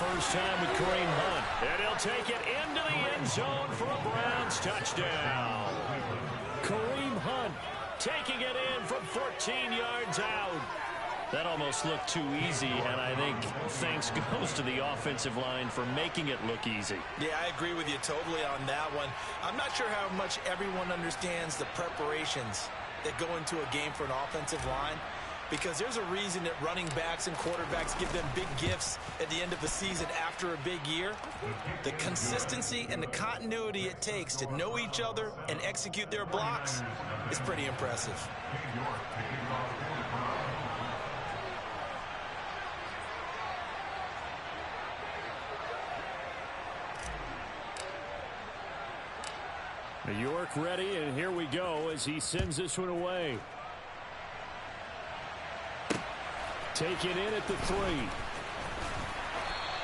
first time with Kareem Hunt. And he'll take it into the end zone for a Browns touchdown. Kareem Hunt taking it in from 14 yards out. That almost looked too easy, and I think thanks goes to the offensive line for making it look easy. Yeah, I agree with you totally on that one. I'm not sure how much everyone understands the preparations that go into a game for an offensive line, because there's a reason that running backs and quarterbacks give them big gifts at the end of the season after a big year. The consistency and the continuity it takes to know each other and execute their blocks is pretty impressive. New York ready, and here we go as he sends this one away. Taken in at the 3.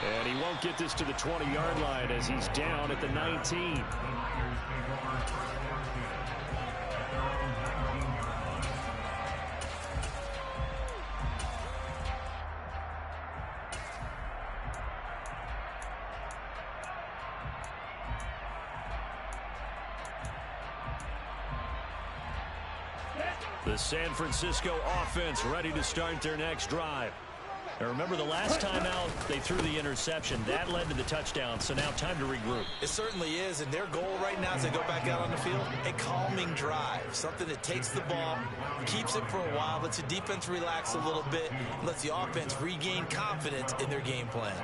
And he won't get this to the 20-yard line as he's down at the 19. The San Francisco offense ready to start their next drive. Now remember, the last time out, they threw the interception. That led to the touchdown, so now time to regroup. It certainly is, and their goal right now as they go back out on the field, a calming drive, something that takes the ball, keeps it for a while, lets the defense relax a little bit, and lets the offense regain confidence in their game plan.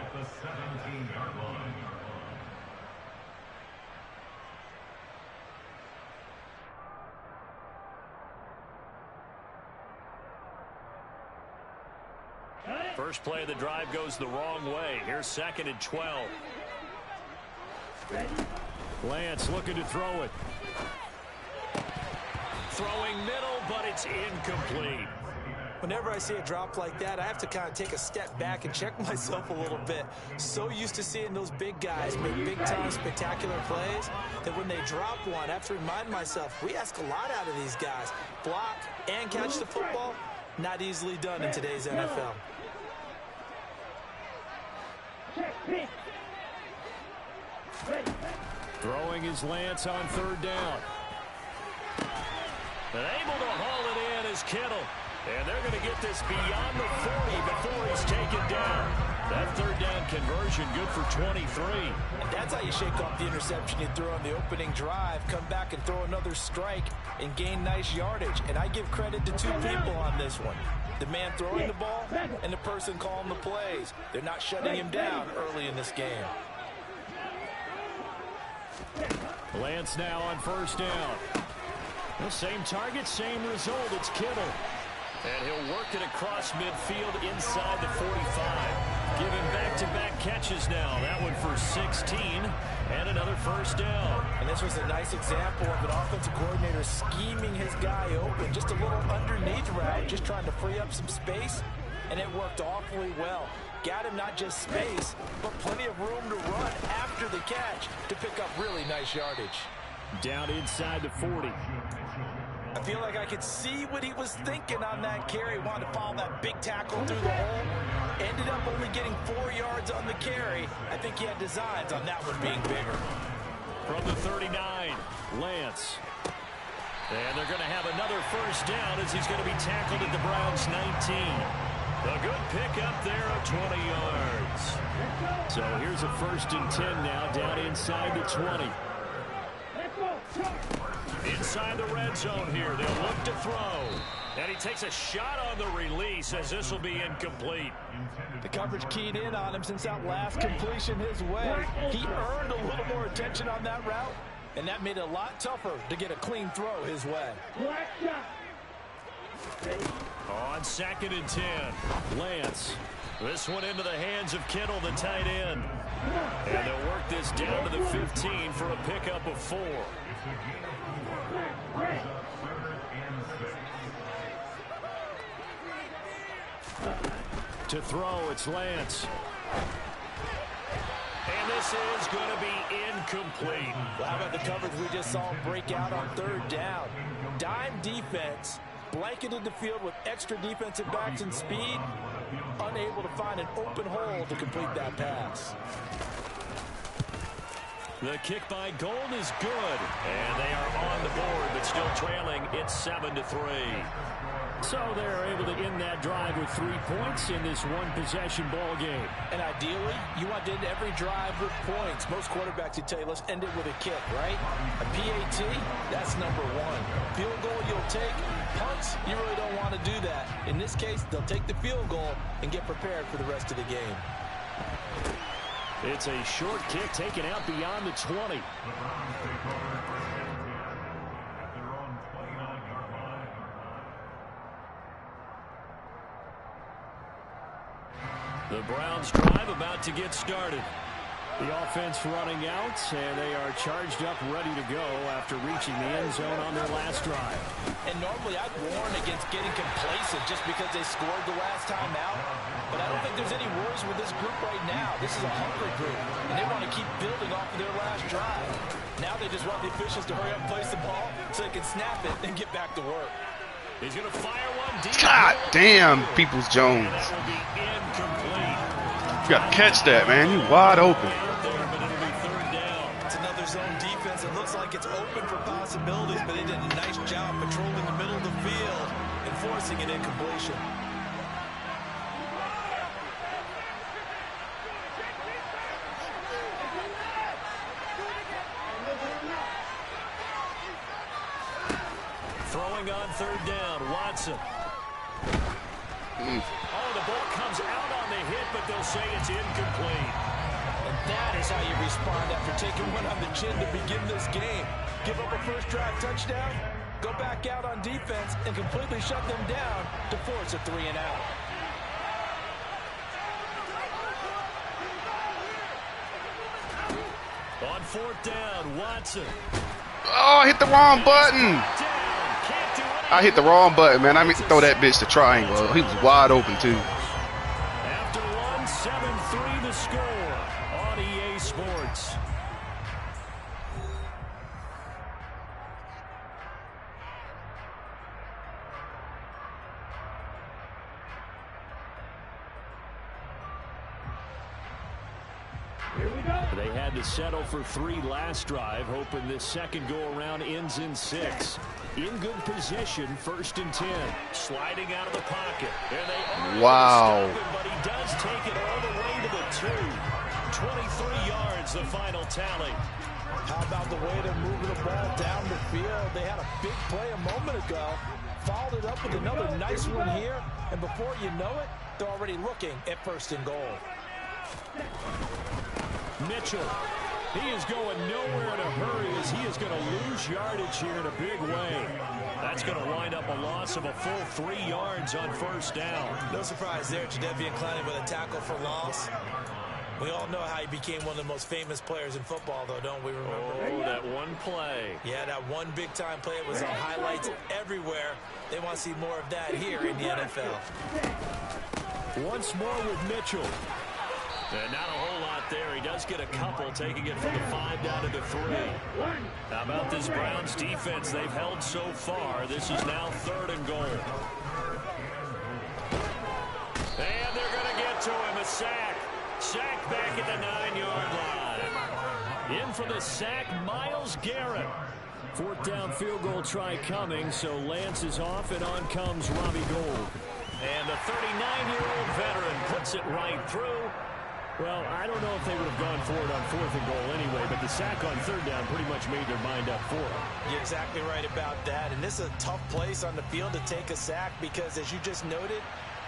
First play of the drive goes the wrong way. Here's 2nd and 12. Lance looking to throw it. Throwing middle, but it's incomplete. Whenever I see a drop like that, I have to kind of take a step back and check myself a little bit. So used to seeing those big guys make big-time spectacular plays that when they drop one, I have to remind myself, we ask a lot out of these guys. Block and catch the football, not easily done in today's NFL. Throwing his Lance on 3rd down. And able to haul it in is Kittle. And they're going to get this beyond the 40 before he's taken down. That 3rd down conversion good for 23. And that's how you shake off the interception you threw on the opening drive, come back and throw another strike and gain nice yardage. And I give credit to 2 people on this one. The man throwing the ball and the person calling the plays. They're not shutting him down early in this game. Lance now on 1st down. The same target, same result. It's Kittle. And he'll work it across midfield inside the 45. Giving back-to-back catches now. That one for 16 and another 1st down. And this was a nice example of an offensive coordinator scheming his guy open. Just a little underneath route, just trying to free up some space. And it worked awfully well. Got him not just space, but plenty of room to run after the catch to pick up really nice yardage. Down inside the 40. I feel like I could see what he was thinking on that carry. Wanted to follow that big tackle through the hole. Ended up only getting 4 yards on the carry. I think he had designs on that one being bigger. From the 39, Lance. And they're going to have another 1st down as he's going to be tackled at the Browns' 19. A good pickup there of 20 yards. So here's a 1st and 10 now, down inside the 20. Inside the red zone here, they'll look to throw. And he takes a shot on the release as this will be incomplete. The coverage keyed in on him since that last completion his way. He earned a little more attention on that route, and that made it a lot tougher to get a clean throw his way. On 2nd and 10, Lance. This one into the hands of Kittle, the tight end. And they'll work this down to the 15 for a pickup of 4. To throw, it's Lance. And this is going to be incomplete. Well, how about the coverage we just saw him break out on 3rd down? Dime defense, blanketed the field with extra defensive backs and speed. unable to find an open hole to complete that pass. The kick by Gold is good. And they are on the board, but still trailing. It's 7-3. So they're able to end that drive with 3 points in this one-possession ball game. And ideally, you want to end every drive with points. Most quarterbacks would tell you, let's end it with a kick, right? A PAT, that's number one. Field goal you'll take. Punts, you really don't want to do that. In this case, they'll take the field goal and get prepared for the rest of the game. It's a short kick taken out beyond the 20. The Browns drive about to get started. The offense running out, and they are charged up, ready to go after reaching the end zone on their last drive. And normally I'd warn against getting complacent just because they scored the last time out. But I don't think there's any worries with this group right now. This is a hungry group, and they want to keep building off of their last drive. Now they just want the officials to hurry up and place the ball so they can snap it and get back to work. He's going to fire one deep. God damn, Peoples-Jones. That will be incomplete. You got to catch that, man. You wide open. It's another zone defense. It looks like it's open for possibilities, but they did a nice job patrolling the middle of the field and forcing an incompletion. Throwing on third down, Watson. Oh, the ball comes out on the hit, but they'll say it's incomplete. And that is how you respond after taking one on the chin to begin this game. Give up a first drive touchdown, go back out on defense, and completely shut them down to force a 3-and-out. On fourth down, Watson. Oh, I hit the wrong button. I hit the wrong button, man. I meant to throw that bitch to triangle. He was wide open, too. After one, 7-3 the score on EA Sports. They had to settle for 3 last drive, hoping this second go-around ends in 6. In good position, 1st and 10. Sliding out of the pocket. And they wow. Him, but he does take it all the way to the 2. 23 yards, the final tally. How about the way they're moving the ball down the field? They had a big play a moment ago. Followed it up with another nice one here. And before you know it, they're already looking at 1st and goal. Mitchell, he is going nowhere in a hurry as he is going to lose yardage here in a big way. That's going to wind up a loss of a full 3 yards on 1st down. No surprise there, Jadeveon Clowney with a tackle for loss. We all know how he became one of the most famous players in football, though, don't we remember? Oh, that one play. Yeah, that one big-time play. It was on highlights everywhere. They want to see more of that here in the NFL. Once more with Mitchell. And not a whole lot there. He does get a couple, taking it from the 5 down to the 3. How about this Browns defense? They've held so far. This is now 3rd and goal. And they're going to get to him. A sack. Sack back at the 9-yard line. In for the sack, Myles Garrett. 4th down field goal try coming, so Lance is off, and on comes Robbie Gould. And the 39-year-old veteran puts it right through. Well, I don't know if they would have gone for it on 4th and goal anyway, but the sack on 3rd down pretty much made their mind up for it. You're exactly right about that. And this is a tough place on the field to take a sack because, as you just noted,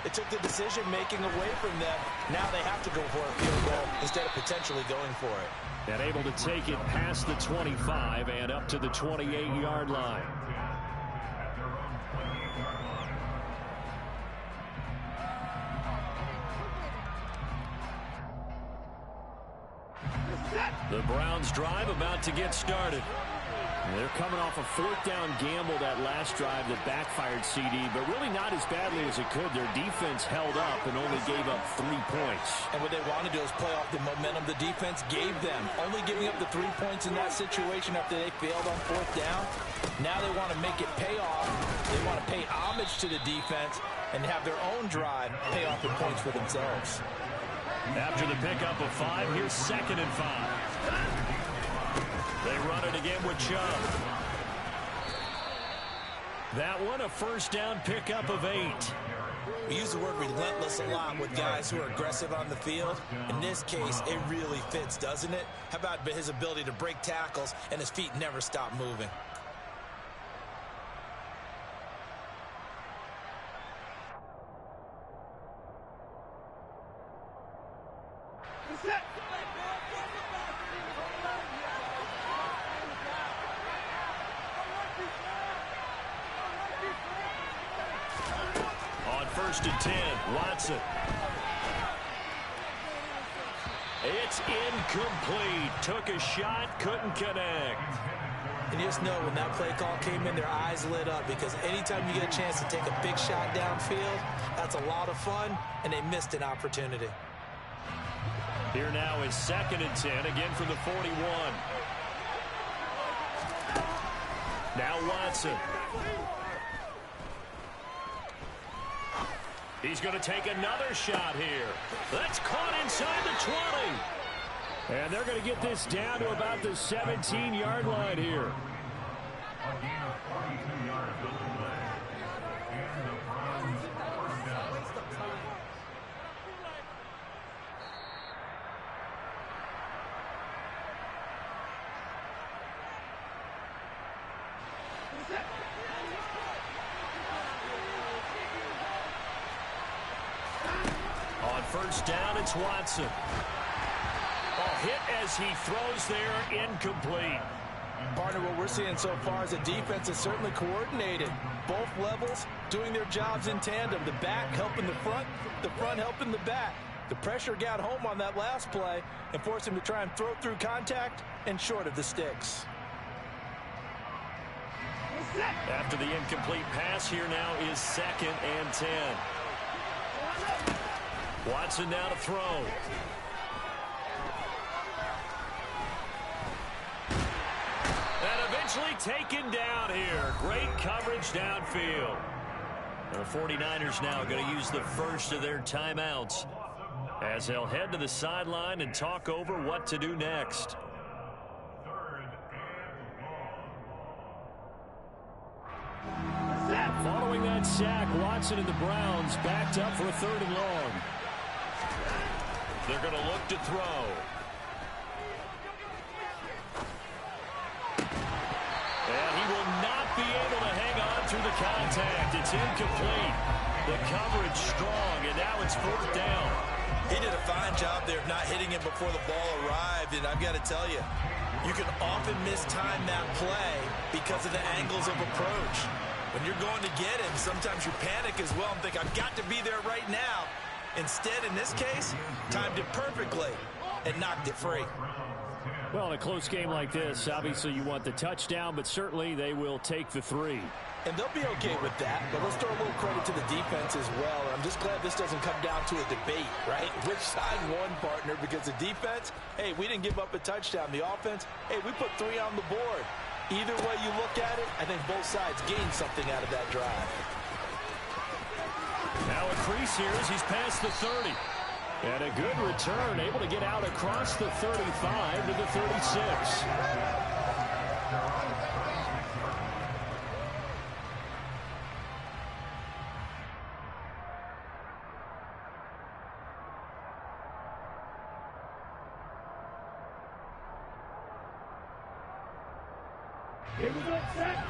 it took the decision-making away from them. Now they have to go for a field goal instead of potentially going for it. And able to take it past the 25 and up to the 28-yard line. The Browns drive about to get started. They're coming off a 4th down gamble that last drive that backfired CD, but really not as badly as it could. Their defense held up and only gave up 3 points. And what they want to do is play off the momentum the defense gave them. Only giving up the 3 points in that situation after they failed on 4th down. Now they want to make it pay off. They want to pay homage to the defense and have their own drive pay off in points for themselves. After the pickup of 5, here's 2nd and 5. They run it again with Chubb. That one a first down pickup of 8. We use the word relentless a lot with guys who are aggressive on the field. In this case, it really fits, doesn't it? How about his ability to break tackles and his feet never stop moving? On 1st and 10, Watson. It's incomplete. Took a shot, couldn't connect. And you just know when that play call came in, their eyes lit up, because anytime you get a chance to take a big shot downfield, that's a lot of fun, and they missed an opportunity. Here now is 2nd and 10, again from the 41. Now Watson. He's going to take another shot here. That's caught inside the 20. And they're going to get this down to about the 17-yard line here. On 1st down, it's Watson. Hit as he throws there, incomplete. Partner, what we're seeing so far is the defense is certainly coordinated. Both levels doing their jobs in tandem. The back helping the front helping the back. The pressure got home on that last play and forced him to try and throw through contact and short of the sticks. After the incomplete pass, here now is 2nd and 10. Watson now to throw. And eventually taken down here. Great coverage downfield. The 49ers now going to use the first of their timeouts as they'll head to the sideline and talk over what to do next. Following that sack, Watson and the Browns backed up for a 3rd and long. They're going to look to throw. And he will not be able to hang on through the contact. It's incomplete. The coverage strong, and now it's 4th down. He did a fine job there of not hitting it before the ball arrived, and I've got to tell you, you can often mistime that play because of the angles of approach. When you're going to get him, sometimes you panic as well and think, I've got to be there right now. Instead, in this case, timed it perfectly and knocked it free. Well, in a close game like this, obviously you want the touchdown, but certainly they will take the 3. And they'll be okay with that, but let's throw a little credit to the defense as well. I'm just glad this doesn't come down to a debate, right? Which side won, partner? Because the defense, hey, we didn't give up a touchdown. The offense, hey, we put 3 on the board. Either way you look at it, I think both sides gained something out of that drive. Now a crease here as he's past the 30. And a good return, able to get out across the 35 to the 36.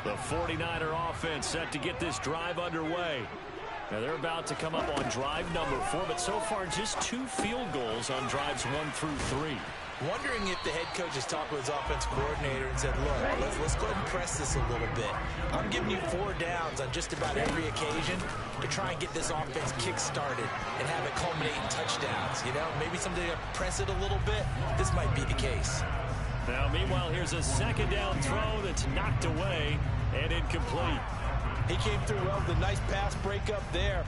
The 49er offense set to get this drive underway. Now they're about to come up on drive number 4, but so far just 2 field goals on drives 1 through 3. Wondering if the head coach has talked with his offense coordinator and said, look, let's go ahead and press this a little bit. I'm giving you 4 downs on just about every occasion to try and get this offense kick-started and have it culminate in touchdowns. You know, maybe someday press it a little bit. This might be the case. Now, meanwhile, here's a 2nd down throw that's knocked away and incomplete. He came through well with a nice pass breakup there.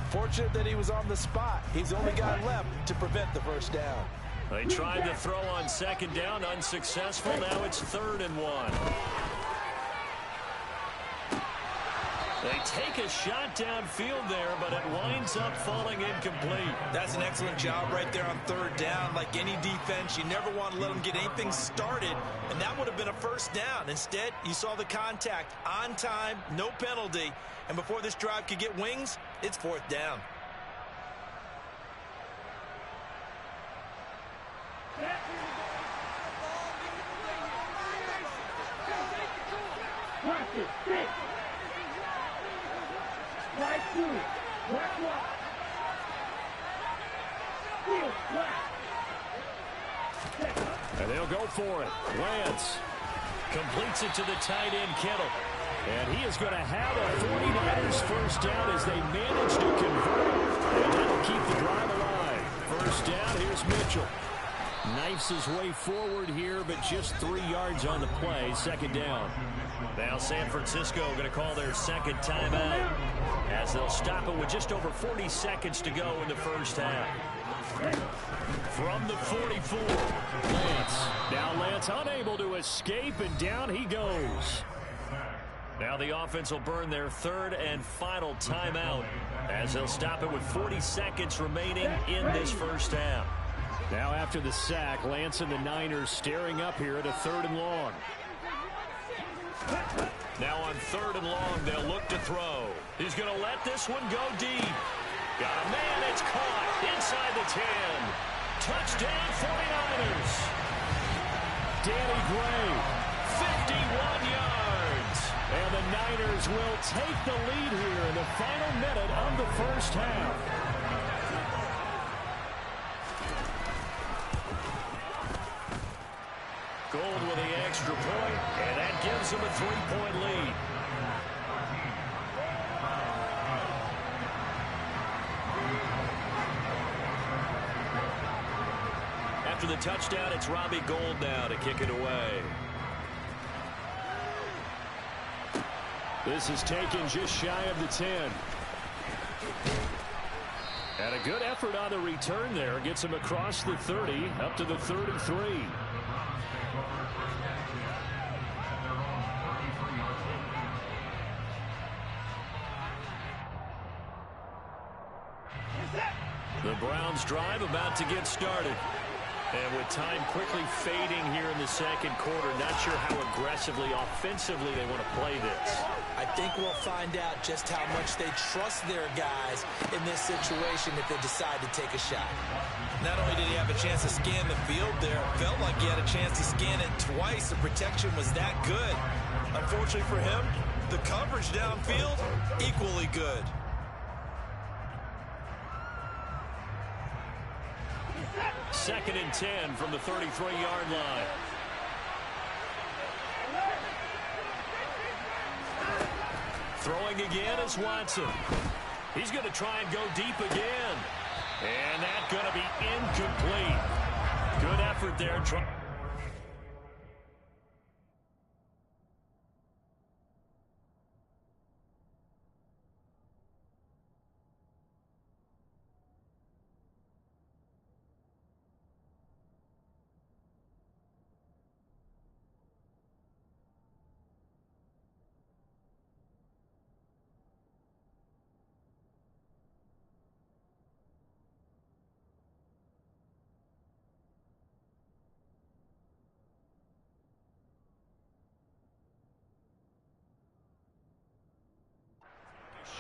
Fortunate that he was on the spot. He's the only guy left to prevent the first down. They tried to throw on 2nd down, unsuccessful. Now it's 3rd and 1. They take a shot downfield there, but it winds up falling incomplete. That's an excellent job right there on third down. Like any defense, you never want to let them get anything started, and that would have been a first down. Instead, you saw the contact on time, no penalty, and before this drive could get wings, it's fourth down. And they'll go for it. Lance completes it to the tight end, Kittle. And he is going to have a 49ers first down as they manage to convert. And that'll keep the drive alive. First down, here's Mitchell. Knifes his way forward here, but just 3 yards on the play. Second down. Now San Francisco going to call their second timeout as they'll stop it with just over 40 seconds to go in the first half. From the 44, Lance. Now Lance unable to escape, and down he goes. Now the offense will burn their third and final timeout as they'll stop it with 40 seconds remaining in this first half. Now after the sack, Lance and the Niners staring up here at a third and long. Now on third and long, they'll look to throw. He's going to let this one go deep. Got a man, it's caught inside the 10. Touchdown 49ers. Danny Gray, 51 yards. And the Niners will take the lead here in the final minute of the first half. Gold with the extra point, and that gives them a 3-point lead. After the touchdown, it's Robbie Gould now to kick it away. This is taken just shy of the 10. And a good effort on the return there. Gets him across the 30, up to the 33. The Browns drive about to get started. And with time quickly fading here in the second quarter, not sure how aggressively, offensively they want to play this. I think we'll find out just how much they trust their guys in this situation if they decide to take a shot. Not only did he have a chance to scan the field there, it felt like he had a chance to scan it twice. The protection was that good. Unfortunately for him, the coverage downfield, equally good. Second and 10 from the 33-yard line. Throwing again is Watson. He's going to try and go deep again. And that's going to be incomplete. Good effort there.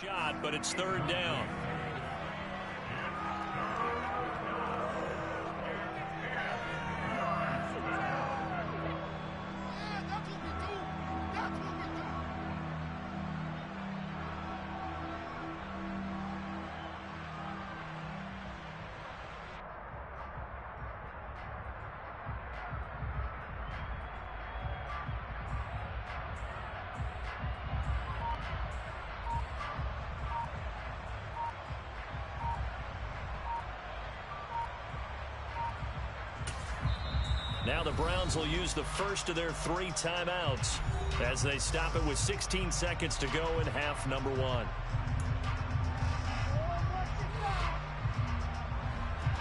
Shot, but it's third down. Now the Browns will use the first of their 3 timeouts as they stop it with 16 seconds to go in half number 1.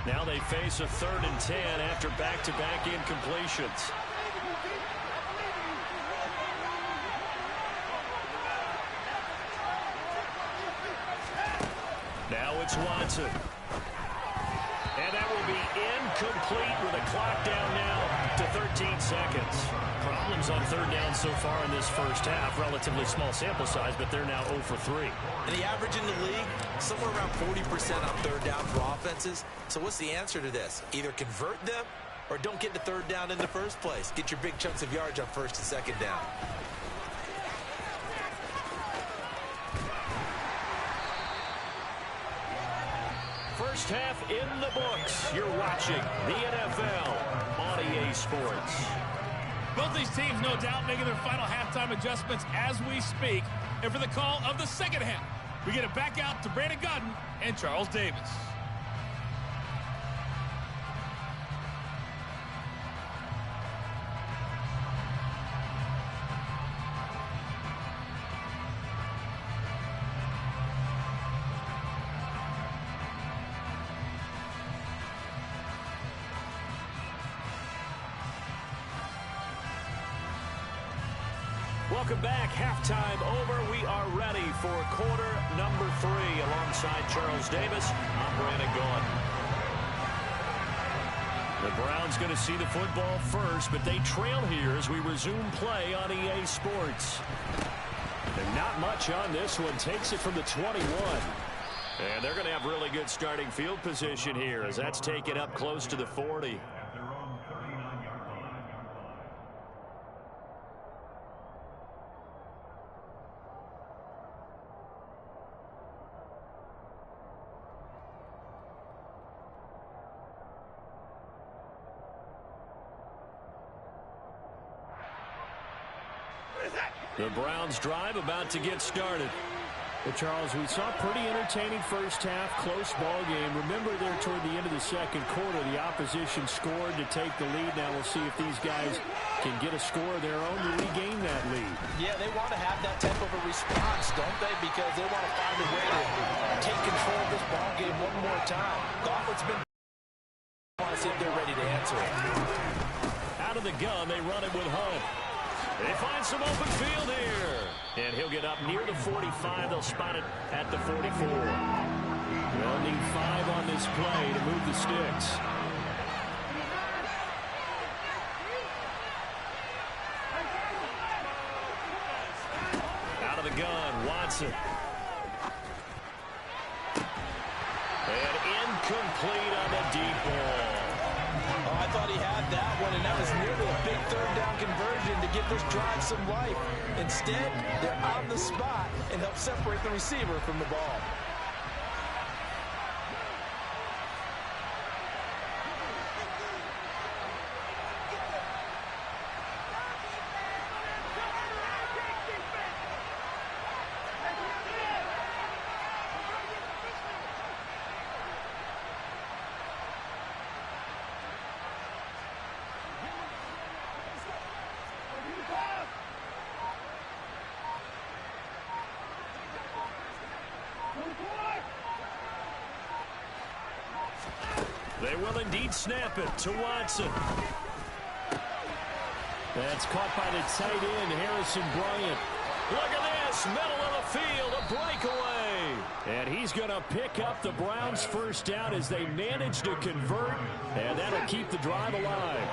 Now they face a 3rd and 10 after back-to-back incompletions. Watson. And that will be incomplete with a clock down now to 13 seconds. Problems on third down so far in this first half. Relatively small sample size, but they're now 0 for 3. And the average in the league, somewhere around 40% on third down for offenses. So what's the answer to this? Either convert them or don't get the third down in the first place. Get your big chunks of yards on first and second down. First half in the books. You're watching the NFL on EA Sports. Both these teams, no doubt, making their final halftime adjustments as we speak. And for the call of the second half, we get it back out to Brandon Godden and Charles Davis. Welcome back. Halftime over. We are ready for quarter number 3. Alongside Charles Davis, I'm Brandon Gaudin. The Browns going to see the football first, but they trail here as we resume play on EA Sports. And not much on this one. Takes it from the 21. And they're going to have really good starting field position here as that's taken up close to the 40. The Browns drive about to get started. Well, Charles, we saw a pretty entertaining first half, close ball game. Remember there toward the end of the second quarter, the opposition scored to take the lead. Now we'll see if these guys can get a score of their own to regain that lead. Yeah, they want to have that type of a response, don't they? Because they want to find a way to take control of this ball game one more time. The offense been want to see if they're ready to answer it. Out of the gun, they run it with Hunt. They find some open field here. And he'll get up near the 45. They'll spot it at the 44. They'll need 5 on this play to move the sticks. Out of the gun, Watson. And incomplete on the deep ball. Oh, I thought he had that one, and that was nearly a big third down conversion to give this drive some life. Instead, they're on the spot and help separate the receiver from the ball. They will indeed snap it to Watson. That's caught by the tight end, Harrison Bryant. Look at this, middle of the field, a breakaway. And he's going to pick up the Browns' first down as they manage to convert, and that'll keep the drive alive.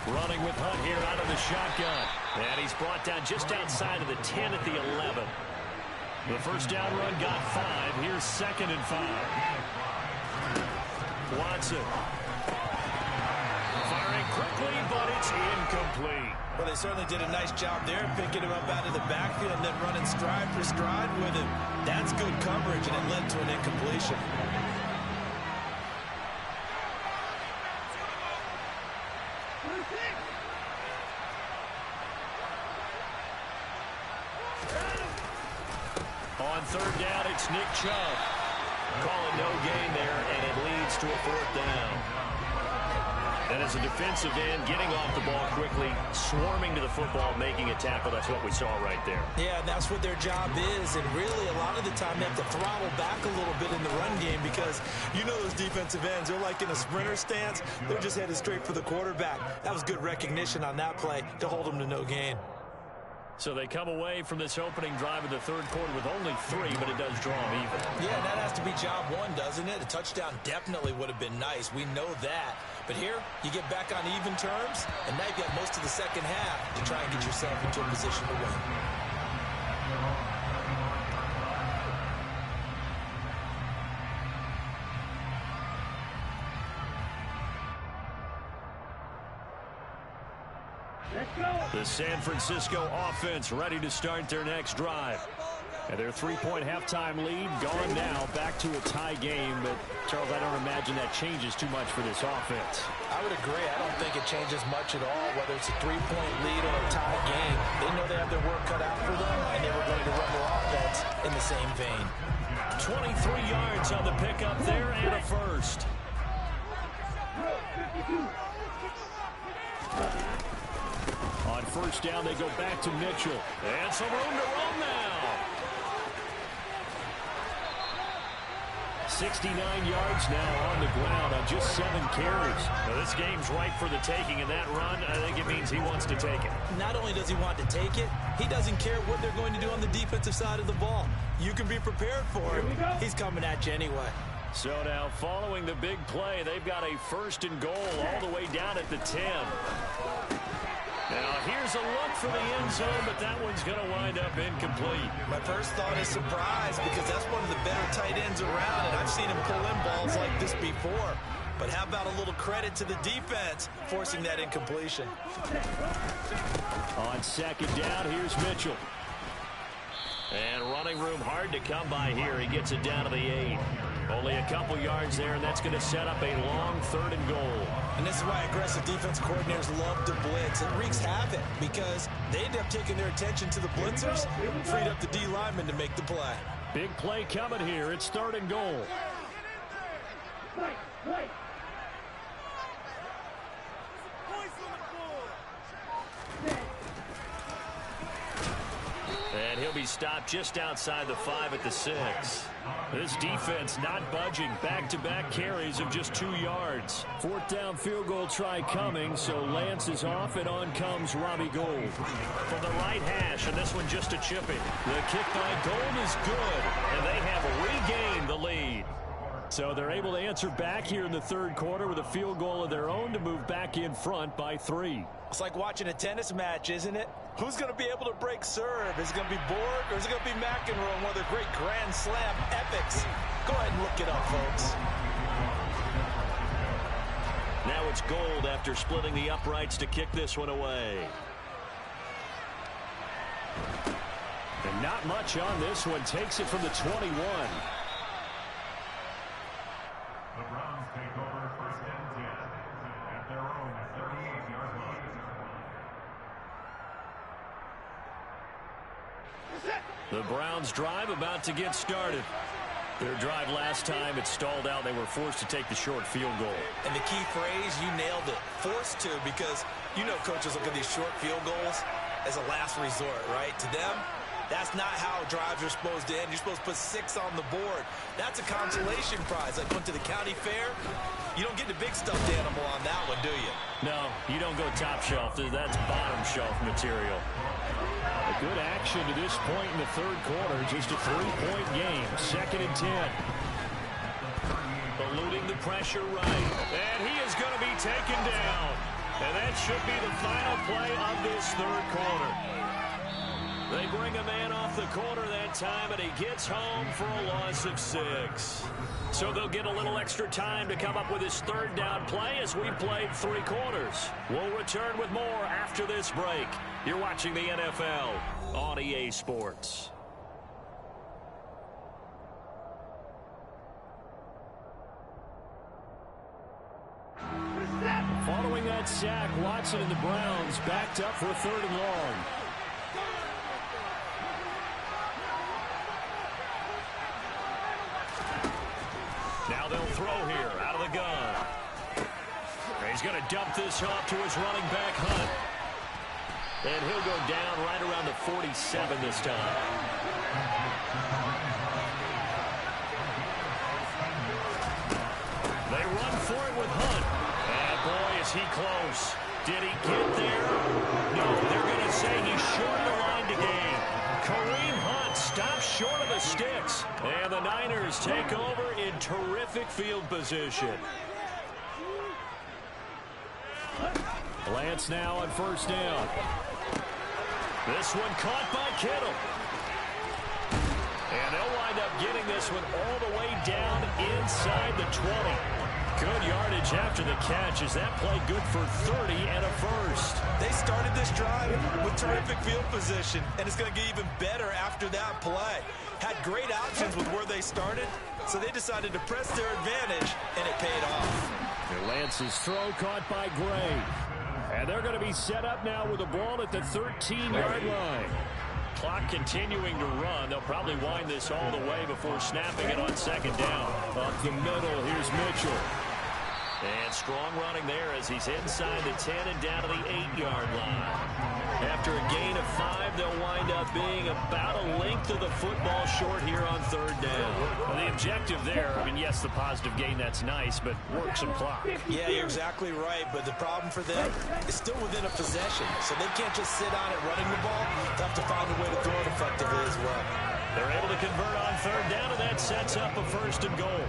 Running with Hunt here out of the shotgun. And he's brought down just outside of the 10 at the 11. The first down run got 5. Here's 2nd and 5. Watson. Firing quickly, but it's incomplete. Well, they certainly did a nice job there, picking him up out of the backfield and then running stride for stride with him. That's good coverage, and it led to an incompletion. On third down, it's Nick Chubb. Calling no gain there, and it leads to a 4th down. And as a defensive end, getting off the ball quickly, swarming to the football, making a tackle. That's what we saw right there. Yeah, and that's what their job is. And really, a lot of the time, they have to throttle back a little bit in the run game because you know those defensive ends, they're like in a sprinter stance. They're just headed straight for the quarterback. That was good recognition on that play to hold them to no gain. So they come away from this opening drive in the third quarter with only 3, but it does draw them even. Yeah, that has to be job one, doesn't it? A touchdown definitely would have been nice. We know that. But here, you get back on even terms, and now you've got most of the second half to try and get yourself into a position to win. The San Francisco offense ready to start their next drive. And their 3-point halftime lead gone now, back to a tie game. But, Charles, I don't imagine that changes too much for this offense. I would agree. I don't think it changes much at all, whether it's a 3-point lead or a tie game. They know they have their work cut out for them, and they were going to run their offense in the same vein. 23 yards on the pickup there and a first. On first down, they go back to Mitchell. And some room to run now. 69 yards now on the ground on just 7 carries. Now this game's ripe for the taking, and that run, I think it means he wants to take it. Not only does he want to take it, he doesn't care what they're going to do on the defensive side of the ball. You can be prepared for him. He's coming at you anyway. So now following the big play, they've got a first and goal all the way down at the 10. Now, here's a look for the end zone, but that one's going to wind up incomplete. My first thought is surprise, because that's one of the better tight ends around, and I've seen him pull in balls like this before. But how about a little credit to the defense forcing that incompletion? On second down, here's Mitchell. And running room hard to come by here. He gets it down to the 8. Only a couple yards there, and that's going to set up a long 3rd and goal. And this is why aggressive defense coordinators love to blitz. It wreaks havoc because they end up taking their attention to the blitzers, freed up the D lineman to make the play. Big play coming here. It's 3rd and goal. And he'll be stopped just outside the 5 at the 6. This defense not budging. Back-to-back carries of just 2 yards. 4th down field goal try coming, so Lance is off, and on comes Robbie Gould. From the right hash, and this one just a chipping. The kick by Gould is good, and they have regained the lead. So they're able to answer back here in the 3rd quarter with a field goal of their own to move back in front by 3. It's like watching a tennis match, isn't it? Who's going to be able to break serve? Is it going to be Borg, or is it going to be McEnroe, one of the great Grand Slam epics? Go ahead and look it up, folks. Now it's Gould after splitting the uprights to kick this one away. And not much on this one. Takes it from the 21. The Browns take over 1st and 10 at their own 38-yard line. The Browns drive about to get started. Their drive last time, it stalled out. They were forced to take the short field goal. And the key phrase, you nailed it. Forced to, because you know coaches look at these short field goals as a last resort, right? To them, that's not how drives are supposed to end. You're supposed to put 6 on the board. That's a consolation prize. Like went to the county fair, you don't get the big stuffed animal on that one, do you? No, you don't go top shelf. That's bottom shelf material. A good action to this point in the 3rd quarter. Just a 3-point game. 2nd and 10. Eluding the pressure right. And he is going to be taken down. And that should be the final play of this 3rd quarter. They bring a man off the corner that time, and he gets home for a loss of 6. So they'll get a little extra time to come up with his 3rd down play as we played 3 quarters. We'll return with more after this break. You're watching the NFL on EA Sports. Following that sack, Watson and the Browns backed up for 3rd and long. Now they'll throw here out of the gun. He's going to dump this off to his running back, Hunt. And he'll go down right around the 47 this time. They run for it with Hunt. And boy, is he close. Did he get there? No, they're going to say he's short of the line to gain. Kareem Hunt stops short of the sticks. And the Niners take over in terrific field position. Lance now on first down. This one caught by Kittle. And they'll wind up getting this one all the way down inside the 20. Good yardage after the catch. Is that play good for 30 and a first? They started this drive with terrific field position, and it's going to get even better after that play. Had great options with where they started, so they decided to press their advantage, and it paid off. And Lance's throw caught by Gray. And they're going to be set up now with the ball at the 13-yard line. Clock continuing to run. They'll probably wind this all the way before snapping it on second down. Up the middle, here's Mitchell. And strong running there as he's inside the 10 and down to the 8-yard line. After a gain of 5, they'll wind up being about a length of the football short here on third down. Well, the objective there, I mean, yes, the positive gain, that's nice, but work some clock. Yeah, you're exactly right, but the problem for them is still within a possession, so they can't just sit on it running the ball. They have to find a way to throw it effectively as well. They're able to convert on third down, and that sets up a first and goal.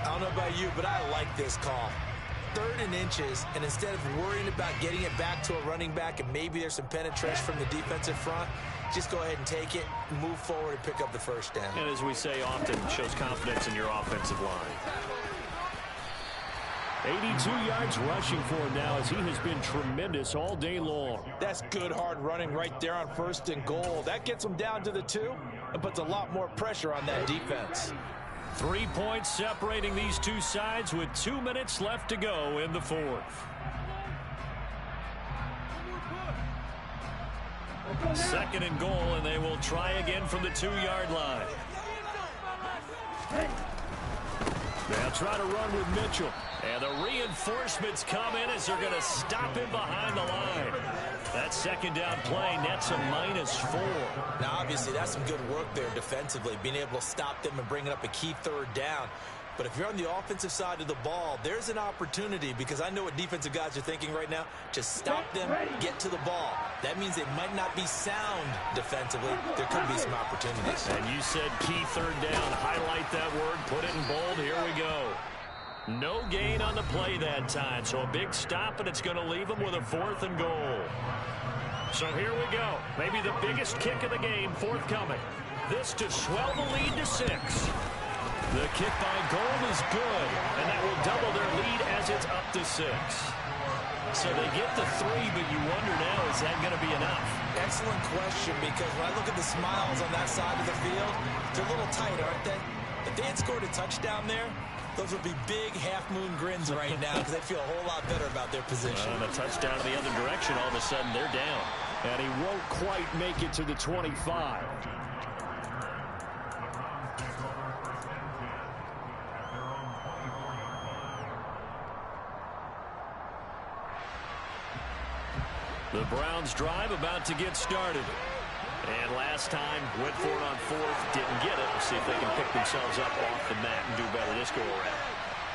I don't know about you, but I like this call. 3rd and inches, and instead of worrying about getting it back to a running back and maybe there's some penetration from the defensive front, just go ahead and take it, move forward, and pick up the first down. And as we say often, shows confidence in your offensive line. 82 yards rushing for him now as he has been tremendous all day long. That's good hard running right there on 1st and goal. That gets them down to the 2 and puts a lot more pressure on that defense. 3 points separating these two sides with 2 minutes left to go in the 4th. Second and goal, and they will try again from the 2-yard line. They'll try to run with Mitchell. And the reinforcements come in as they're going to stop him behind the line. That second down play nets a -4. Now, obviously, that's some good work there defensively, being able to stop them and bringing up a key 3rd down. But if you're on the offensive side of the ball, there's an opportunity, because I know what defensive guys are thinking right now. Just stop them, get to the ball. That means they might not be sound defensively. There could be some opportunities. And you said key 3rd down. Highlight that word. Put it in bold. Here we go. No gain on the play that time, so a big stop, and it's going to leave them with a 4th and goal. So here we go. Maybe the biggest kick of the game forthcoming. This to swell the lead to 6. The kick by Gold is good, and that will double their lead as it's up to 6. So they get the 3, but you wonder now, is that going to be enough? Excellent question, because when I look at the smiles on that side of the field, they're a little tight, aren't they? If they had scored a touchdown there, those would be big half-moon grins right now because they feel a whole lot better about their position. And a touchdown in the other direction, all of a sudden they're down. And he won't quite make it to the 25. The Browns drive about to get started. And last time, went for it on 4th, didn't get it. We'll see if they can pick themselves up off the mat and do better this go-around.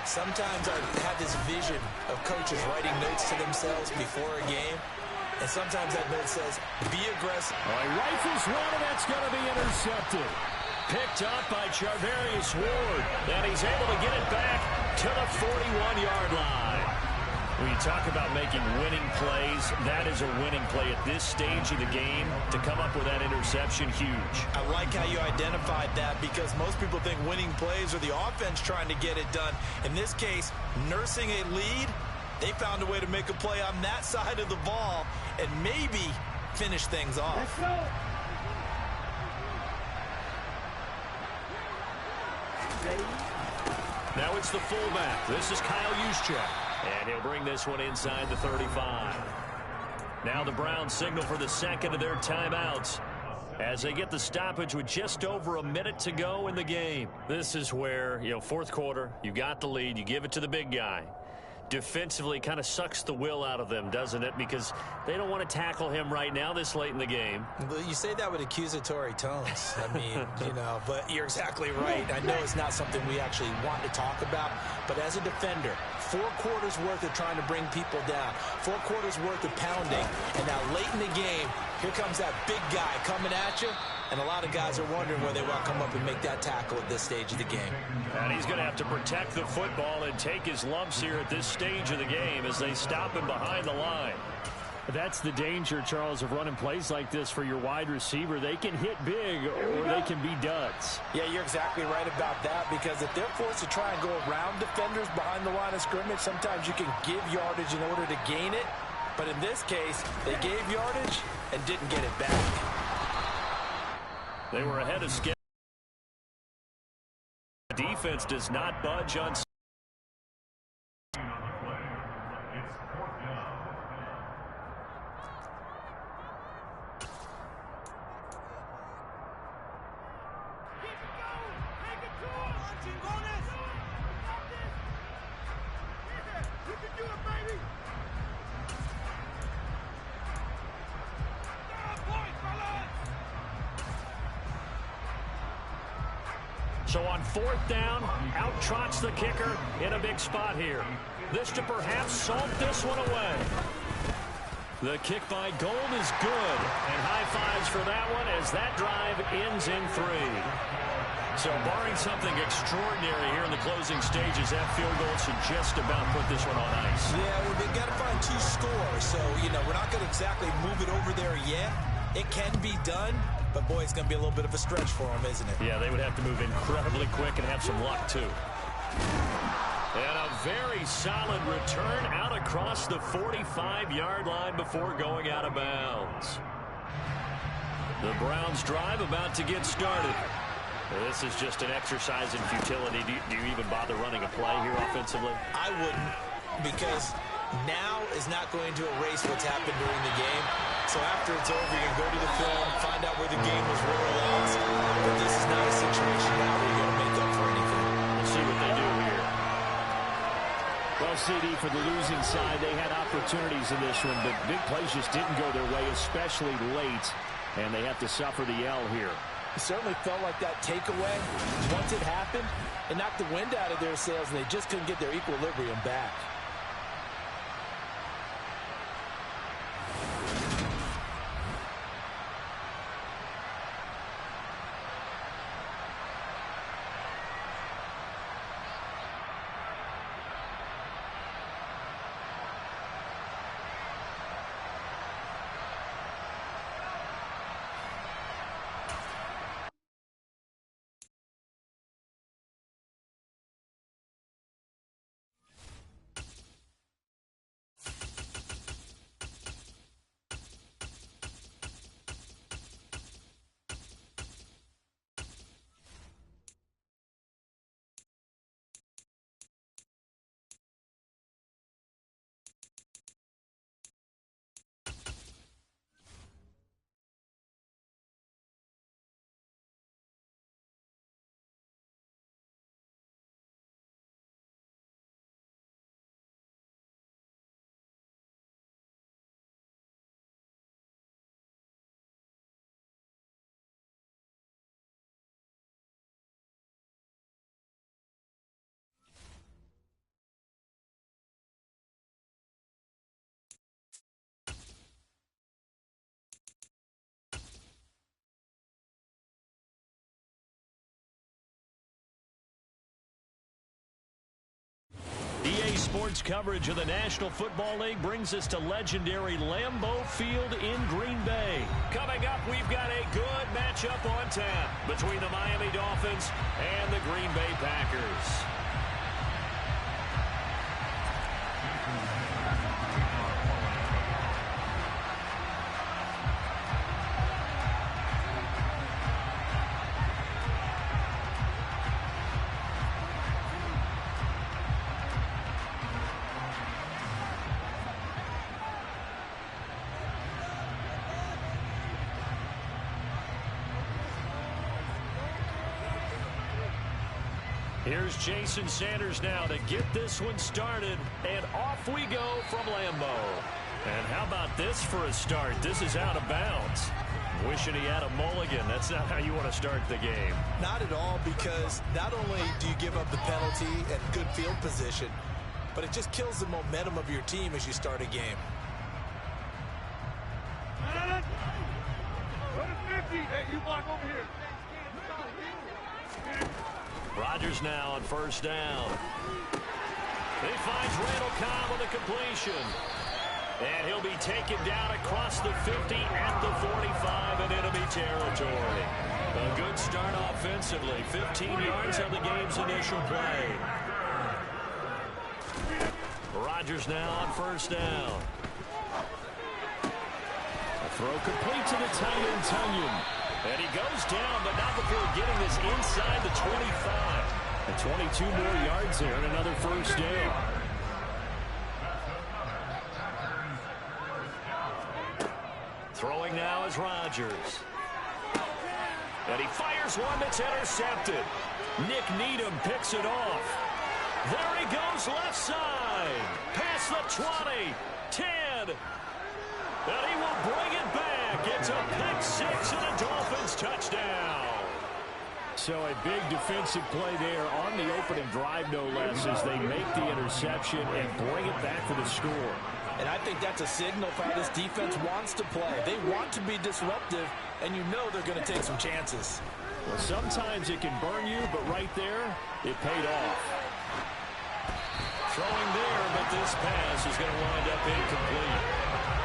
Sometimes I have this vision of coaches writing notes to themselves before a game, and sometimes that note says, be aggressive. All right, rifles one, and that's going to be intercepted. Picked up by Charvarius Ward, and he's able to get it back to the 41-yard line. When you talk about making winning plays, that is a winning play at this stage of the game. To come up with that interception, huge. I like how you identified that, because most people think winning plays are the offense trying to get it done. In this case, nursing a lead, they found a way to make a play on that side of the ball and maybe finish things off. Let's go. Now it's the fullback. This is Kyle Juszczyk. And he'll bring this one inside the 35. Now the Browns signal for the second of their timeouts as they get the stoppage with just over a minute to go in the game. This is where, 4th quarter, you got the lead, you give it to the big guy. defensively kind of sucks the will out of them, doesn't it? Because they don't want to tackle him right now this late in the game. But you say that with accusatory tones. I mean, you know, but you're exactly right. I know it's not something we actually want to talk about, but as a defender, 4 quarters worth of trying to bring people down, 4 quarters worth of pounding, and now late in the game, here comes that big guy coming at you, and a lot of guys are wondering where they want to come up and make that tackle at this stage of the game. And he's going to have to protect the football and take his lumps here at this stage of the game as they stop him behind the line. That's the danger, Charles, of running plays like this for your wide receiver. They can hit big or they can be duds. Yeah, you're exactly right about that, because if they're forced to try and go around defenders behind the line of scrimmage, sometimes you can give yardage in order to gain it. But in this case, they gave yardage and didn't get it back. They were ahead of schedule. Defense does not budge on. So on 4th down, out trots the kicker in a big spot here. This to perhaps salt this one away. The kick by Gold is good. And high fives for that one as that drive ends in 3. So barring something extraordinary here in the closing stages, that field goal should just about put this one on ice. Yeah, well, they've got to find 2 scores. So, you know, we're not going to exactly move it over there yet. It can be done. But, boy, it's going to be a little bit of a stretch for them, isn't it? Yeah, they would have to move incredibly quick and have some luck, too. And a very solid return out across the 45-yard line before going out of bounds. The Browns drive about to get started. This is just an exercise in futility. Do you even bother running a play here offensively? I wouldn't, because now is not going to erase what's happened during the game. So after it's over, you can go to the film, find out where the game was won or lost. But this is not a situation now where you're going to make up for anything. We'll see what they do here. Well, CD, for the losing side, they had opportunities in this one, but big plays just didn't go their way, especially late, and they have to suffer the L here. It certainly felt like that takeaway, once it happened, it knocked the wind out of their sails, and they just couldn't get their equilibrium back. EA Sports coverage of the National Football League brings us to legendary Lambeau Field in Green Bay. Coming up, we've got a good matchup on tap between the Miami Dolphins and the Green Bay Packers. Here's Jason Sanders now to get this one started, and off we go from Lambeau. And how about this for a start? This is out of bounds. Wishing he had a mulligan. That's not how you want to start the game. Not at all, because not only do you give up the penalty and good field position, but it just kills the momentum of your team as you start a game. Hey, you block over here. Rodgers now on first down. He finds Randall Cobb with a completion. And he'll be taken down across the 50 at the 45 in enemy territory. A good start offensively. 15 yards on the game's initial play. Rodgers now on first down. A throw complete to the tight end, Tunyon. And he goes down, but not before getting this inside the 25. And 22 more yards there and another first down. Throwing now is Rodgers. And he fires one that's intercepted. Nick Needham picks it off. There he goes left side. Past the 20. 10. And he will bring it back. It's a pick six and a Dolphins touchdown. So a big defensive play there on the opening drive, no less, as they make the interception and bring it back for the score. And I think that's a signal for how this defense wants to play. They want to be disruptive, and you know they're going to take some chances. Well, sometimes it can burn you, but right there, it paid off. Throwing there, but this pass is going to wind up incomplete.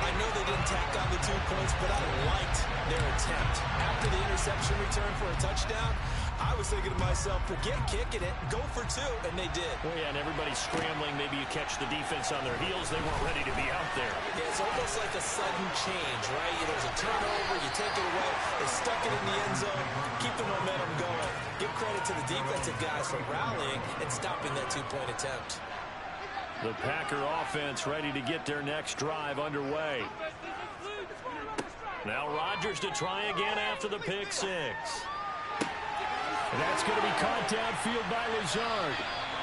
I know they didn't tack on the 2 points, but I liked their attempt. After the interception return for a touchdown, I was thinking to myself, forget kicking it, go for 2, and they did. Well, yeah, and everybody's scrambling. Maybe you catch the defense on their heels. They weren't ready to be out there. Yeah, it's almost like a sudden change, right? There's a turnover, you take it away, they stuck it in the end zone, keep the momentum going. Give credit to the defensive guys for rallying and stopping that 2-point attempt. The Packer offense ready to get their next drive underway. Now Rodgers to try again after the pick six. And that's going to be caught downfield by Lazard.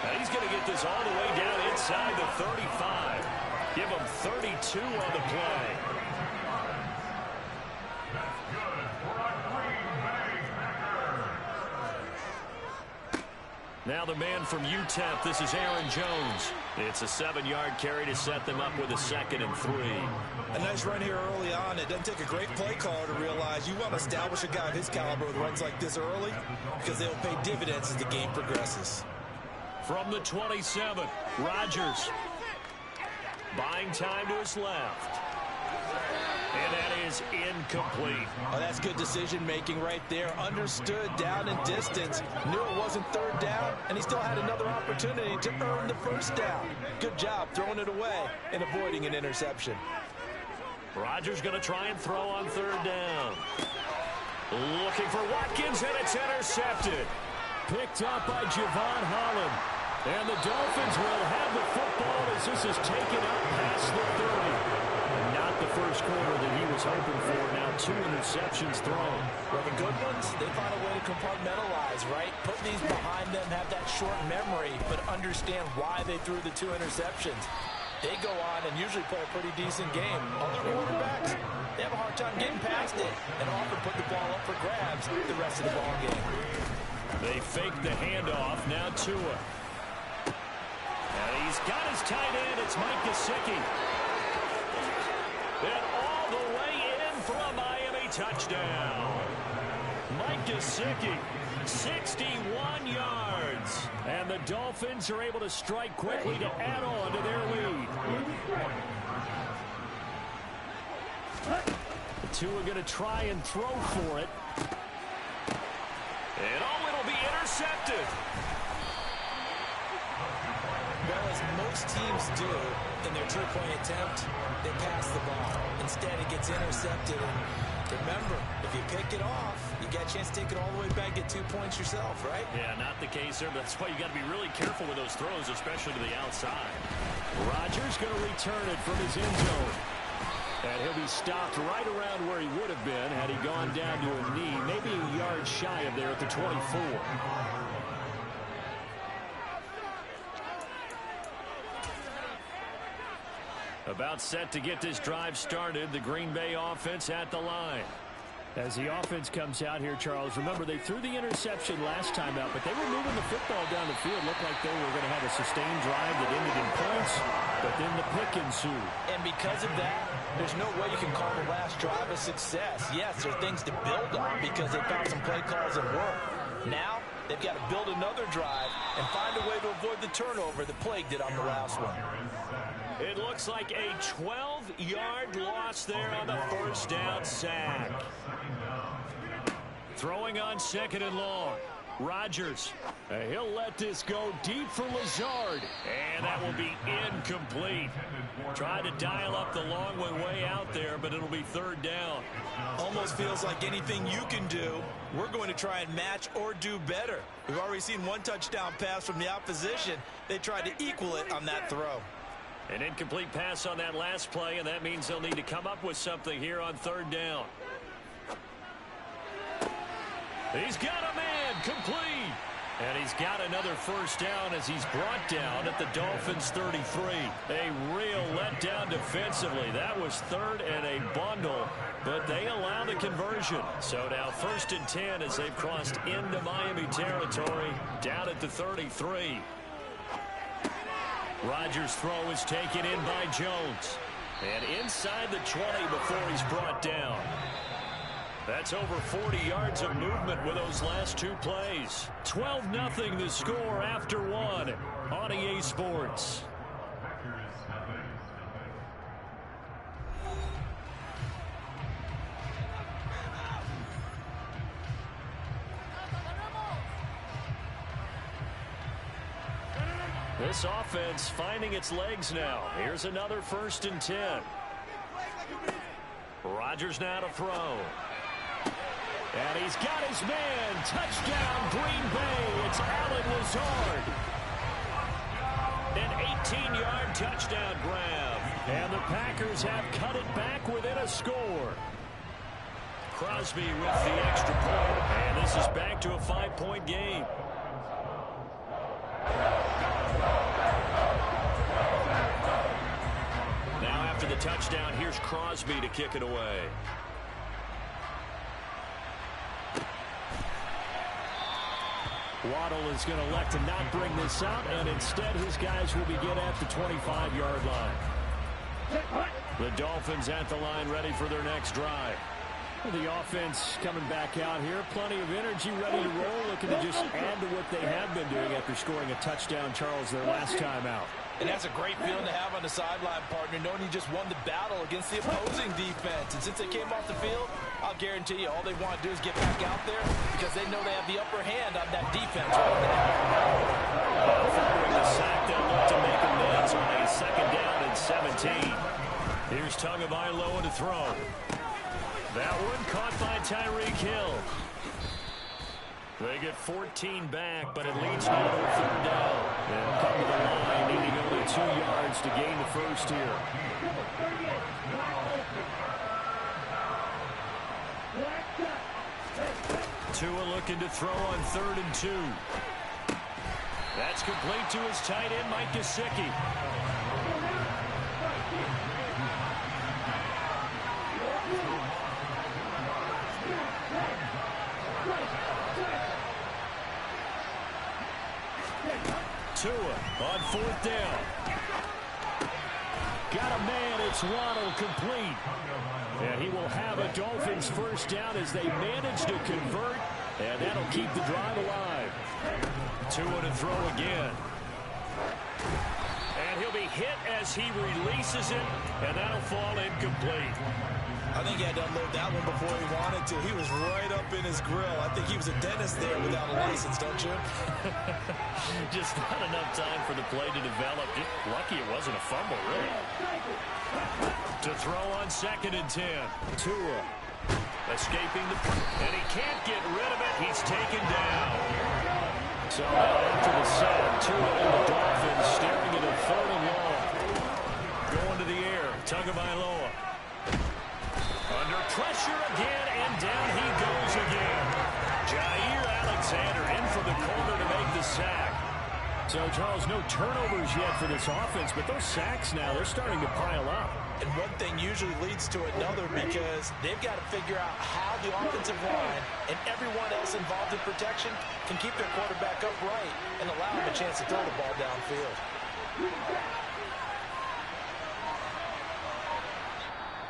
And he's going to get this all the way down inside the 35. Give him 32 on the play. Now the man from UTEP, this is Aaron Jones. It's a 7-yard carry to set them up with a 2nd and 3. A nice run here early on. It doesn't take a great play caller to realize you want to establish a guy of his caliber with runs like this early, because they'll pay dividends as the game progresses. From the 27, Rodgers. Buying time to his left. And that is incomplete. Oh, that's good decision-making right there. Understood down and distance. Knew it wasn't 3rd down, and he still had another opportunity to earn the 1st down. Good job throwing it away and avoiding an interception. Rodgers going to try and throw on 3rd down. Looking for Watkins, and it's intercepted. Picked up by Javon Holland. And the Dolphins will have the football as this is taken up past the 30. Not the first quarter that he was hoping for. Now 2 interceptions thrown. Well, the good ones, they find a way to compartmentalize, right? Put these behind them, have that short memory, but understand why they threw the 2 interceptions. They go on and usually play a pretty decent game. Other quarterbacks, they have a hard time getting past it and often put the ball up for grabs the rest of the ball game. They fake the handoff. Now Tua. And he's got his tight end. It's Mike Gesicki. And all the way in for a Miami touchdown. Mike Gesicki, 61 yards. And the Dolphins are able to strike quickly to add on to their lead. The two are going to try and throw for it. And oh, it'll be intercepted. Well, as most teams do in their 2-point attempt, they pass the ball. Instead, it gets intercepted. And remember, if you pick it off, you got a chance to take it all the way back, get 2 points yourself, right? Yeah, not the case there, but that's why you got to be really careful with those throws, especially to the outside. Rodgers going to return it from his end zone. And he'll be stopped right around where he would have been had he gone down to a knee, maybe a yard shy of there at the 24. About set to get this drive started. The Green Bay offense at the line. As the offense comes out here, Charles, remember they threw the interception last time out, but they were moving the football down the field. Looked like they were going to have a sustained drive that ended in points, but then the pick ensued. And because of that, there's no way you can call the last drive a success. Yes, there are things to build on because they found some play calls that work. Now, they've got to build another drive and find a way to avoid the turnover that plagued it on the last one. It looks like a 12-yard loss there on the first down sack. Throwing on second and long. Rodgers. He'll let this go deep for Lazard. And that will be incomplete. Tried to dial up the long one way out there, but it'll be third down. Almost feels like anything you can do, we're going to try and match or do better. We've already seen one touchdown pass from the opposition. They tried to equal it on that throw. An incomplete pass on that last play, and that means they'll need to come up with something here on third down. He's got a man complete. And he's got another first down as he's brought down at the Dolphins' 33. A real letdown defensively. That was third and a bundle, but they allow the conversion. So now 1st and 10 as they've crossed into Miami territory, down at the 33. Rodgers' throw is taken in by Jones. And inside the 20 before he's brought down. That's over 40 yards of movement with those last two plays. 12-0 the score after one on EA Sports. This offense finding its legs now. Here's another 1st and 10. Rodgers now to throw. And he's got his man. Touchdown, Green Bay. It's Allen Lazard. An 18-yard touchdown grab. And the Packers have cut it back within a score. Crosby with the extra point. And this is back to a 5-point game. Now after the touchdown, here's Crosby to kick it away. Waddle is going to elect to not bring this out, and instead his guys will begin at the 25-yard line. The Dolphins at the line ready for their next drive. The offense coming back out here. Plenty of energy, ready to roll, looking to just add to what they have been doing after scoring a touchdown, Charles, their last time out. And that's a great feeling to have on the sideline, partner, knowing you just won the battle against the opposing defense. And since they came off the field, I'll guarantee you all they want to do is get back out there because they know they have the upper hand on that defense right now. Following the sack, they'll look to make amends on a 2nd down and 17. Here's Tagovailoa to throw. That one caught by Tyreek Hill. They get 14 back, but it leads now to a 3rd down. And come to the line, needing only 2 yards to gain the first here. Tua looking to throw on 3rd and 2. That's complete to his tight end, Mike Gesicki. Tua on 4th down. Got a man. It's Waddle complete. And he will have a Dolphins first down as they manage to convert. And that'll keep the drive alive. Tua to throw again. And he'll be hit as he releases it. And that'll fall incomplete. I think he had to unload that one before he wanted to. He was right up in his grill. I think he was a dentist there without a license, don't you? Just not enough time for the play to develop. Lucky it wasn't a fumble, really. To throw on 2nd and 10. Tua escaping the... And he can't get rid of it. He's taken down. So after the sack, Tua and the Dolphins staring at a 3rd and long. Going to the air. Tagovailoa. Under pressure again, and down he goes again. Jair Alexander in from the corner to make the sack. So So, Charles, no turnovers yet for this offense, but those sacks now, they're starting to pile up. And one thing usually leads to another because they've got to figure out how the offensive line and everyone else involved in protection can keep their quarterback upright and allow him a chance to throw the ball downfield.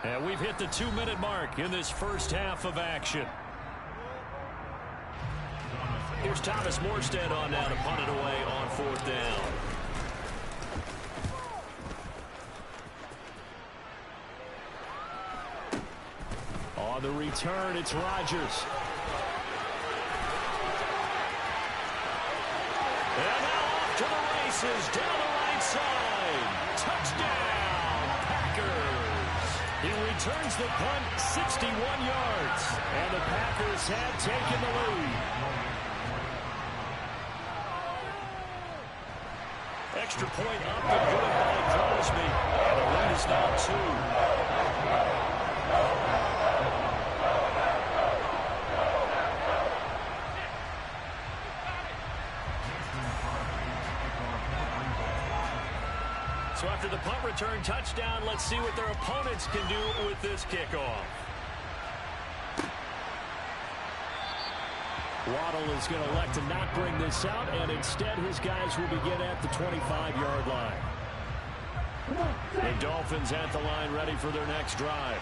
And we've hit the 2-minute mark in this first half of action. Here's Thomas Morstead on now to punt it away on 4th down. On the return, it's Rodgers. And now off to the races down the right side. Touchdown, Packers. He returns the punt 61 yards. And the Packers have taken the lead. Extra point up and good by Crosby. And the lead is now 2. So after the punt return touchdown, let's see what their opponents can do with this kickoff. Waddle is going to elect to not bring this out, and instead his guys will begin at the 25-yard line. The Dolphins at the line, ready for their next drive.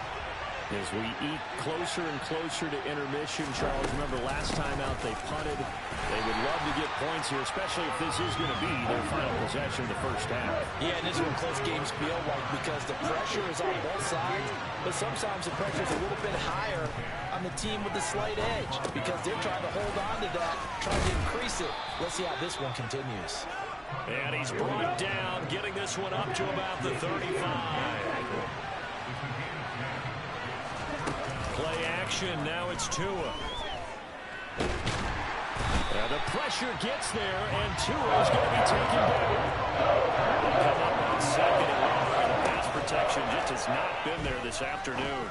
As we eat closer and closer to intermission, Charles, remember last time out they punted. They would love to get points here, especially if this is going to be their final possession of the first half. Yeah, and this is what close games feel like because the pressure is on both sides, but sometimes the pressure is a little bit higher on the team with the slight edge because they're trying to hold on to that, trying to increase it. Let's see how this one continues. And he's brought down, getting this one up to about the 35. Play action, now it's Tua. And the pressure gets there, and Tua is going to be taken down. Come up on second and long, and the pass protection just has not been there this afternoon.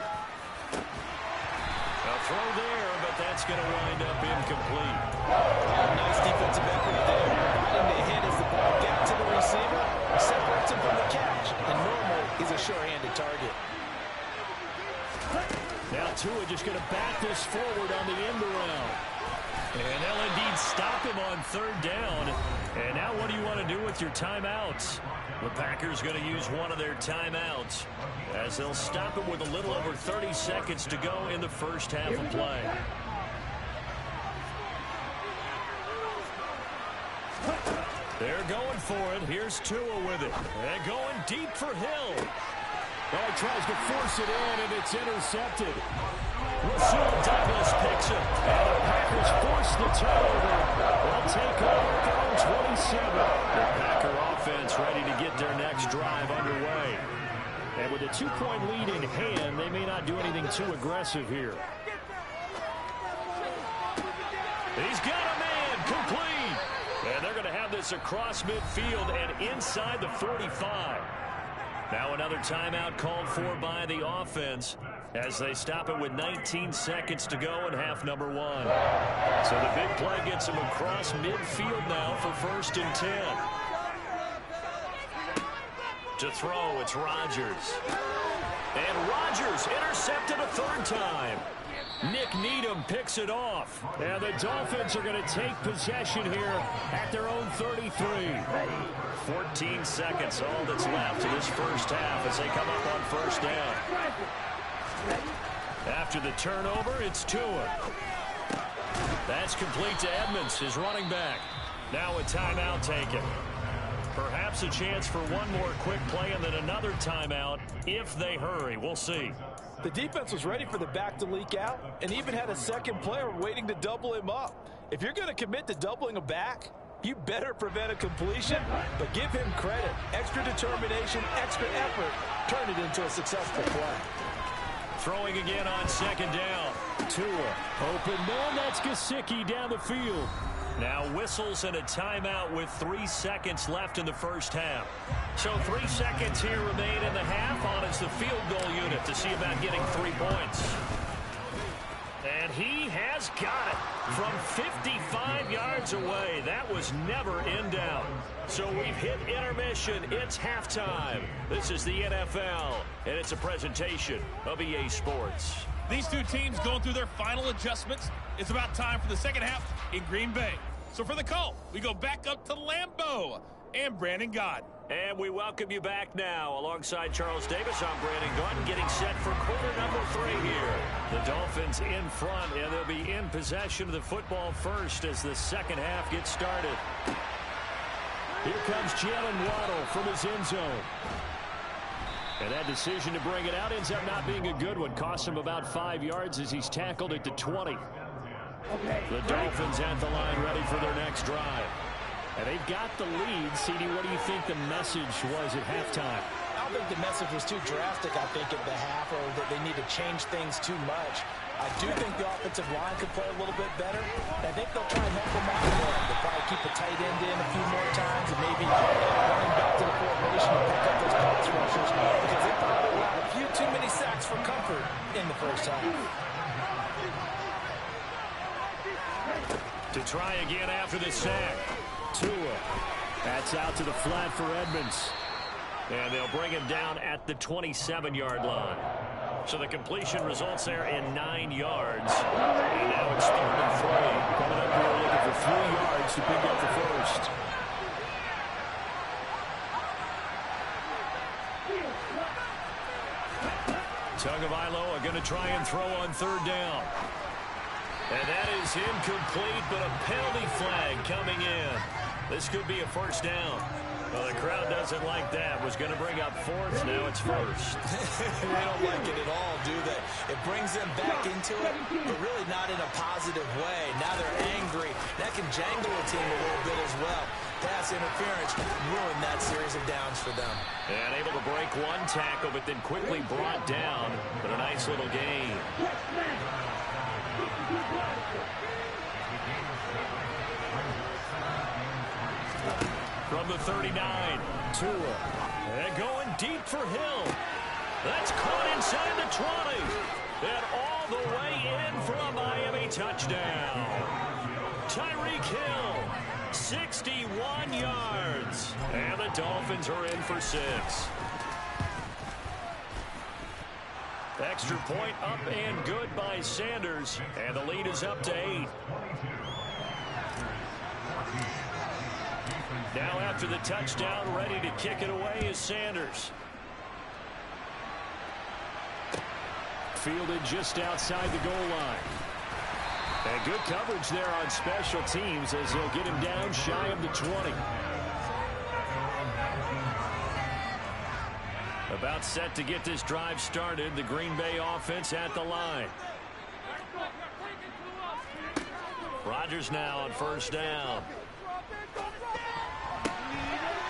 A throw there, but that's going to wind up incomplete. Nice defensive effort there. Providing the hit as the ball gets to the receiver, separates him from the catch, and normally he's a sure-handed target. Now Tua just going to back this forward on the end around. And they'll indeed stop him on 3rd down. And now what do you want to do with your timeouts? The Packers going to use one of their timeouts as they'll stop him with a little over 30 seconds to go in the first half of play. They're going for it. Here's Tua with it. And going deep for Hill. Oh, he tries to force it in, and it's intercepted. Rasul Douglas picks him. And the Packers force the turnover. They'll take over at their own 27. The Packer offense ready to get their next drive underway. And with a 2-point lead in hand, they may not do anything too aggressive here. He's got a man complete. And they're going to have this across midfield and inside the 45. Now another timeout called for by the offense as they stop it with 19 seconds to go in half number 1. So the big play gets them across midfield now for 1st and 10. To throw, it's Rodgers. And Rodgers intercepted a 3rd time. Nick Needham picks it off. And the Dolphins are going to take possession here at their own 33. 14 seconds, all that's left in this first half as they come up on 1st down. After the turnover, it's Tua. That's complete to Edmonds, his running back. Now a timeout taken. Perhaps a chance for one more quick play and then another timeout if they hurry. We'll see. The defense was ready for the back to leak out and even had a second player waiting to double him up. If you're going to commit to doubling a back, you better prevent a completion, but give him credit. Extra determination, extra effort, turn it into a successful play. Throwing again on 2nd down. Tua, open man, that's Gesicki down the field. Now whistles and a timeout with 3 seconds left in the first half. So 3 seconds here remain in the half on as the field goal unit to see about getting 3 points. And he has got it from 55 yards away. That was never in doubt. So we've hit intermission. It's halftime. This is the NFL, and it's a presentation of EA Sports. These two teams going through their final adjustments. It's about time for the second half in Green Bay. So for the call, we go back up to Lambeau and Brandon Gaudin. And we welcome you back now. Alongside Charles Davis, I'm Brandon Gaudin, getting set for quarter number 3 here. The Dolphins in front, and they'll be in possession of the football first as the second half gets started. Here comes Jalen Waddle from his end zone. And that decision to bring it out ends up not being a good one. Costs him about 5 yards as he's tackled at the 20. The Dolphins at the line ready for their next drive. And they've got the lead. CD, what do you think the message was at halftime? I don't think the message was too drastic, I think, at the half, or that they need to change things too much. I do think the offensive line could play a little bit better. I think they'll try and help them out more. They'll probably keep a tight end in a few more times and maybe running back to the formation and pick up those pass rushers because they probably allowed a few too many sacks for comfort in the first half. To try again after the sack. Tua. That's out to the flat for Edmonds. And they'll bring him down at the 27-yard line. So the completion results there in 9 yards. And now it's 3rd and 3. Coming up here looking for 3 yards to pick up the first. Tagovailoa going to try and throw on 3rd down. And that is incomplete, but a penalty flag coming in. This could be a first down. Well, the crowd doesn't like that. Was going to bring up 4th. Now it's 1st. They don't like it at all, do they? It brings them back into it, but really not in a positive way. Now they're angry. That can jangle a team a little bit as well. Pass interference ruined that series of downs for them. And able to break one tackle, but then quickly brought down. But a nice little gain. From the 39, Tua. And going deep for Hill. That's caught inside the 20. And all the way in for a Miami touchdown. Tyreek Hill, 61 yards. And the Dolphins are in for 6. Extra point up and good by Sanders. And the lead is up to 8. Now after the touchdown, ready to kick it away is Sanders. Fielded just outside the goal line. And good coverage there on special teams as they'll get him down shy of the 20. About set to get this drive started. The Green Bay offense at the line. Rodgers now on 1st down.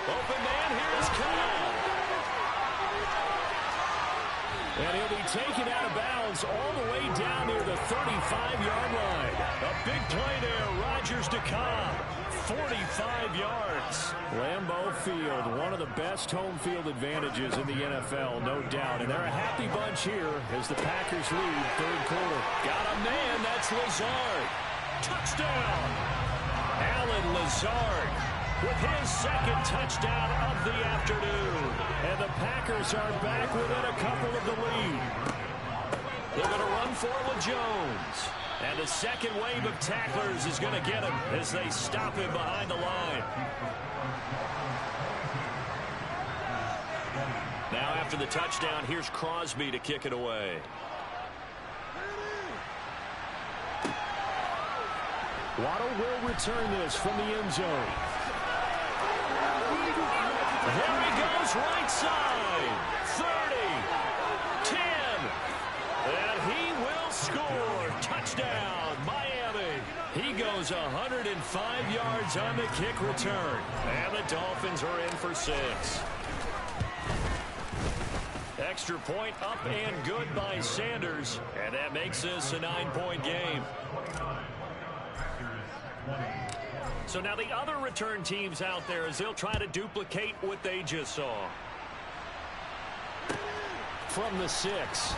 Open man, here is Kyle. And he'll be taken out of bounds all the way down near the 35-yard line. A big play there, Rodgers to Cobb. 45 yards. Lambeau Field, one of the best home field advantages in the NFL, no doubt. And they're a happy bunch here as the Packers lead 3rd quarter. Got a man, that's Lazard. Touchdown. Allen Lazard with his 2nd touchdown of the afternoon. And the Packers are back within a couple of the lead. They're going to run for with Jones. And the second wave of tacklers is going to get him as they stop him behind the line. Now after the touchdown, here's Crosby to kick it away. Waddle will return this from the end zone. There he goes, right side. 30, 10, and he will score. Touchdown, Miami. He goes 105 yards on the kick return. And the Dolphins are in for 6. Extra point up and good by Sanders. And that makes this a 9-point game. So now the other return teams out there as they'll try to duplicate what they just saw. From the 6.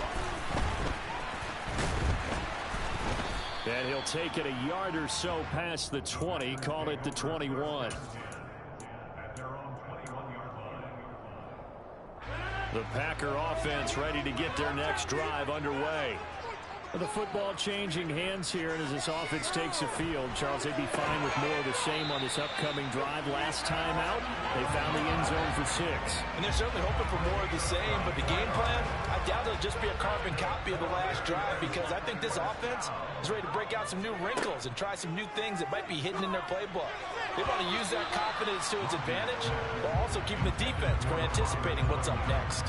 And he'll take it a yard or so past the 20, call it the 21. At their own 21-yard line. The Packer offense ready to get their next drive underway. The football changing hands here, and as this offense takes the field, Charles, they'd be fine with more of the same on this upcoming drive. Last time out, they found the end zone for 6. And they're certainly hoping for more of the same, but the game plan, I doubt it'll just be a carbon copy of the last drive, because I think this offense is ready to break out some new wrinkles and try some new things that might be hidden in their playbook. They want to use that confidence to its advantage, while also keeping the defense from anticipating what's up next.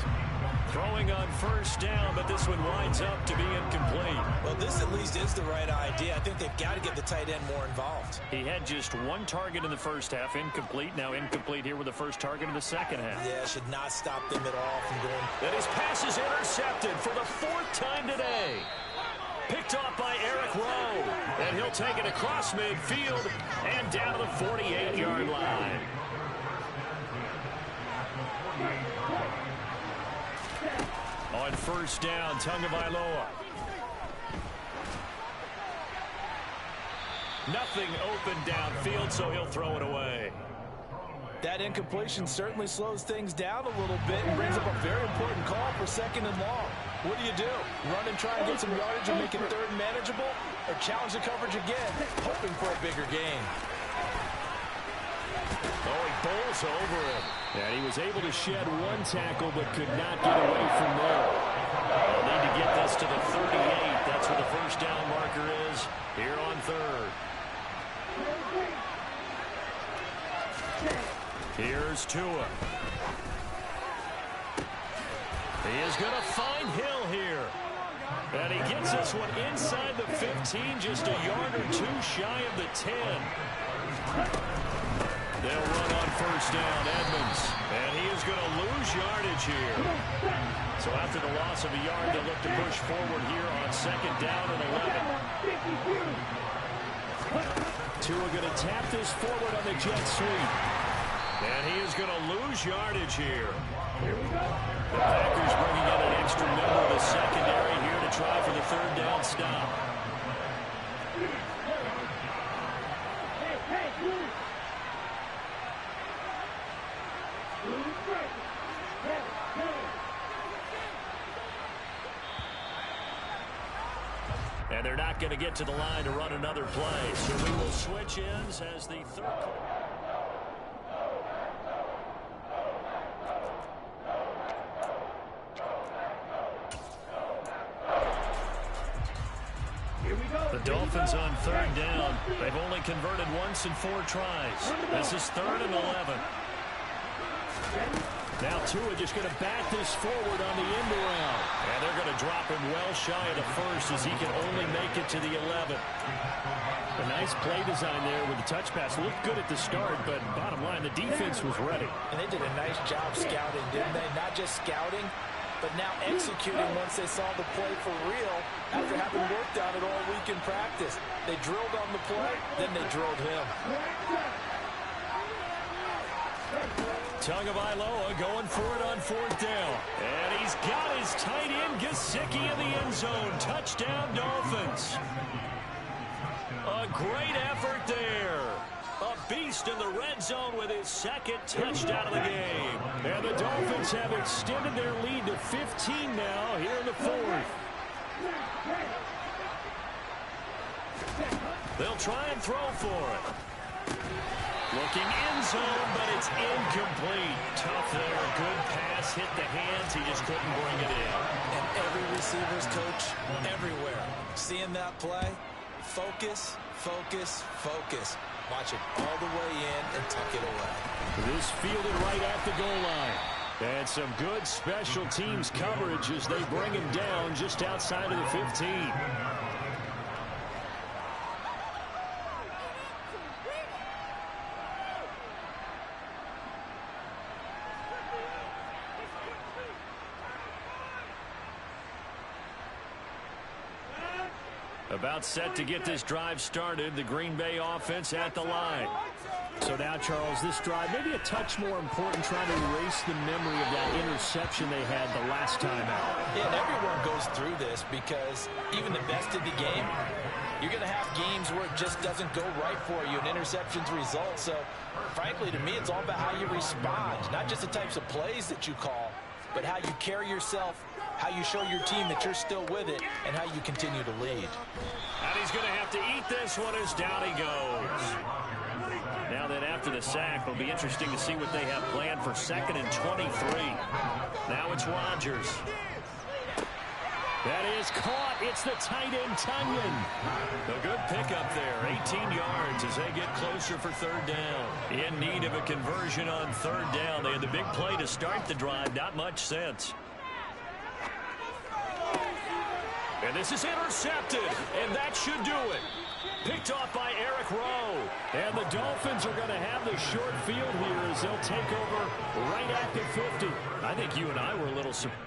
Throwing on first down, but this one winds up to be incomplete. Well, this at least is the right idea. I think they've got to get the tight end more involved. He had just one target in the first half, incomplete. Now incomplete here with the first target in the second half. Yeah, should not stop them at all from going. And his pass is intercepted for the 4th time today. Picked off by Eric Rowe. And he'll take it across midfield and down to the 48-yard line. On first down, Tagovailoa. Nothing open downfield, so he'll throw it away. That incompletion certainly slows things down a little bit and brings up a very important call for 2nd and long. What do? Run and try and get some yardage and make it 3rd and manageable? Or challenge the coverage again, hoping for a bigger gain? Oh, he bowls over him. And he was able to shed one tackle, but could not get away from there. They'll need to get this to the 38. That's where the first down marker is here on 3rd. Here's Tua. He is going to find Hill here. And he gets this one inside the 15, just a yard or 2 shy of the 10. They'll run on first down, Edmonds. And he is going to lose yardage here. So after the loss of a yard, they'll look to push forward here on 2nd down and 11. Tua going to tap this forward on the jet sweep. And he is going to lose yardage here. The Packers bringing in an extra member of the secondary here to try for the 3rd down stop. And they're not going to get to the line to run another play. So we will switch ends as the 3rd. The Dolphins on 3rd down. They've only converted once in 4 tries. This is 3rd and 11. Now Tua just going to bat this forward on the end around. And they're going to drop him well shy of the 1st as he can only make it to the 11. A nice play design there with the touch pass. Looked good at the start, but bottom line, the defense was ready. And they did a nice job scouting, didn't they? Not just scouting, but now executing once they saw the play for real after having worked on it all week in practice. They drilled on the play, then they drilled him. Tagovailoa going for it on 4th down. And he's got his tight end Gesicki in the end zone. Touchdown, Dolphins. A great effort there. A beast in the red zone with his 2nd touchdown of the game. And the Dolphins have extended their lead to 15 now here in the 4th. They'll try and throw for it. Looking end zone, but it's incomplete. Tough there. Good pass. Hit the hands. He just couldn't bring it in. And every receiver's coach everywhere. Seeing that play, focus, focus, focus. Watch it all the way in and tuck it away. This fielded right at the goal line. And some good special teams coverage as they bring him down just outside of the 15. A About set to get this drive started. The Green Bay offense at the line. So now, Charles, this drive maybe a touch more important, trying to erase the memory of that interception they had the last time out. Yeah, and everyone goes through this because even the best of the game, you're going to have games where it just doesn't go right for you, and interceptions result. So, frankly, to me, it's all about how you respond, not just the types of plays that you call, but how you carry yourself, how you show your team that you're still with it, and how you continue to lead. And he's going to have to eat this one as down he goes. Now then, after the sack, it'll be interesting to see what they have planned for 2nd and 23. Now it's Rodgers. That is caught. It's the tight end, Tunyon. A good pickup there. 18 yards as they get closer for 3rd down. In need of a conversion on 3rd down. They had the big play to start the drive. Not much sense. And this is intercepted, and that should do it. Picked off by Eric Rowe. And the Dolphins are going to have the short field here as they'll take over right at the 50. I think you and I were a little surprised.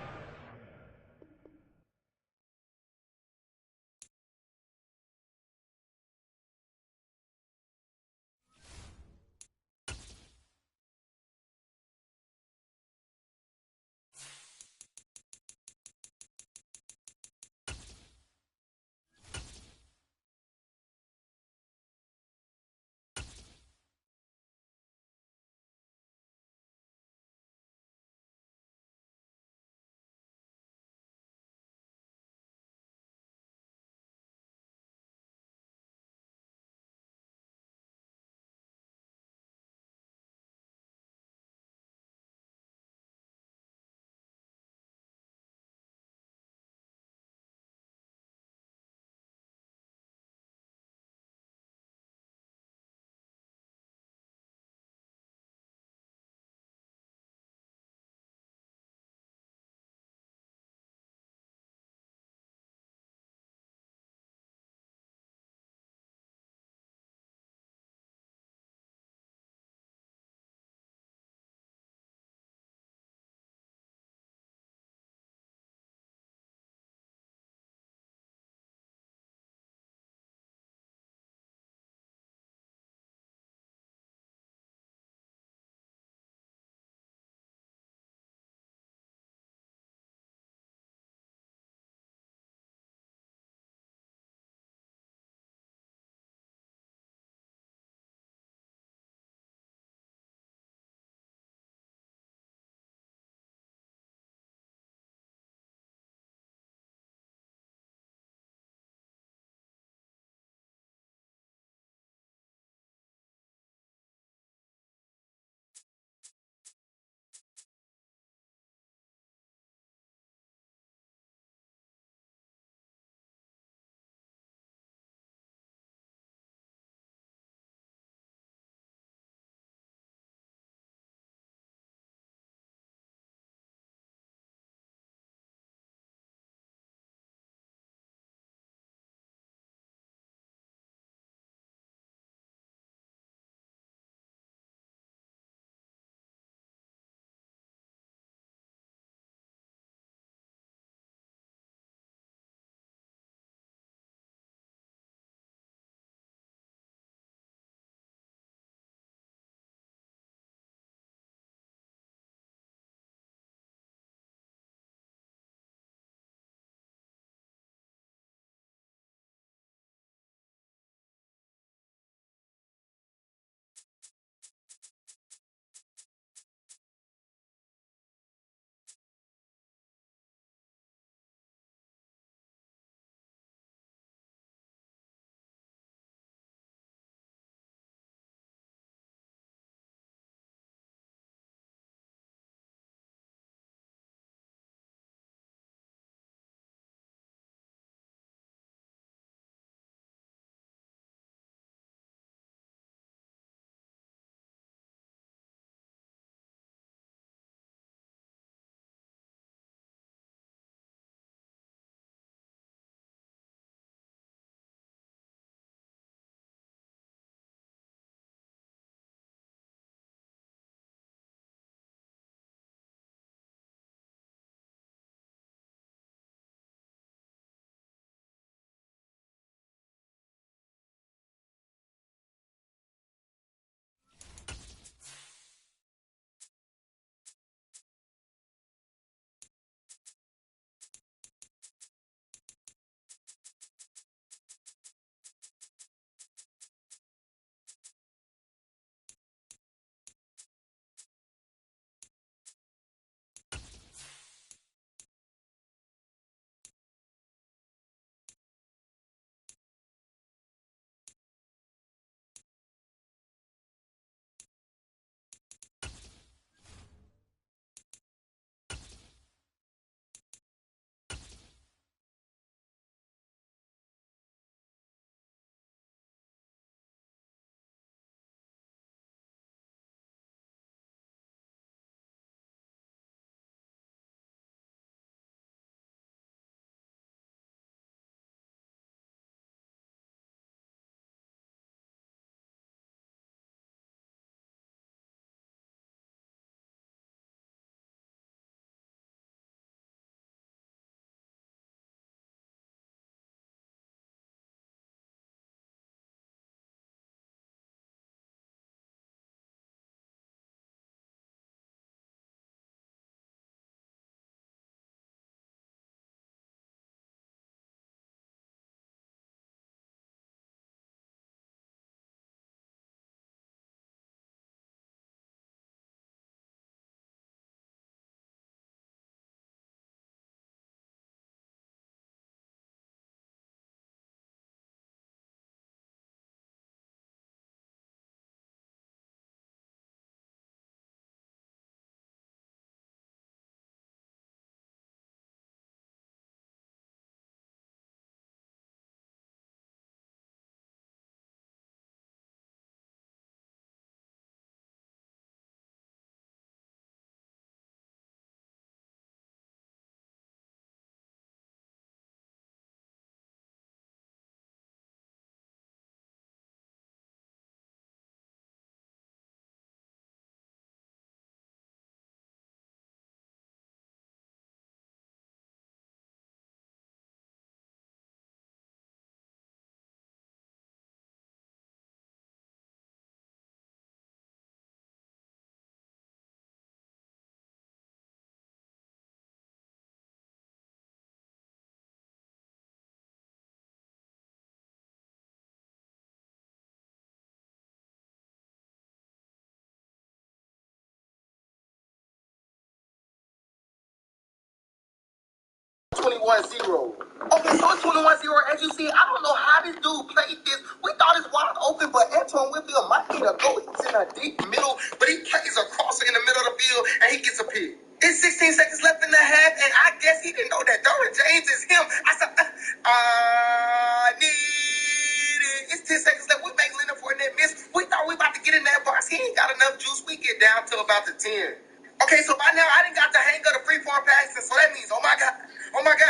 21-0. Okay, so it's 21-0. As you see, I don't know how this dude played this. We thought it's wide open, but Antoine Winfield might need a goal. He's in a deep middle, but he plays a crosser in the middle of the field, and he gets a pick. It's 16 seconds left in the half, and I guess he didn't know that Derwin James is him. I said, I need it. It's 10 seconds left. We make Leonard Fournette miss. We thought we about to get in that box. He ain't got enough juice. We get down to about the 10. Okay, so by now I didn't got the hang of the free form passing, so that means, oh my God,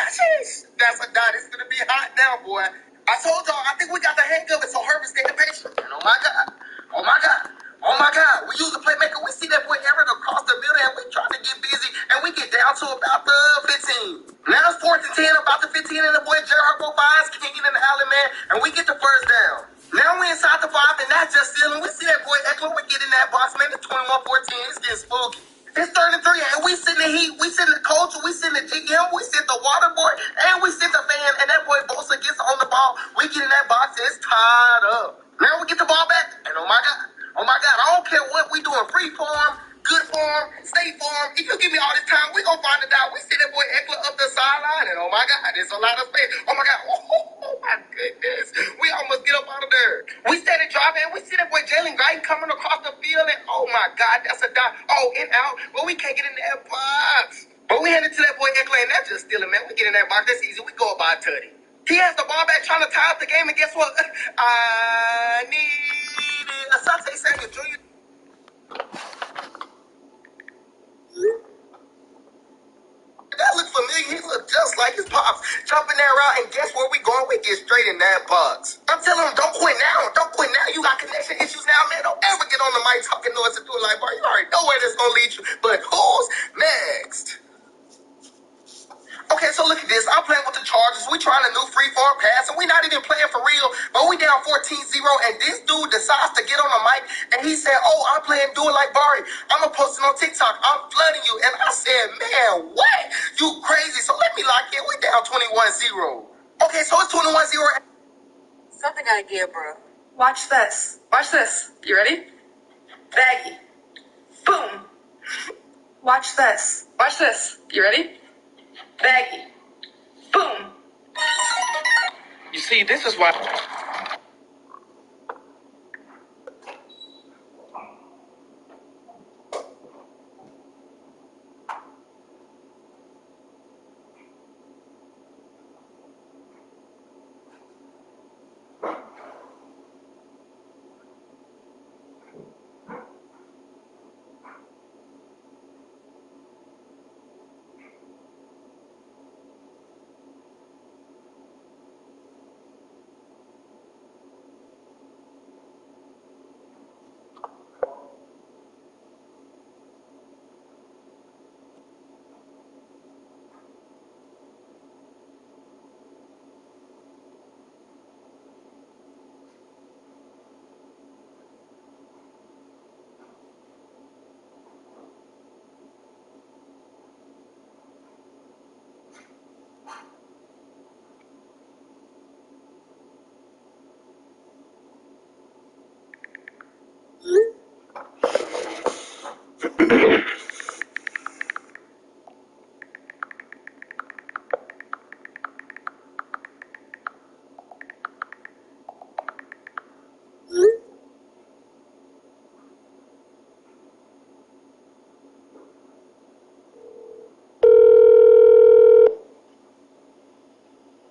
sheesh, that's a dot. It's gonna be hot now, boy. I told y'all, I think we got the hang of it, so Herbert stay patient. And oh my God, we use the playmaker. We see that boy Everett across the building, and we trying to get busy, and we get down to about the 15. Now it's 4th and 10, about the 15, and the boy Gerald go finds King in the alley, man, and we get the first down. Now we inside the 5, and that's just stealing. We see that boy Eckler. We get in that box, man. It's 21-14. It's getting spooky. It's 3rd and 3, and we sit in the heat, we sit in the coach, we sit in the GM, we sit the water boy, and we sit the fan, and that boy Bosa gets on the ball. We get in that box, it's tied up. Now we get the ball back, and oh my God, I don't care what we doing, free form, good form, state form. If you give me all this time, we gonna find it out. We see that boy Eckler up the sideline, and oh my God, there's a lot of space. Oh my God, oh my goodness, we almost get up out of there. We started driving, and we see that boy Jalen Guyton coming across the field, and oh my God, that's a dot. Oh, in out, but we can't get in that box. But we hand it to that boy Eckler, and that's just stealing, man. We get in that box, that's easy. We go about 30. He has the ball back trying to tie up the game, and guess what? I need it. Asante Samuel Jr. That look familiar. He look just like his pops. Jumping that route, and guess where we going? We get straight in that box. I'm telling him, don't quit now. Don't quit now. You got connection issues now, man. Don't ever get on the mic talking noise and do it like, bro, you already know where this going to lead you. But who's next? Okay, so look at this. I'm playing with the Chargers. We trying a new free-form pass, and we not even playing for real, but we down 14-0, and this dude decides to get on the mic, and he said, oh, I'm playing Do It Like Barry. I'm going to post it on TikTok. I'm flooding you. And I said, man, what? You crazy. So let me lock in. We down 21-0. Okay, so it's 21-0. Something idea, bro. Watch this. Watch this. You ready? Baggy. Boom. Watch this. Watch this. You ready? Baggy. Boom. You see, this is why...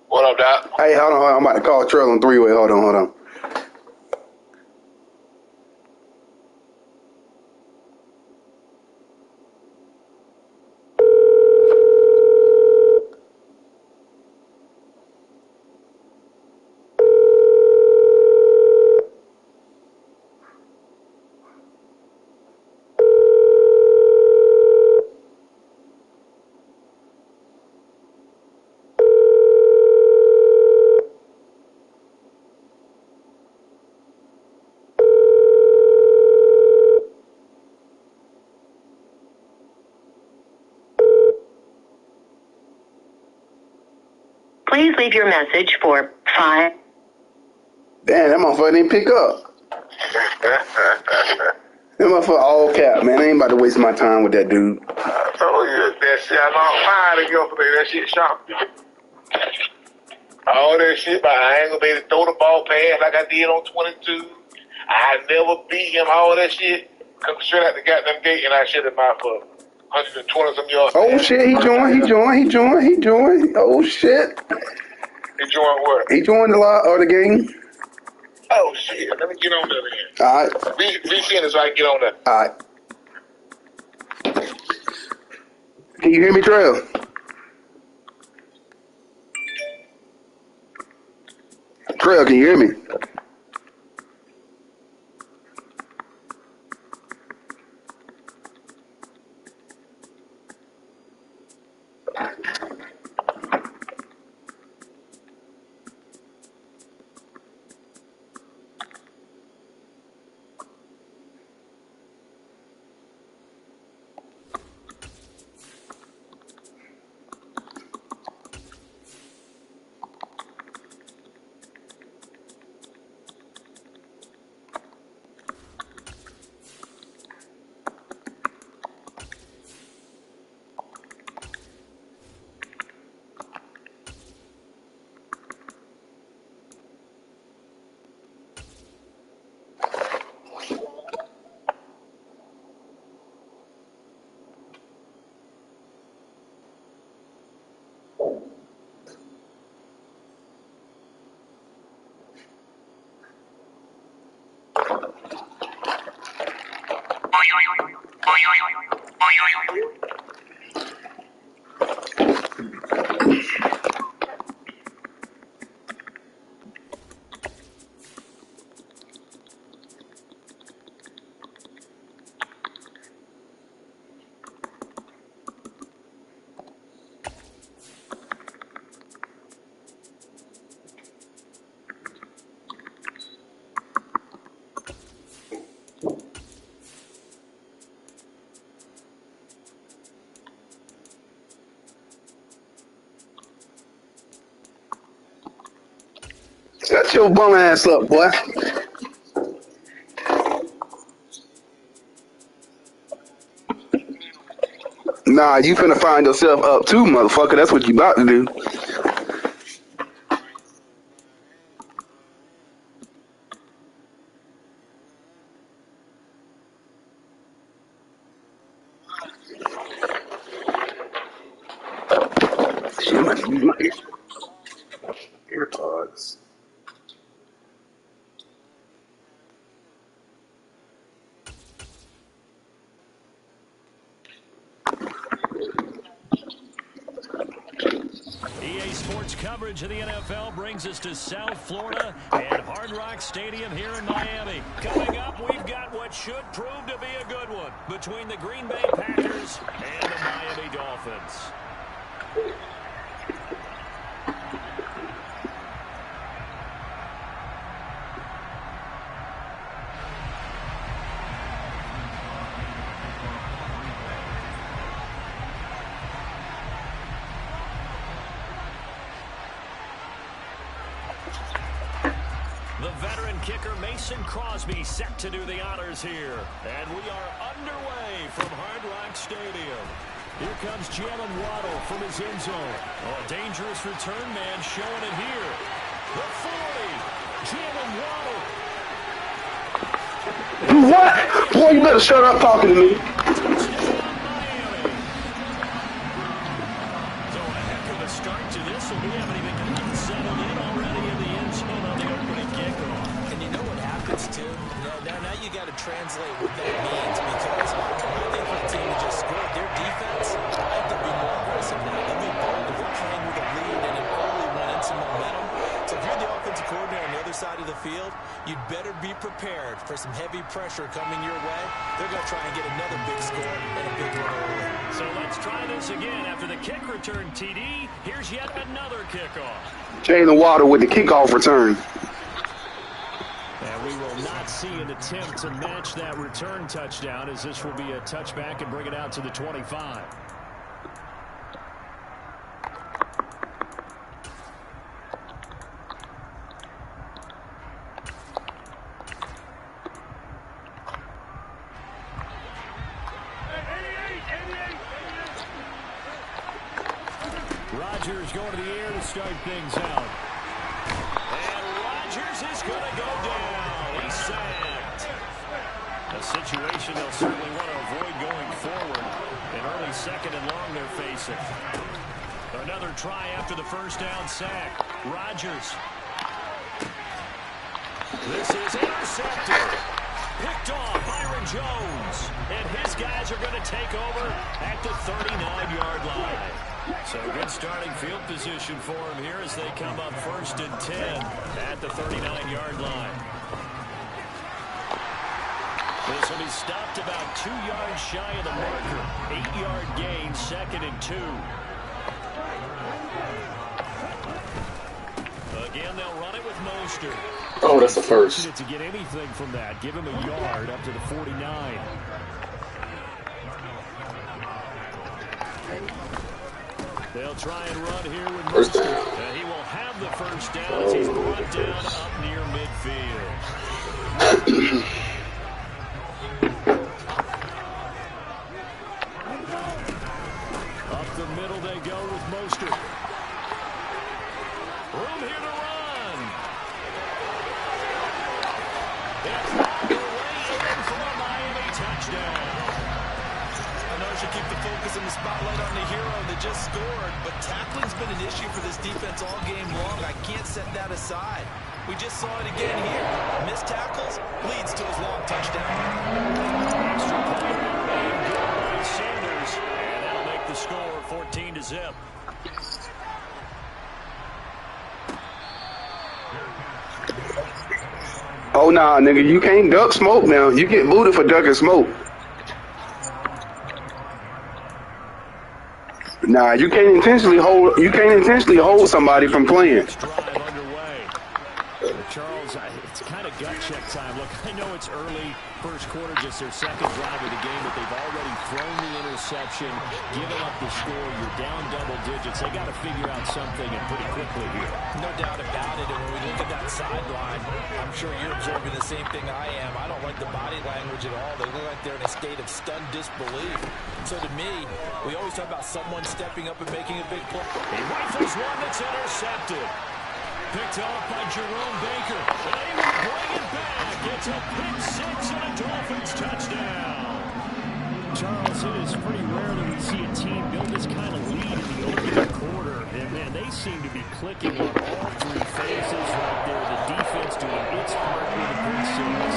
What up, Doc? Hey, hold on. I'm about to call Trail on 3-way. Hold on. Please leave your message for 5. Damn, that motherfucker didn't pick up. That motherfucker all cap, man. I ain't about to waste my time with that dude. told you that shit. I lost mine yesterday. That shit shocked me. All that shit, but I ain't gonna be able to throw the ball past like I did on 22. I never beat him. All that shit. Come straight out the goddamn gate, and I shit him out for 120 some yards. Oh shit, he joined. Oh shit. He joined what? He joined the game. Oh shit, let me get on there then. Alright. VCN so I can get on there. Alright. Can you hear me, Trail? Trail, can you hear me? Shut your bum ass up, boy. Nah, you finna find yourself up too, motherfucker. That's what you about to do. Shit, my AirPods. EA Sports coverage of the NFL brings us to South Florida and Hard Rock Stadium here in Miami. Coming up, we've got what should prove to be a good one between the Green Bay Packers and the Miami Dolphins. The veteran kicker Mason Crosby set to do the honors here. And we are underway from Hard Rock Stadium. Here comes Jalen Waddle from his end zone. Oh, a dangerous return man showing it here. The 40. Jalen Waddle. What? Boy, you better shut up talking to me. Touchdown, Miami. So a heck of a start to this, and we haven't even gotten settled in already in the end zone on the opening kickoff. And you know what happens, too? Now you got to translate what that means, because I think for the team to just score their defense, I think they'll be more aggressive now. They'll be bold. They're playing with a lead and an early one and some momentum. So if you're the offensive coordinator on the other side of the field, you'd better be prepared for some heavy pressure coming your way. They're going to try and get another big score and a big one early. So let's try this again. After the kick return TD, here's yet another kickoff. Jalen Waddle with the kickoff return. And we will not see an attempt to match that return touchdown, as this will be a touchback and bring it out to the 25. Rodgers going to the air to start things out. And Rodgers is going to go down. He's sacked. A situation they'll certainly want to avoid going forward. An early second and long they're facing. Another try after the first down sack. Rodgers. This is intercepted. Picked off Byron Jones. And his guys are going to take over at the 39-yard line. So good starting field position for him here as they come up 1st and 10 at the 39-yard line. This will be stopped about 2 yards shy of the marker. 8-yard gain, 2nd and 2. Again, they'll run it with Mostert. Oh, that's the first. To get anything from that, give him a yard up to the 49. They'll try and run here with Mostert. And he will have the first down as he's brought down up near midfield. Up the middle they go with Mostert. Room here to run. It's on the way in for a Miami touchdown. I know I should keep the focus and the spotlight on the hero that just scored, but tackling's been an issue for this defense all game long. I can't set that aside. We just saw it again here. Missed tackles leads to his long touchdown. Extra point made good by Sanders, and that'll make the score 14-0. Oh, nah, nigga, you can't duck smoke now. You get booted for ducking smoke. Nah, you can't intentionally hold somebody from playing. Charles, it's kind of gut check time. Look, I know it's early, first quarter, just their second drive of the game, but they've already thrown the interception, given up the score. You're down double digits. They got to figure out something, and pretty quickly here. No doubt about it. And when we look at that sideline, I'm sure you're observing the same thing I am. I don't like the body language at all. They look like they're in a state of stunned disbelief. So to me, we always talk about someone stepping up and making a big play. He rifles one that's intercepted. Picked off by Jerome Baker. And he will bring it back. It's a pick six and a Dolphins touchdown. Charles, it is pretty rare that we see a team build this kind of lead in the opening quarter. And, man, they seem to be clicking on all three phases right there. The defense doing its part with a good series.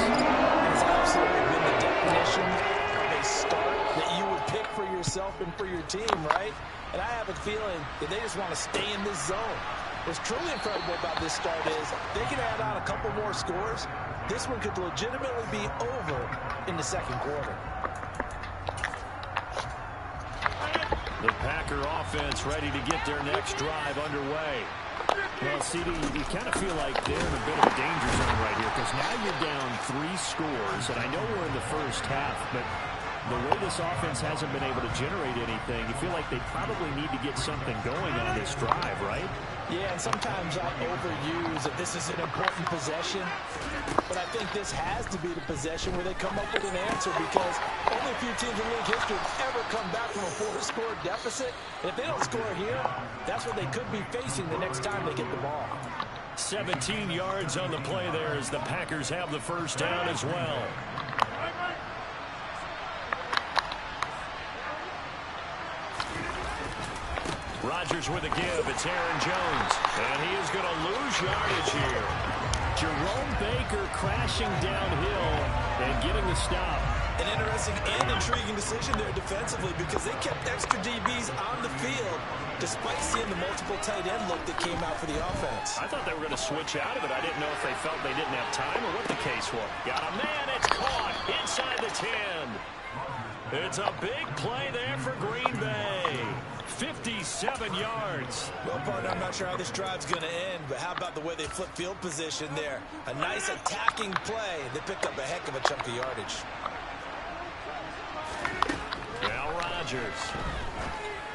It's absolutely been the definition of a start that you would pick for yourself and for your team, right? And I have a feeling that they just want to stay in this zone. What's truly incredible about this start is they can add on a couple more scores. This one could legitimately be over in the second quarter. The Packer offense ready to get their next drive underway. Well, CD, you kind of feel like they're in a bit of a danger zone right here because now you're down 3 scores, and I know we're in the first half, but the way this offense hasn't been able to generate anything, you feel like they probably need to get something going on this drive, right? Yeah, and sometimes I overuse that this is an important possession, but I think this has to be the possession where they come up with an answer because only a few teams in league history have ever come back from a 4-score deficit. And if they don't score here, that's what they could be facing the next time they get the ball. 17 yards on the play there as the Packers have the first down as well. Rodgers with a give. It's Aaron Jones. And he is going to lose yardage here. Jerome Baker crashing downhill and getting the stop. An interesting and intriguing decision there defensively because they kept extra DBs on the field despite seeing the multiple tight end look that came out for the offense. I thought they were going to switch out of it. I didn't know if they felt they didn't have time or what the case was. Got a man. It's caught inside the 10. It's a big play there for Green Bay. 57 yards. Well, partner, I'm not sure how this drive's going to end, but how about the way they flip field position there? A nice attacking play. They picked up a heck of a chunk of yardage. Now Rodgers.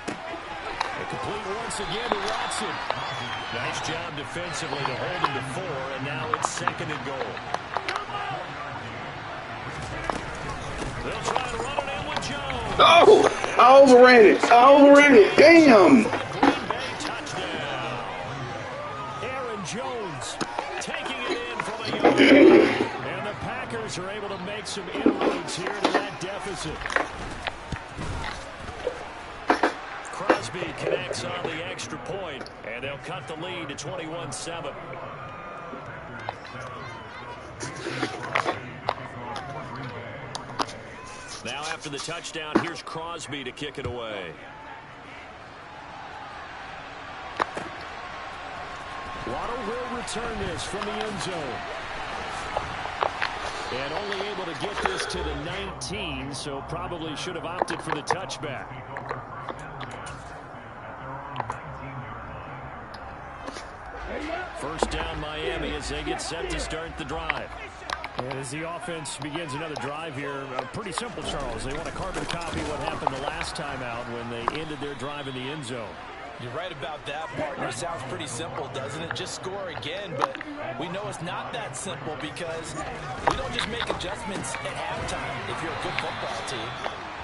A complete once again to Watson. Nice job defensively to hold him to 4, and now it's 2nd and goal. They'll try to run it in with Jones. Oh, I overran it. Damn. Green Bay Cardinals are able to make some inroads here to that deficit. Crosby connects on the extra point, and they'll cut the lead to 21-7. Now after the touchdown, here's Crosby to kick it away. Waddle will return this from the end zone. And only able to get this to the 19, so probably should have opted for the touchback. First down Miami as they get set to start the drive. And as the offense begins another drive here, pretty simple, Charles. They want to carbon copy what happened the last time out when they ended their drive in the end zone. You're right about that, partner. It sounds pretty simple, doesn't it? Just score again, but we know it's not that simple because we don't just make adjustments at halftime if you're a good football team.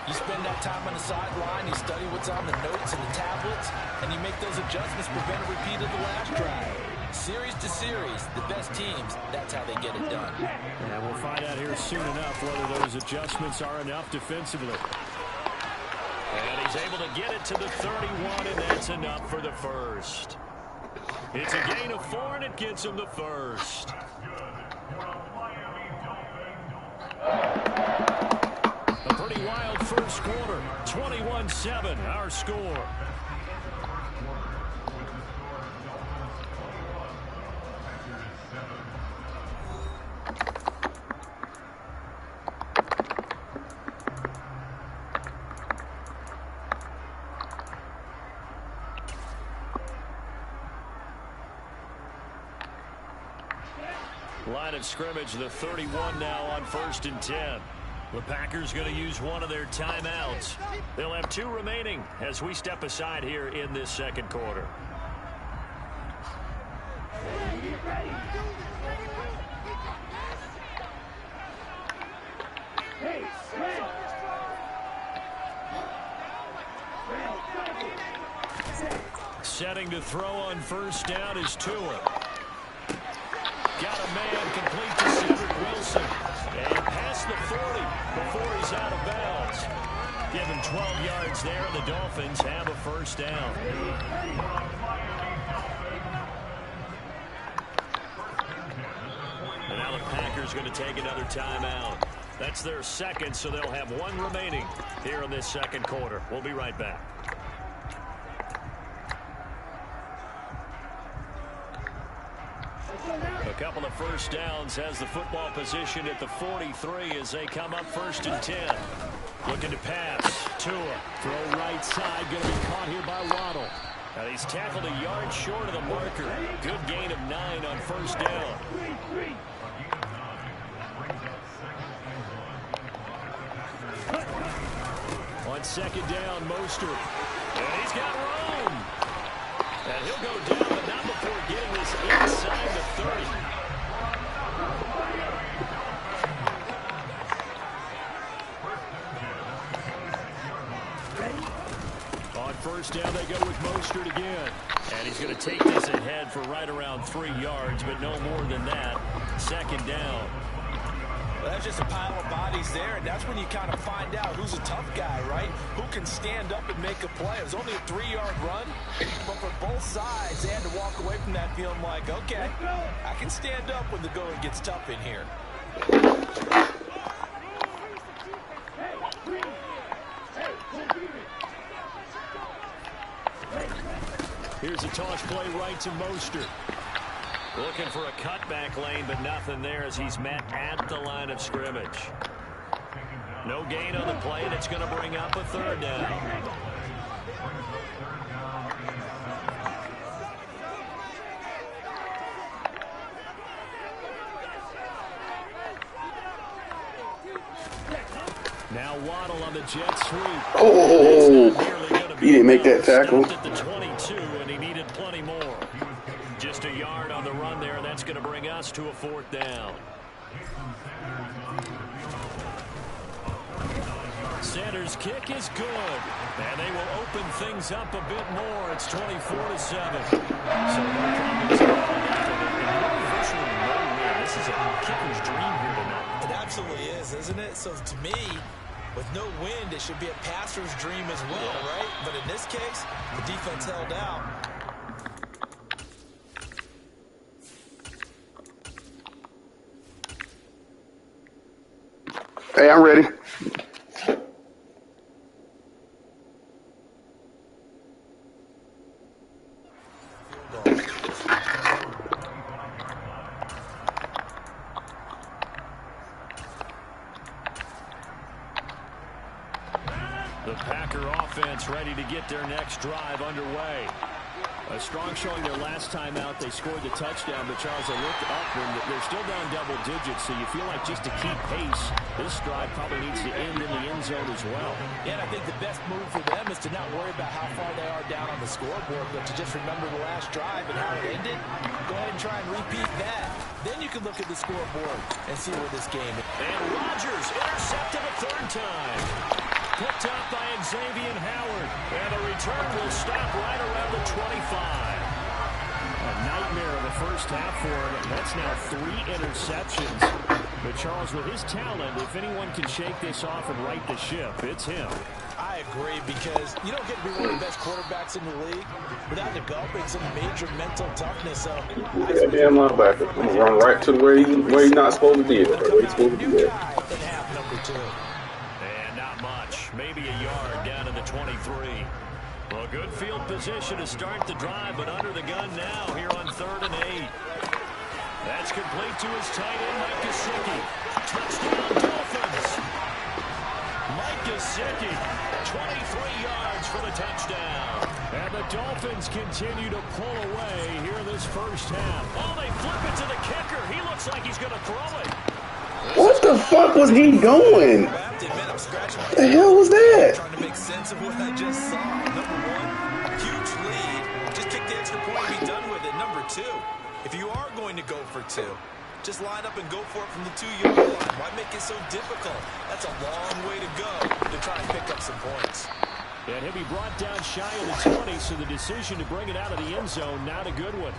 You spend that time on the sideline, you study what's on the notes and the tablets, and you make those adjustments, prevent a repeat of the last drive. Series to series, the best teams, that's how they get it done. And we'll find out here soon enough whether those adjustments are enough defensively. And he's able to get it to the 31, and that's enough for the first. It's a gain of 4, and it gets him the first. A pretty wild first quarter. 21-7, our score. Line of scrimmage, the 31 now on 1st and 10. The Packers going to use one of their timeouts. They'll have 2 remaining as we step aside here in this second quarter. Setting to throw on first down is Tua. Got a man complete to Cedric Wilson. And past the 40 before he's out of bounds. Give him 12 yards there, and the Dolphins have a first down. And now the Packers going to take another timeout. That's their second, so they'll have 1 remaining here in this second quarter. We'll be right back. A couple of first downs has the football position at the 43 as they come up 1st and 10. Looking to pass. Tua. Throw right side. Going to be caught here by Waddle. And he's tackled a yard short of the marker. Good gain of 9 on first down. On second down, Mostert. And he's got room. And he'll go down, but not before getting this inside the 30. On first down, they go with Mostert again. And he's going to take this ahead for right around 3 yards, but no more than that. Second down. Well, that's just a pile of bodies there, and that's when you kind of find out who's a tough guy, right? Who can stand up and make a play. It was only a 3-yard run, but for both sides, they had to walk away from that feeling like, okay, I can stand up when the going gets tough in here. Here's a toss play right to Mostert. Looking for a cutback lane, but nothing there as he's met at the line of scrimmage. No gain on the play, and it's going to bring up a 3rd down. Now Waddle on the jet sweep. Oh, he didn't make that tackle. At the 22, and he needed plenty more. Just a yard on the run there, and that's going to bring us to a 4th down. Sanders' kick is good, and they will open things up a bit more. It's 24-7. So no problems at all. Virtually no win. this is a kicker's dream here tonight. It absolutely is, isn't it? So to me, with no wind, it should be a passer's dream as well, right? But in this case, the defense held out. Hey, I'm ready. The Packer offense ready to get their next drive underway. A strong showing their last time out. They scored the touchdown, but Charles, they looked up and they're still down double digits, so you feel like just to keep pace, this drive probably needs to end in the end zone as well. Yeah, and I think the best move for them is to not worry about how far they are down on the scoreboard, but to just remember the last drive and how it ended. Go ahead and try and repeat that. Then you can look at the scoreboard and see where this game is. And Rodgers intercepted a third time. Picked up by Xavier Howard. And the return will stop right around the 25. A nightmare of a first half for him. That's now 3 interceptions. But Charles, with his talent, if anyone can shake this off and right the ship, it's him. I agree, because you don't get to be one of the best quarterbacks in the league without developing some major mental toughness. So, damn linebacker. I'm gonna run right to where he's not supposed to be. Where he's supposed to be there. In half number 2. And not much. Maybe a yard down to the 23. Well, good field position to start the drive, but under the gun now here on 3rd and 8. That's complete to his tight end, Mike Gesicki. Touchdown, Dolphins. Mike Gesicki, 23 yards for the touchdown. And the Dolphins continue to pull away here in this first half. Oh, they flip it to the kicker. He looks like he's going to throw it. What the fuck was he doing? What the hell was that? Trying to make sense of what I just saw. Number 1, huge lead. Just kick the extra point and be done with it. Number 2, if you are going to go for 2, just line up and go for it from the 2-yard line. Why make it so difficult? That's a long way to go to try and pick up some points. And he'll be brought down shy of the 20, so the decision to bring it out of the end zone, not a good one.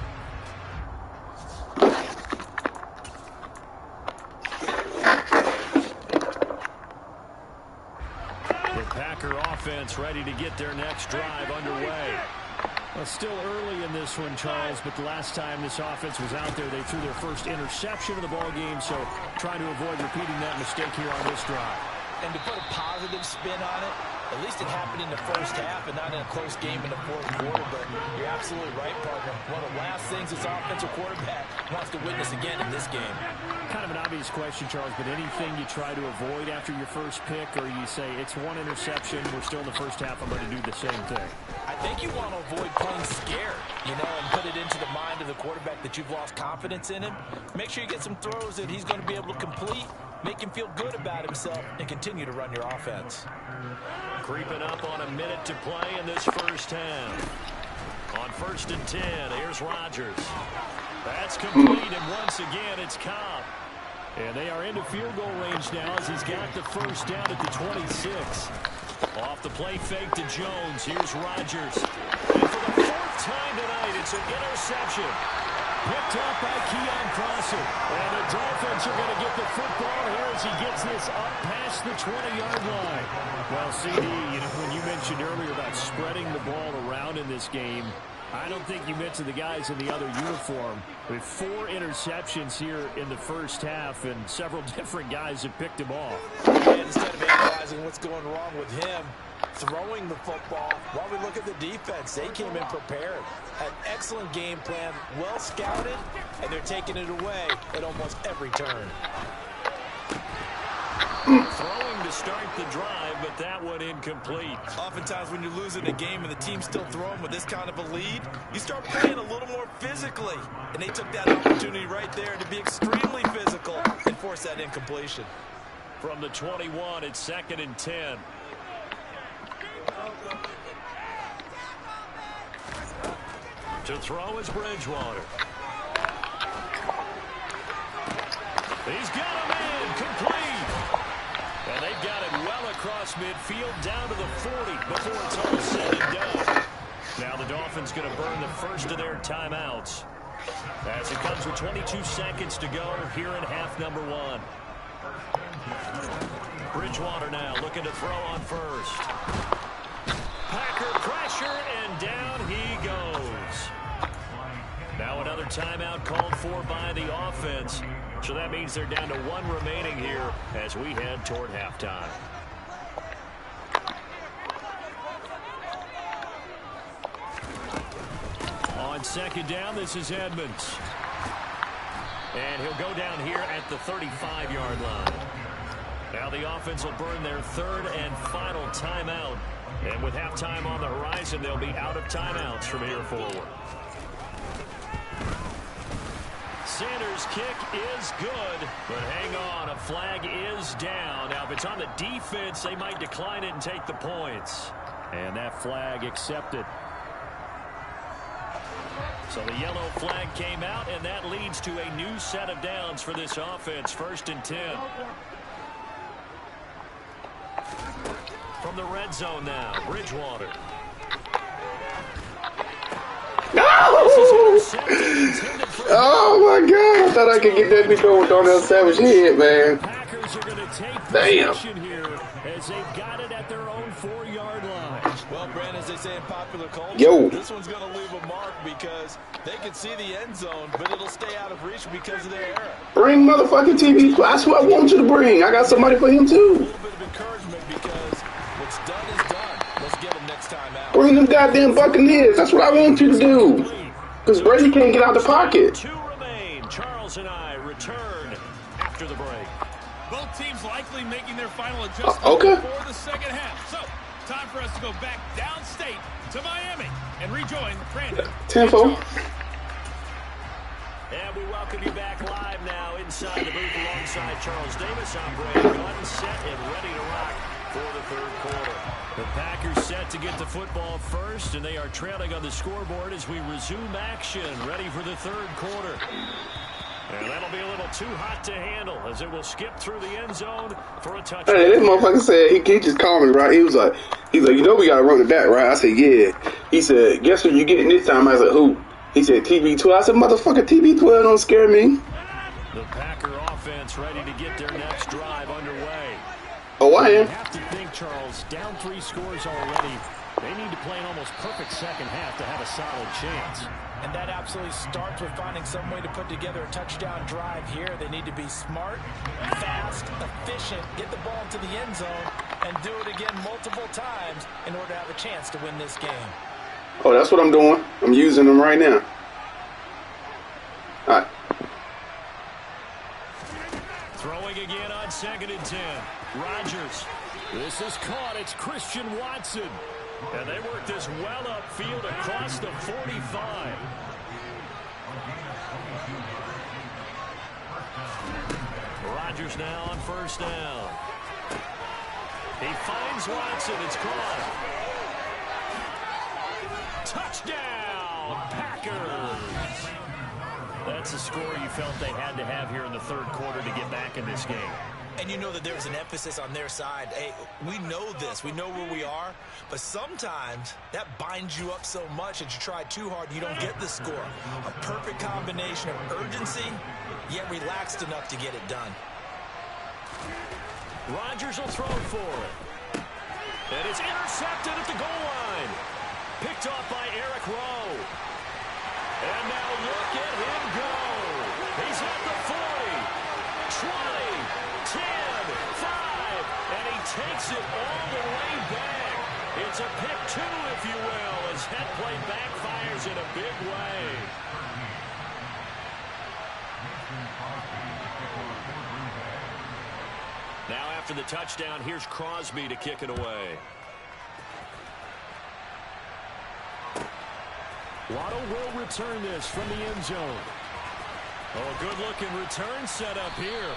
The Packer offense ready to get their next drive underway. Well, still early in this one, Charles, but the last time this offense was out there, they threw their first interception of the ball game, so trying to avoid repeating that mistake here on this drive. And to put a positive spin on it, at least it happened in the first half and not in a close game in the fourth quarter. But you're absolutely right, partner. One of the last things this offensive quarterback wants to witness again in this game. Kind of an obvious question, Charles, but anything you try to avoid after your first pick, or you say it's one interception, we're still in the first half, I'm going to do the same thing? I think you want to avoid playing scared, and put it into the mind of the quarterback that you've lost confidence in him. Make sure you get some throws that he's going to be able to complete, make him feel good about himself, and continue to run your offense. Creeping up on a minute to play in this first half. On 1st and 10, here's Rodgers. That's complete, and once again, it's Cobb. And they are into field goal range now as he's got the first down at the 26. Off the play fake to Jones. Here's Rodgers. And for the 4th time tonight, it's an interception. Picked up by Keon Crossett. And the Dolphins are going to get the football here as he gets this up past the 20-yard line. Well, CD, when you mentioned earlier about spreading the ball around in this game, I don't think you mentioned the guys in the other uniform. With 4 interceptions here in the first half, and several different guys have picked him off. And instead of analyzing what's going wrong with him, throwing the football, while we look at the defense, they came in prepared. Had excellent game plan, well scouted, and they're taking it away at almost every turn. Throwing to start the drive, but that one incomplete. Oftentimes when you're losing a game and the team's still throwing with this kind of a lead, you start playing a little more physically. And they took that opportunity right there to be extremely physical and force that incompletion. From the 21, it's 2nd and 10. To throw is Bridgewater. He's got a man complete. And they've got it well across midfield down to the 40 before it's all said and done. Now the Dolphins going to burn the first of their timeouts. As it comes with 22 seconds to go here in half number one. Bridgewater now looking to throw on first. Packer pressure, and down he goes. Now another timeout called for by the offense. So that means they're down to one remaining here as we head toward halftime. On second down, this is Edmonds. And he'll go down here at the 35-yard line. Now the offense will burn their third and final timeout. And with halftime on the horizon, they'll be out of timeouts from here forward. Sanders' kick is good, but hang on, a flag is down. Now, if it's on the defense, they might decline it and take the points. And that flag accepted. So the yellow flag came out, and that leads to a new set of downs for this offense. 1st and 10. From the red zone now, Bridgewater. No! Oh my God! I thought I could get that bitch over Darnell Savage's head, man. Packers are going to take damn. Possession here as they've got it at their own 4-yard line. Well, Brandon, as they say in popular culture, yo, this one's going to leave a mark because they can see the end zone, but it'll stay out of reach because of their error. Bring motherfucking TV. That's what I want you to bring. I got somebody for him too. A little bit of encouragement because what's done is done. Let's get him next time out. Bring them goddamn Buccaneers. That's what I want you to do. Because Brady can't get out the pocket. 2 remain. Charles and I return after the break. Both teams likely making their final adjustment okay. for the second half. So, time for us to go back downstate to Miami and rejoin Brandon. 10-4. And we welcome you back live now inside the booth alongside Charles Davis. I'm Brandon Gordon, set and ready to rock for the third quarter. The Packers set to get the football first, and they are trailing on the scoreboard as we resume action, ready for the third quarter. And that'll be a little too hot to handle as it will skip through the end zone for a touchdown. Hey, this motherfucker said, he just called me, right? He's like, you know we got to run it back, right? I said, yeah. He said, guess what you getting this time? I said, who? He said, TB12. I said, motherfucker, TB12 don't scare me. The Packer offense ready to get their next drive underway. Oh, I am. You have to think, Charles, down 3 scores already. They need to play an almost perfect second half to have a solid chance. And that absolutely starts with finding some way to put together a touchdown drive here. They need to be smart, fast, efficient, get the ball to the end zone, and do it again multiple times in order to have a chance to win this game. Oh, that's what I'm doing. I'm using them right now. All right. Throwing again on 2nd and 10. Rodgers. This is caught. It's Christian Watson. And they work this well upfield across the 45. Rodgers now on 1st down. He finds Watson. It's caught. Touchdown, Packers. That's a score you felt they had to have here in the third quarter to get back in this game. And you know that there's an emphasis on their side. Hey, we know this. We know where we are. But sometimes that binds you up so much that you try too hard, you don't get the score. A perfect combination of urgency, yet relaxed enough to get it done. Rodgers will throw for it. And it's intercepted at the goal line. Picked off by Eric Rowe. And now look at him go. He's at the 40, 20, 10, 5, and he takes it all the way back. It's a pick 2, if you will, as that play backfires in a big way. Now after the touchdown, here's Crosby to kick it away. Waddle will return this from the end zone. Oh, a good-looking return set up here.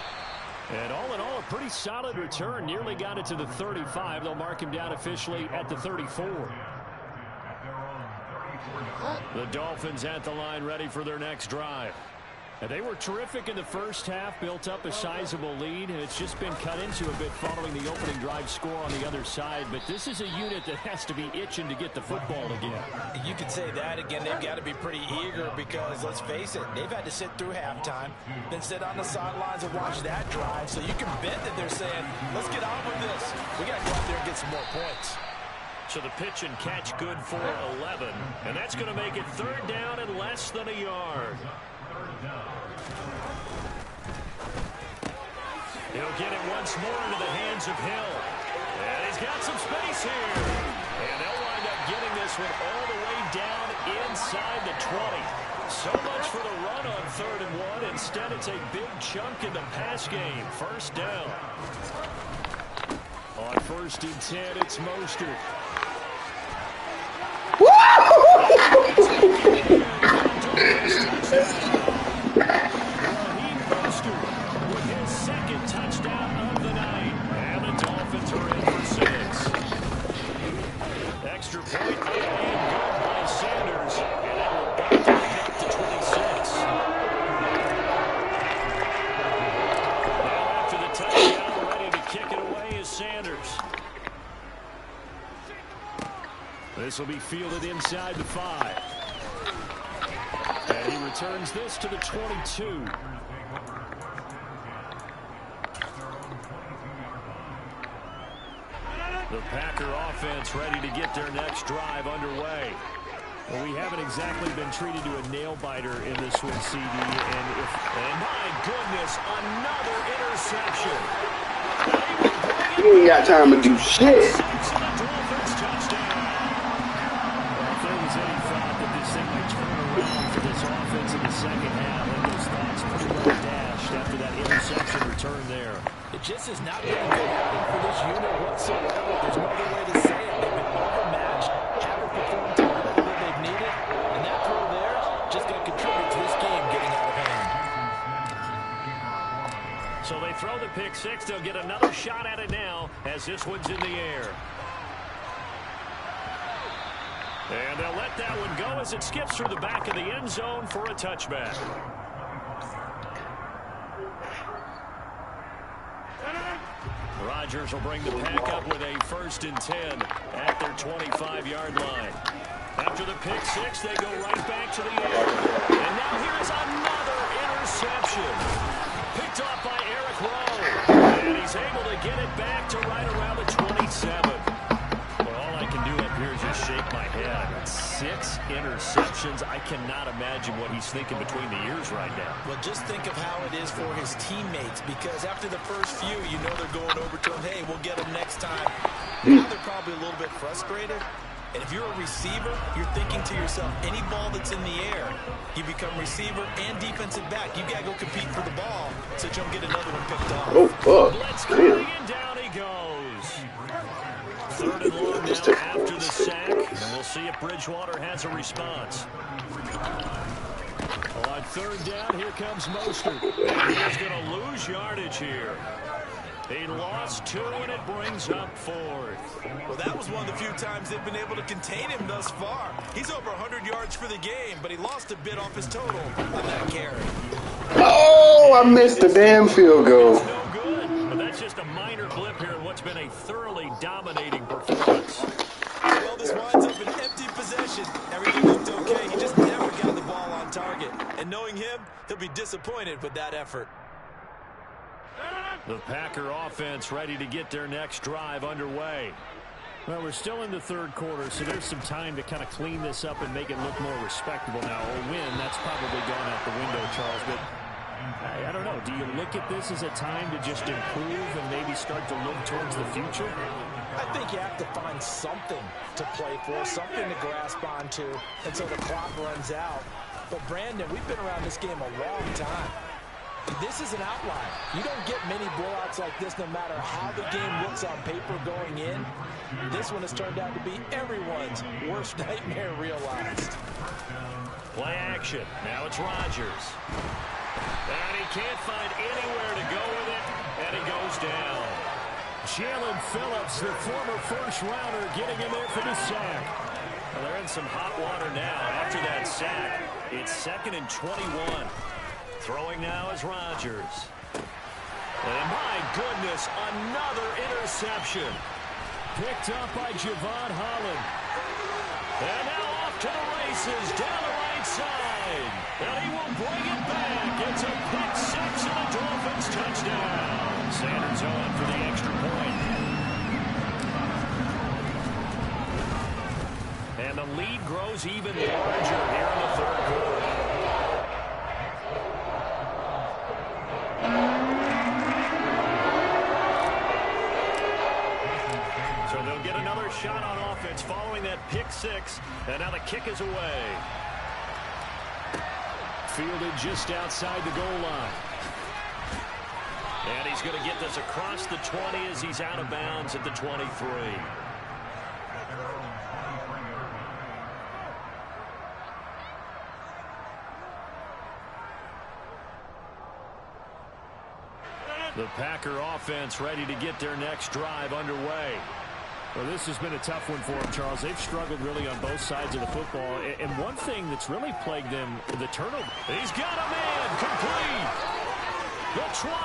And all in all, a pretty solid return. Nearly got it to the 35. They'll mark him down officially at the 34. The Dolphins at the line ready for their next drive. And they were terrific in the first half, built up a sizable lead, and it's just been cut into a bit following the opening drive score on the other side. But this is a unit that has to be itching to get the football again. You could say that again. They've got to be pretty eager because, let's face it, they've had to sit through halftime, then sit on the sidelines and watch that drive. So you can bet that they're saying, let's get on with this. We got to go out there and get some more points. So the pitch and catch good for 11, and that's going to make it 3rd down and less than a yard. He'll get it once more into the hands of Hill. And he's got some space here. And they'll wind up getting this one all the way down inside the 20. So much for the run on 3rd and 1. Instead, it's a big chunk in the pass game. 1st down. On 1st and 10, it's Mostert. With his 2nd touchdown of the night. And the Dolphins are in for 6. Extra point up and good by Sanders. And that will bump it to 26. Now after the touchdown, ready to kick it away is Sanders. This will be fielded inside the 5. And he returns this to the 22. The Packer offense ready to get their next drive underway. Well, we haven't exactly been treated to a nail-biter in this one, CD. And my goodness, another interception. You ain't got time to do shit. After that interception return there. It just has not been a good outing for this unit whatsoever. There's no other way to say it. They've been overmatched, haven't performed to the level that they've needed, and that throw there just going to contribute to this game getting out of hand. So they throw the pick 6. They'll get another shot at it now as this one's in the air. And they'll let that one go as it skips through the back of the end zone for a touchback. Rodgers will bring the Pack up with a 1st and 10 at their 25-yard line. After the pick 6, they go right back to the air. And now here is another interception. Picked off by Eric Rowe. And he's able to get it back to right around the 27. Well, all I can do up here is just shake my head. 6 interceptions. I cannot imagine what he's thinking between the ears right now. Well, just think of how it is for his teammates, because after the first few, you know they're going over to him, hey, we'll get him next time. Now they're probably a little bit frustrated. And if you're a receiver, you're thinking to yourself, any ball that's in the air, you become receiver and defensive back. You got to go compete for the ball so you don't get another one picked off. Oh, fuck. Let's go, and down he goes. 3rd and long now after the sack, and we'll see if Bridgewater has a response. On 3rd down, here comes Mostert. And he's going to lose yardage here. He lost 2, and it brings up 4th. Well, that was one of the few times they've been able to contain him thus far. He's over 100 yards for the game, but he lost a bit off his total on that carry. Oh, I missed the damn field goal. No good, but that's just a minor blip here in what's been a thoroughly dominating performance. Well, this winds up an empty possession. Everything looked okay. He just never got the ball on target. And knowing him, he'll be disappointed with that effort. The Packer offense ready to get their next drive underway. Well, we're still in the 3rd quarter, so there's some time to kind of clean this up and make it look more respectable now. A win, that's probably gone out the window, Charles, but I don't know. Do you look at this as a time to just improve and maybe start to look towards the future? I think you have to find something to play for, something to grasp onto until the clock runs out. But, Brandon, we've been around this game a long time. This is an outline. You don't get many blowouts like this no matter how the game looks on paper going in. This one has turned out to be everyone's worst nightmare realized. Play action. Now it's Rodgers. And he can't find anywhere to go with it, and he goes down. Jalen Phillips, the former first-rounder, getting in there for the sack. Well, they're in some hot water now after that sack. It's 2nd and 21. Throwing now is Rodgers. And my goodness, another interception. Picked up by Javon Holland. And now off to the races down the right side. And he will bring it back. It's a pick six and a Dolphins touchdown. Sanders on for the extra point. And the lead grows even larger here in the third quarter. So they'll get another shot on offense following that pick six. And now the kick is away. Fielded just outside the goal line. And he's going to get this across the 20 as he's out of bounds at the 23. The Packer offense ready to get their next drive underway. Well, this has been a tough one for them, Charles. They've struggled really on both sides of the football. And one thing that's really plagued them, the turnover. He's got a man complete. The 20.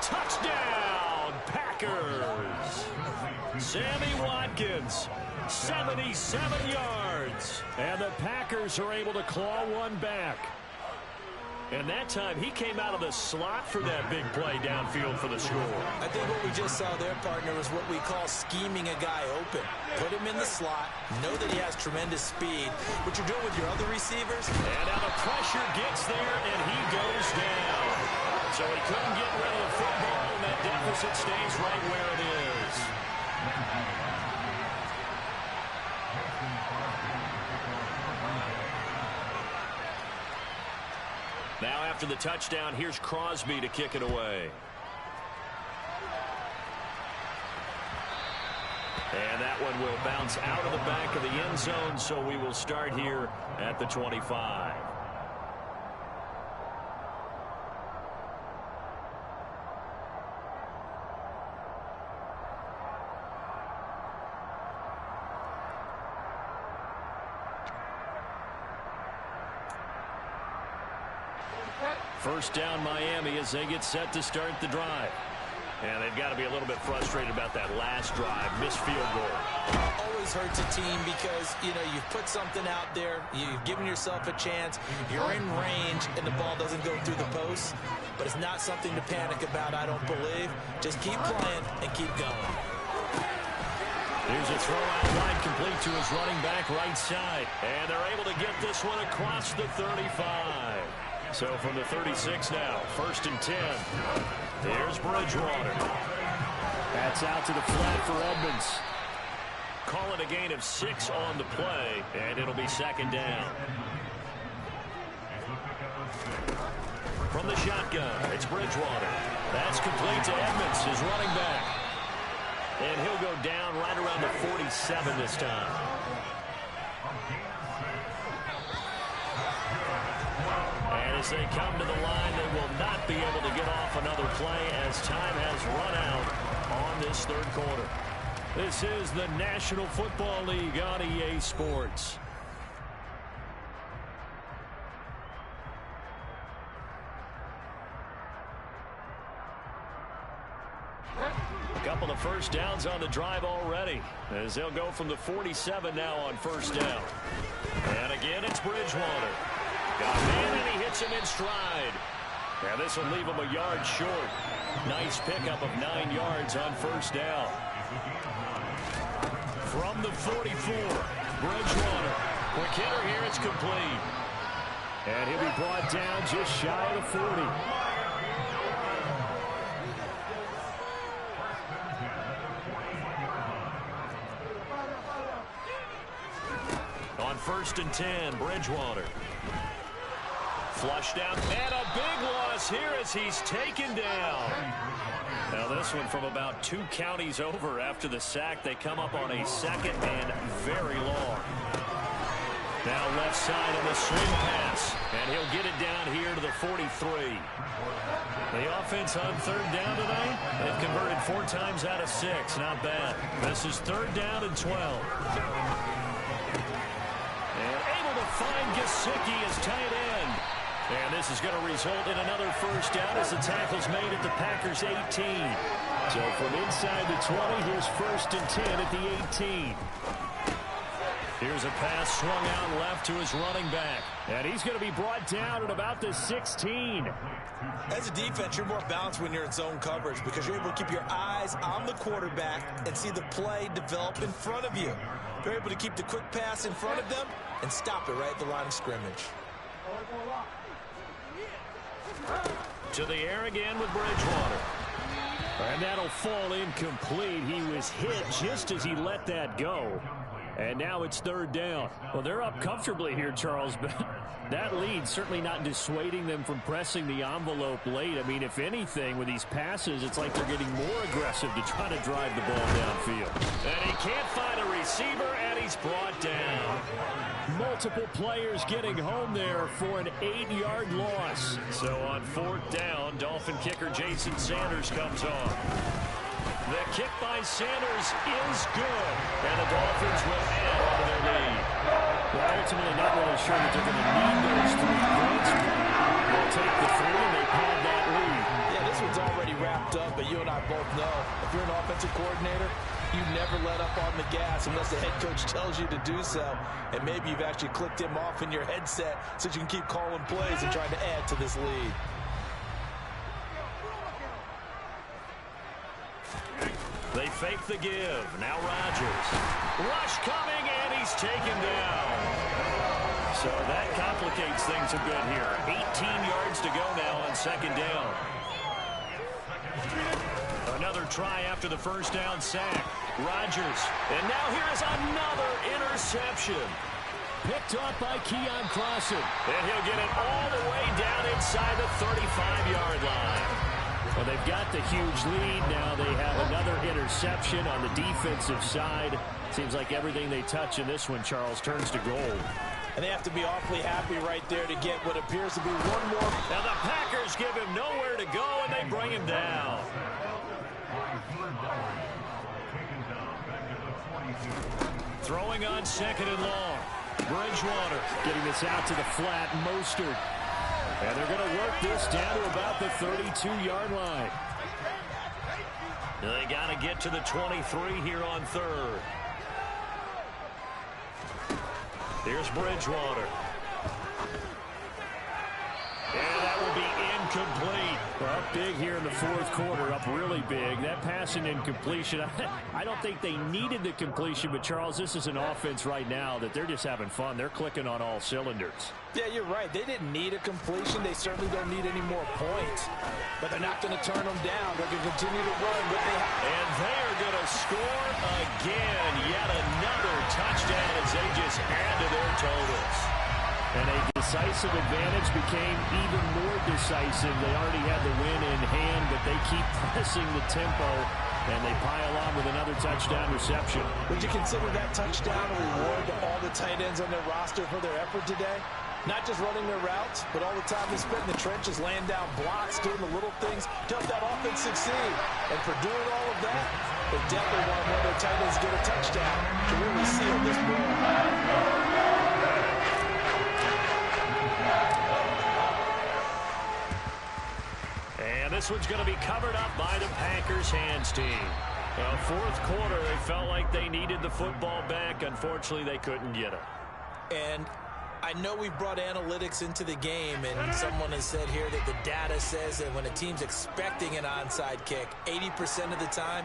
Touchdown, Packers. Sammy Watkins, 77 yards. And the Packers are able to claw one back. And that time, he came out of the slot for that big play downfield for the score. I think what we just saw there, partner, was what we call scheming a guy open. Put him in the slot, know that he has tremendous speed. What you're doing with your other receivers. And now the pressure gets there, and he goes down. So he couldn't get rid of the football, and that deficit stays right where it is. Now after the touchdown, here's Crosby to kick it away. And that one will bounce out of the back of the end zone, so we will start here at the 25. First down Miami as they get set to start the drive. And they've got to be a little bit frustrated about that last drive, missed field goal. Always hurts a team because, you know, you've put something out there, you've given yourself a chance, you're in range, and the ball doesn't go through the post. But it's not something to panic about, I don't believe. Just keep playing and keep going. Here's a throw out wide complete to his running back right side. And they're able to get this one across the 35. So from the 36 now, 1st and 10. Here's Bridgewater. That's out to the flat for Edmonds. Call it a gain of 6 on the play, and it'll be 2nd down. From the shotgun, it's Bridgewater. That's complete to Edmonds, his running back. And he'll go down right around the 47 this time. And as they come to the line, they will not be able to get off another play as time has run out on this third quarter. This is the National Football League on EA Sports. A couple of first downs on the drive already as they'll go from the 47 now on 1st down. And again, it's Bridgewater. Got a man, and he hits him in stride. And this will leave him a yard short. Nice pickup of 9 yards on 1st down. From the 44, Bridgewater. Quick hitter here, it's complete. And he'll be brought down just shy of the 40. On 1st and 10, Bridgewater. Flushed out, and a big loss here as he's taken down. Now this one from about 2 counties over after the sack. They come up on a 2nd and very long. Now left side on the swing pass, and he'll get it down here to the 43. The offense on 3rd down today, they've converted 4 times out of 6. Not bad. This is 3rd down and 12. And able to find Gesicki as tight end. And this is going to result in another first down as the tackle's made at the Packers' 18. So from inside the 20, here's 1st and 10 at the 18. Here's a pass swung out left to his running back. And he's going to be brought down at about the 16. As a defense, you're more balanced when you're in zone coverage because you're able to keep your eyes on the quarterback and see the play develop in front of you. You're able to keep the quick pass in front of them and stop it right at the line of scrimmage. To the air again with Bridgewater. And that'll fall incomplete. He was hit just as he let that go. And now it's 3rd down. Well, they're up comfortably here, Charles, but that lead certainly not dissuading them from pressing the envelope late. I mean, if anything, with these passes, it's like they're getting more aggressive to try to drive the ball downfield. And he can't find a receiver, and he's brought down. Multiple players getting home there for an 8-yard loss. So on 4th down, Dolphin kicker Jason Sanders comes on. The kick by Sanders is good, and the Dolphins will add on to their lead. Well, ultimately not really sure that they're going to need those 3 points. They'll take the 3, and they pad that lead. Yeah, this one's already wrapped up, but you and I both know if you're an offensive coordinator, you never let up on the gas unless the head coach tells you to do so. And maybe you've actually clicked him off in your headset so you can keep calling plays and trying to add to this lead. They fake the give. Now Rodgers. Rush coming, and he's taken down. So that complicates things a bit here. 18 yards to go now on 2nd down. Another try after the first down sack. Rodgers. And now here's another interception. Picked up by Keon Clausen. And he'll get it all the way down inside the 35-yard line. Well, they've got the huge lead. Now they have another interception on the defensive side. Seems like everything they touch in this one, Charles, turns to gold. And they have to be awfully happy right there to get what appears to be one more. Now the Packers give him nowhere to go, and they bring him down. Throwing on 2nd and long. Bridgewater getting this out to the flat. Mostert. And they're going to work this down to about the 32-yard line. They got to get to the 23 here on 3rd. Here's Bridgewater. And that will be incomplete. Well, up big here in the 4th quarter, up really big. That pass and incompletion, I don't think they needed the completion, but Charles, this is an offense right now that they're just having fun. They're clicking on all cylinders. Yeah, you're right. They didn't need a completion. They certainly don't need any more points. But they're not going to turn them down. They're going to continue to run what they have. And they are going to score again. Yet another touchdown as they just add to their totals. And a decisive advantage became even more decisive. They already had the win in hand, but they keep pressing the tempo, and they pile on with another touchdown reception. Would you consider that touchdown a reward to all the tight ends on their roster for their effort today? Not just running their routes, but all the time they spent in the trenches, laying down blocks, doing the little things to help that offense succeed. And for doing all of that, they definitely want one of their tight ends to get a touchdown to really seal this ball. And this one's going to be covered up by the Packers hands team. Well, 4th quarter, they felt like they needed the football back. Unfortunately, they couldn't get it. And I know we brought analytics into the game, and someone has said here that the data says that when a team's expecting an onside kick, 80% of the time,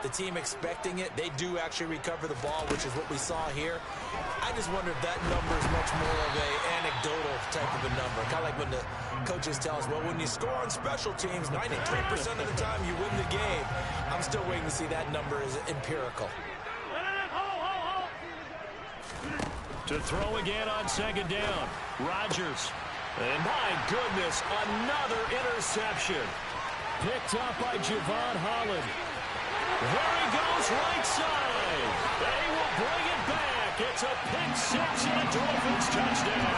the team expecting it, they do actually recover the ball, which is what we saw here. I just wonder if that number is much more of an anecdotal type of a number. Kind of like when the coaches tell us, well, when you score on special teams, 93% of the time you win the game. I'm still waiting to see that number is empirical. To throw again on 2nd down. Rodgers. And my goodness, another interception. Picked up by Javon Holland. There he goes, right side. They will bring it back. It's a pick 6 and a Dolphins touchdown.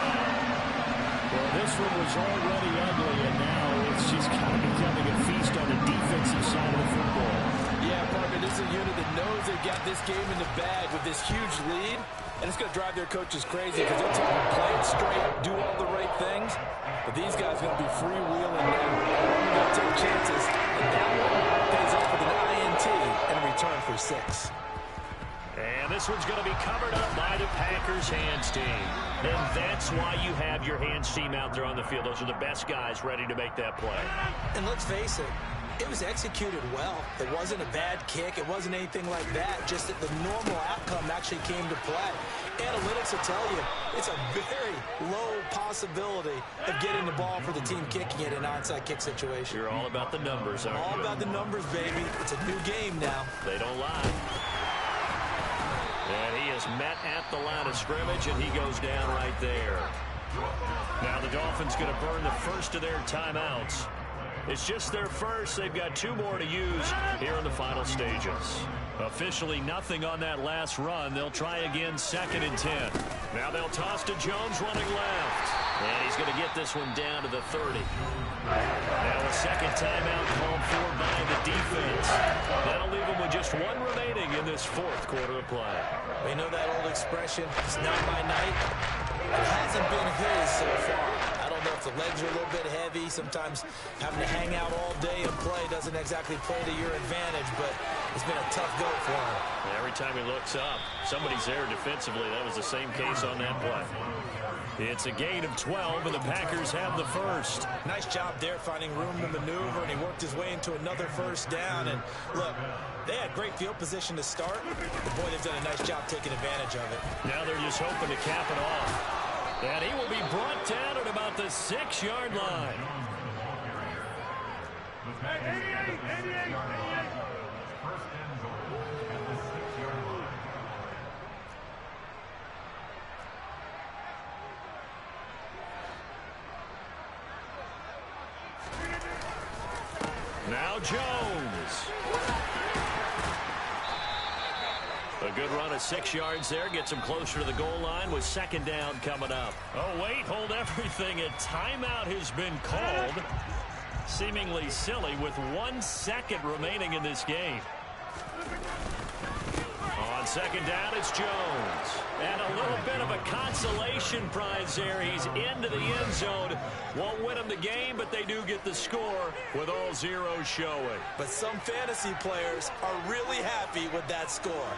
Well, this one was already ugly, and now it's just kind of becoming a feast on the defensive side of the football. Yeah, partner, this is a unit that knows they've got this game in the bag with this huge lead, and it's going to drive their coaches crazy because they'll tell them play it straight, do all the right things, but these guys are going to be freewheeling now. They're going to take chances, and that one pays off with an INT and a return for 6. And this one's going to be covered up by the Packers hands team. And that's why you have your hands team out there on the field. Those are the best guys ready to make that play. And let's face it, it was executed well. It wasn't a bad kick. It wasn't anything like that. Just that the normal outcome actually came to play. Analytics will tell you it's a very low possibility of getting the ball for the team kicking it in an onside kick situation. You're all about the numbers, aren't you? All about the numbers, baby. It's a new game now. They don't lie. And he is met at the line of scrimmage, and he goes down right there. Now the Dolphins going to burn the first of their timeouts. It's just their first. They've got 2 more to use here in the final stages. Officially nothing on that last run. They'll try again, 2nd and 10. Now they'll toss to Jones running left. And he's going to get this one down to the 30. Now a second timeout called for by the defense. That'll leave them with just 1 remaining in this 4th quarter of play. We know that old expression, it's not my night. It hasn't been his so far. I don't know if the legs are a little bit heavy. Sometimes having to hang out all day and play doesn't exactly play to your advantage, but it's been a tough go for him. Every time he looks up, somebody's there defensively. That was the same case on that play. It's a gain of 12, and the Packers have the first. Nice job there finding room to maneuver, and he worked his way into another first down. And look, they had great field position to start, but boy, they've done a nice job taking advantage of it. Now they're just hoping to cap it off. And he will be brought down at about the 6-yard line. 88. First and goal at the 6-yard line. Now Jones. A good run of 6 yards there. Gets him closer to the goal line with 2nd down coming up. Oh, wait, hold everything. A timeout has been called. Seemingly silly with 1 second remaining in this game. On 2nd down, it's Jones. And a little bit of a consolation prize there. He's into the end zone. Won't win him the game, but they do get the score with all zeros showing. But some fantasy players are really happy with that score.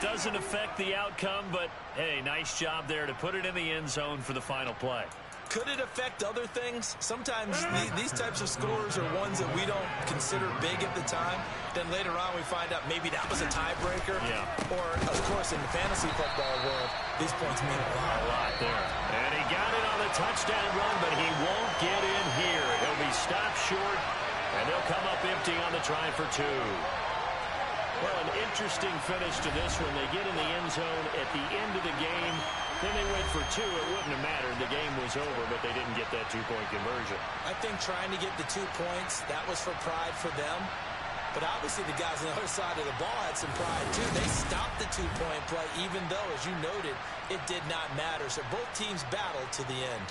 Doesn't affect the outcome, but, hey, nice job there to put it in the end zone for the final play. Could it affect other things? Sometimes these types of scores are ones that we don't consider big at the time. Then later on we find out maybe that was a tiebreaker. Yeah. Or, of course, in the fantasy football world, these points mean a lot. A lot there. And he got it on the touchdown run, but he won't get in here. He'll be stopped short, and they'll come up empty on the try for 2. Well, an interesting finish to this one. They get in the end zone at the end of the game. Then they went for 2. It wouldn't have mattered. The game was over, but they didn't get that 2-point conversion. I think trying to get the 2 points, that was for pride for them. But obviously the guys on the other side of the ball had some pride too. They stopped the 2-point play, even though, as you noted, it did not matter. So both teams battled to the end.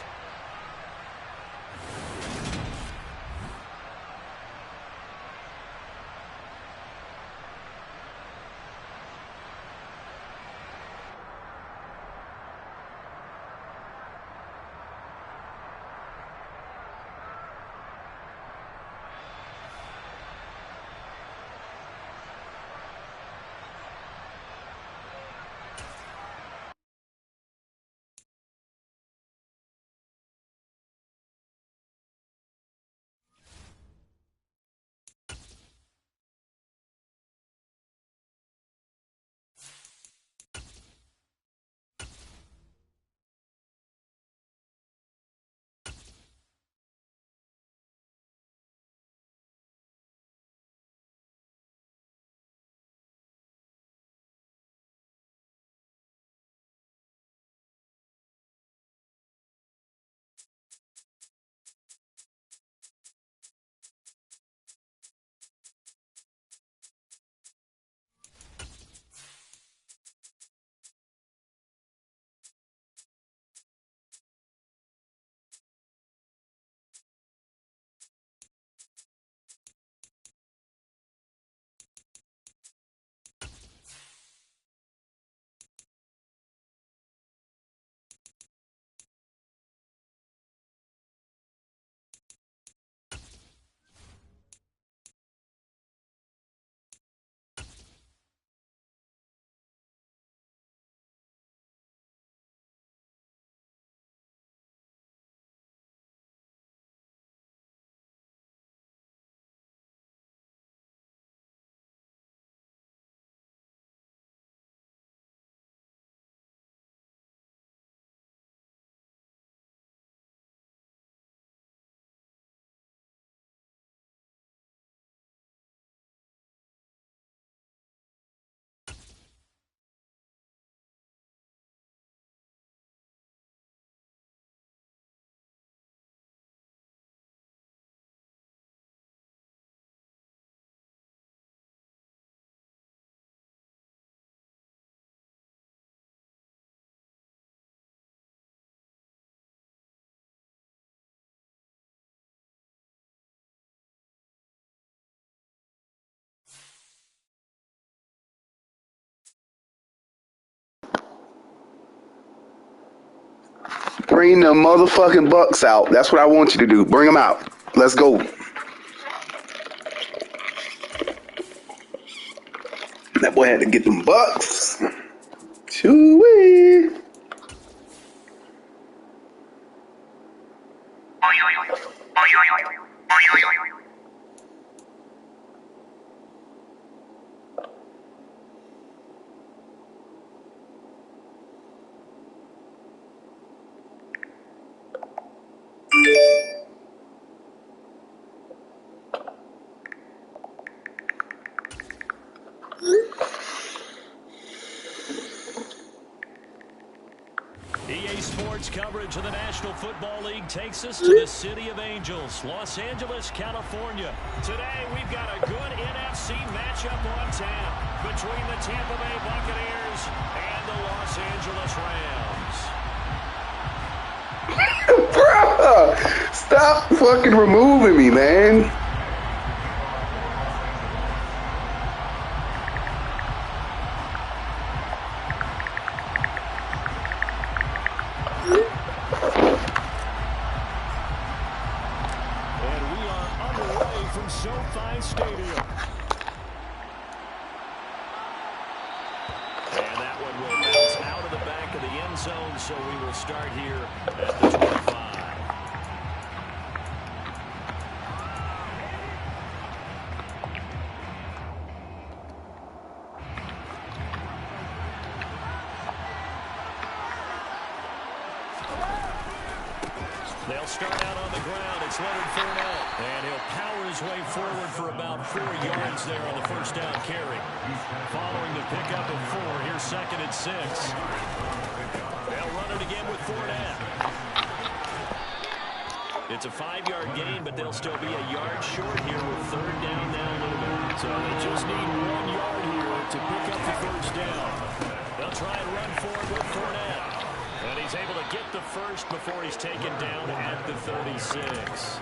Bring the motherfucking Bucks out. That's what I want you to do. Bring them out. Let's go. That boy had to get them Bucks. Choo-wee. EA Sports coverage of the National Football League takes us to the City of Angels, Los Angeles, California. Today, we've got a good NFC matchup on tap between the Tampa Bay Buccaneers and the Los Angeles Rams. Bruh, stop fucking removing me, man. So we will start here at the 25. They'll start out on the ground. It's Leonard Fournette. And he'll power his way forward for about 4 yards there on the first down carry. Following the pickup of 4, here's 2nd and 6. They'll run it again with Fournette. It's a 5-yard gain, but they'll still be a yard short here with 3rd down now a little bit. So they just need 1 yard here to pick up the first down. They'll try and run forward with Fournette. And he's able to get the first before he's taken down at the 36.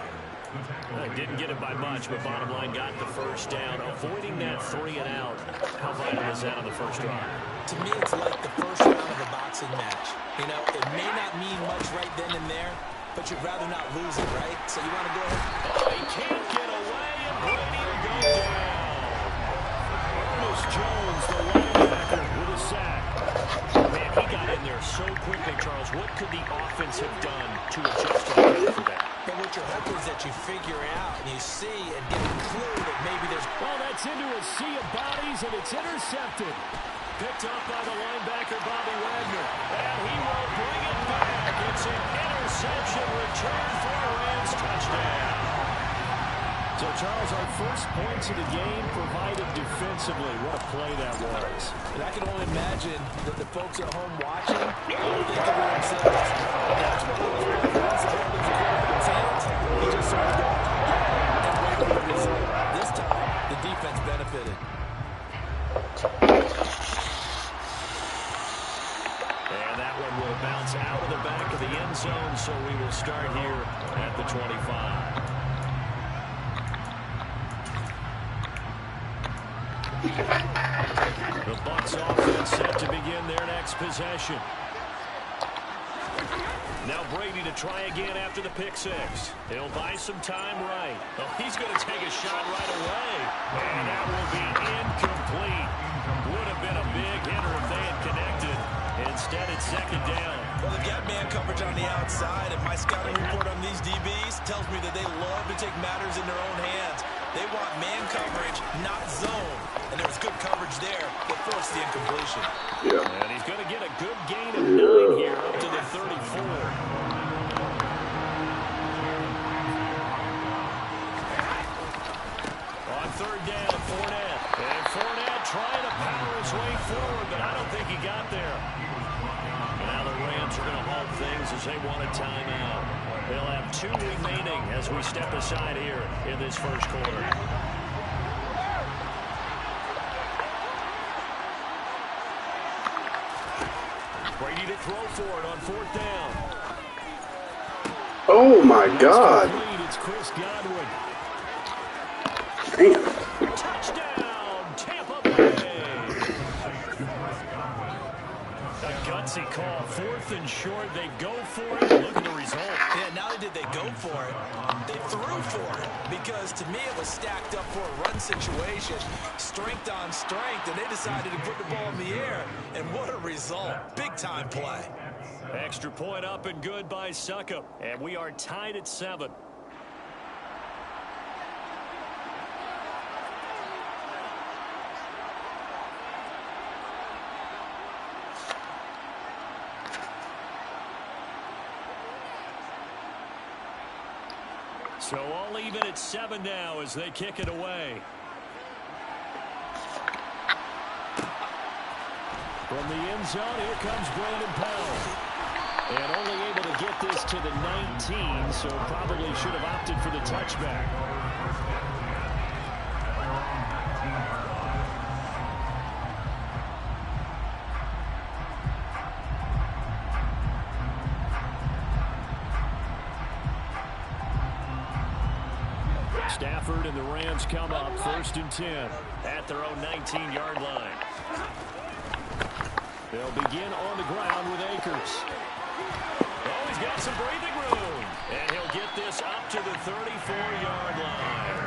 Didn't get it by much, but bottom line got the first down. Avoiding that 3 and out. How vital is that on the first drive? To me, it's like the first round of a boxing match. You know, it may not mean much right then and there, but you'd rather not lose it, right? So you want to go ahead. Oh, he can't get away, and Brady will go down. Ernest Jones, the linebacker, with a sack. Man, he got in there so quickly, Charles. What could the offense have done to adjust to the play for that? But what you're hoping is that you figure it out and you see and get a clue that maybe there's... Well, that's into a sea of bodies, and it's intercepted. Picked up by the linebacker, Bobby Wagner. And he will bring it back. It's an interception return for a Rams touchdown. So, Charles, our first points of the game provided defensively. What a play that was. And I can only imagine that the folks at home watching are thinking to themselves, that's what those referees have in the quarterback's hands. He just saw it go. And wait for the result. This time, the defense benefited. And that one will bounce out of the back of the end zone, so we will start here at the 25. The Bucs offense set to begin their next possession. Now Brady to try again after the pick 6. He'll buy some time right. Oh, he's going to take a shot right away. And that will be incomplete. Would have been a big hitter if they had connected. Instead, it's 2nd down. Well, they've got man coverage on the outside, and my scouting report on these DBs tells me that they love to take matters in their own hands. They want man coverage, not zone. And there was good coverage there that forced the incompletion. Yeah. And he's going to get a good gain of 9 here up to the 34. On 3rd down, Fournette. And Fournette trying to power his way forward, but I don't think he got there. Now the Rams are going to halt things as they want a timeout. They'll have 2 remaining as we step aside here in this first quarter. Brady to throw for it on 4th down. Oh, my God. It's Chris Godwin. Damn. Touchdown, Tampa Bay. A gutsy emergency call. 4th and short. They go for it. Look at the result. Yeah, not only did they go for it, they threw for it. Because to me, it was stacked up for a run situation. Strength on strength, and they decided to put the ball in the air. And what a result. Big-time play. Extra point up and good by Succop. And we are tied at 7. So all even at 7 now as they kick it away. From the end zone, here comes Brandon Powell. And only able to get this to the 19, so probably should have opted for the touchback. Stafford and the Rams come up 1st and 10 at their own 19-yard line. They'll begin on the ground with Akers. Oh, he's got some breathing room. And he'll get this up to the 34-yard line.